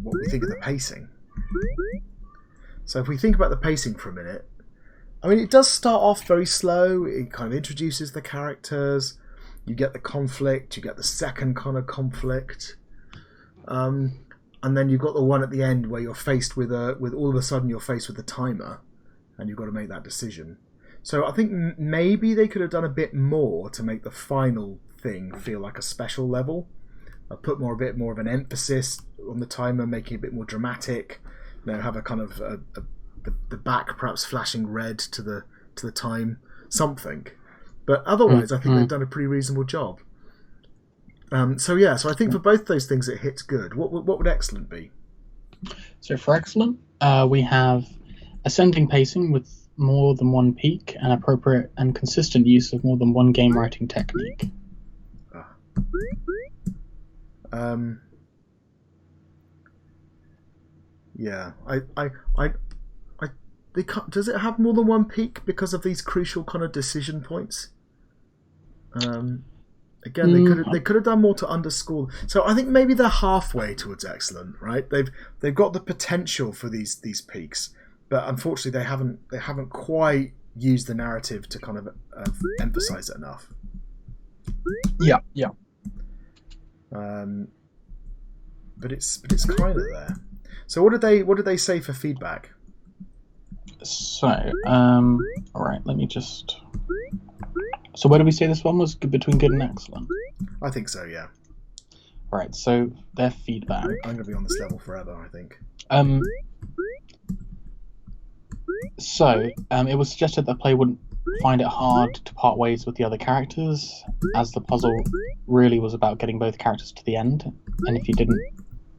we think of the pacing. So if we think about the pacing for a minute, I mean, it does start off very slow. It kind of introduces the characters. You get the conflict. You get the second kind of conflict, and then you've got the one at the end where you're faced with all of a sudden you're faced with the timer, and you've got to make that decision. So I think maybe they could have done a bit more to make the final thing feel like a special level. Put a bit more of an emphasis on the timer, making it a bit more dramatic. You know, have a kind of the back perhaps flashing red to the time, something. But otherwise, I think they've done a pretty reasonable job. So I think for both those things it hits good. What would excellent be?
So for excellent, we have ascending pacing with more than one peak and appropriate and consistent use of more than one game writing technique.
Yeah, does it have more than one peak because of these crucial kind of decision points? Again, they could have done more to underscore. So I think maybe they're halfway towards excellent, right? They've got the potential for these peaks, but unfortunately they haven't quite used the narrative to kind of emphasize it enough.
Yeah.
But it's kind of there. So what did they say for feedback?
So, all right, let me just. So where did we say this one was between good and excellent?
I think so, yeah.
Right. So their feedback.
I'm gonna be on this level forever, I think.
So it was suggested that the player wouldn't find it hard to part ways with the other characters, as the puzzle really was about getting both characters to the end, and if you didn't,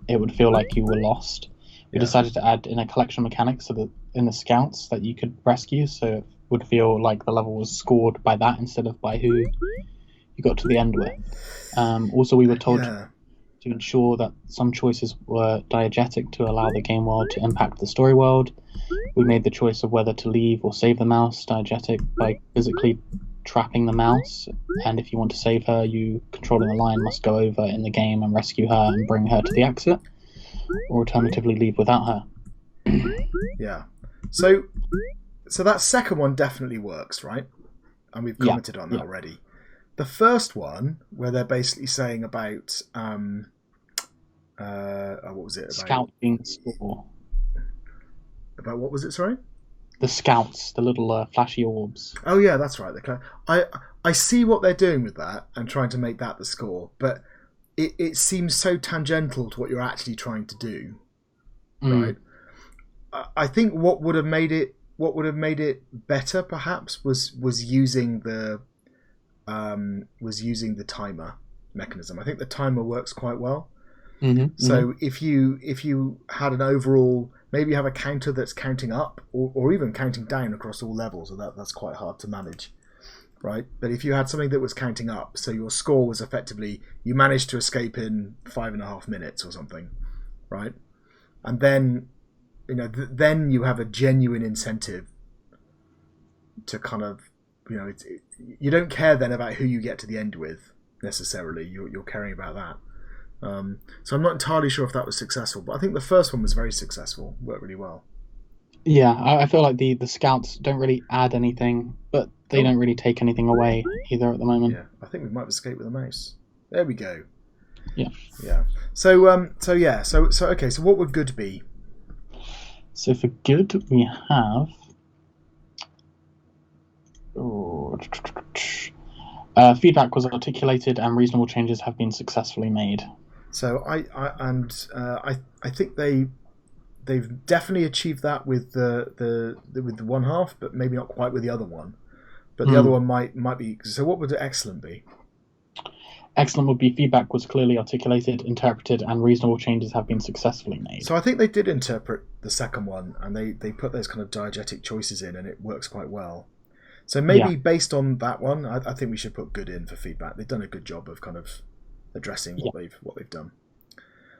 it would feel like you were lost. We decided to add in a collection mechanic so that in the scouts that you could rescue, so it would feel like the level was scored by that instead of by who you got to the end with. Also, we were told to ensure that some choices were diegetic to allow the game world to impact the story world. We made the choice of whether to leave or save the mouse diegetic by physically trapping the mouse, and if you want to save her, you controlling the line must go over in the game and rescue her and bring her to the exit, or alternatively leave without her.
Yeah. So that second one definitely works, right? And we've commented on that already. The first one, where they're basically saying about what was it?
Scouting score.
About what was it? Sorry.
The scouts, the little flashy orbs.
Oh yeah, that's right. I see what they're doing with that and trying to make that the score, but it seems so tangential to what you're actually trying to do, right? I think what would have made it better, perhaps, was using the timer mechanism. I think the timer works quite well. So if you had an overall, maybe you have a counter that's counting up or even counting down across all levels, and that's quite hard to manage, right? But if you had something that was counting up, so your score was effectively, you managed to escape in 5.5 minutes or something, right? And then, then you have a genuine incentive to kind of, you don't care then about who you get to the end with necessarily. You're caring about that. So I'm not entirely sure if that was successful, but I think the first one was very successful. Worked really well.
Yeah, I feel like the scouts don't really add anything, but they don't really take anything away either at the moment.
Yeah, I think we might have escaped with a mouse. There we go.
Yeah.
So okay. So what would good be?
So for good, we have. Feedback was articulated and reasonable changes have been successfully made.
So I think they've definitely achieved that with the one half, but maybe not quite with the other one. But the other one might be. So what would excellent be?
Excellent would be feedback was clearly articulated, interpreted, and reasonable changes have been successfully made.
So I think they did interpret the second one, and they put those kind of diegetic choices in, and it works quite well. So maybe based on that one, I think we should put good in for feedback. They've done a good job of kind of addressing what they've done.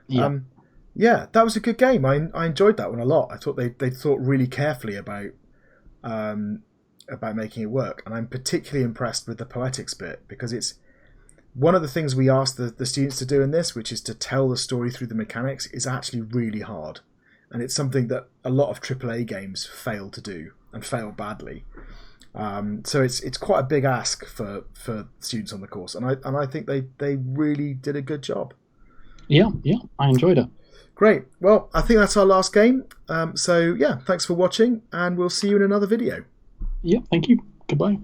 Yeah, that was a good game. I enjoyed that one a lot. I thought they thought really carefully about making it work, and I'm particularly impressed with the poetics bit, because it's one of the things we asked the students to do in this, which is to tell the story through the mechanics, is actually really hard, and it's something that a lot of AAA games fail to do and fail badly. So it's quite a big ask for students on the course, and I think they really did a good job.
Yeah, I enjoyed it.
Great. Well, I think that's our last game. So yeah, thanks for watching, and we'll see you in another video.
Yeah, thank you. Goodbye.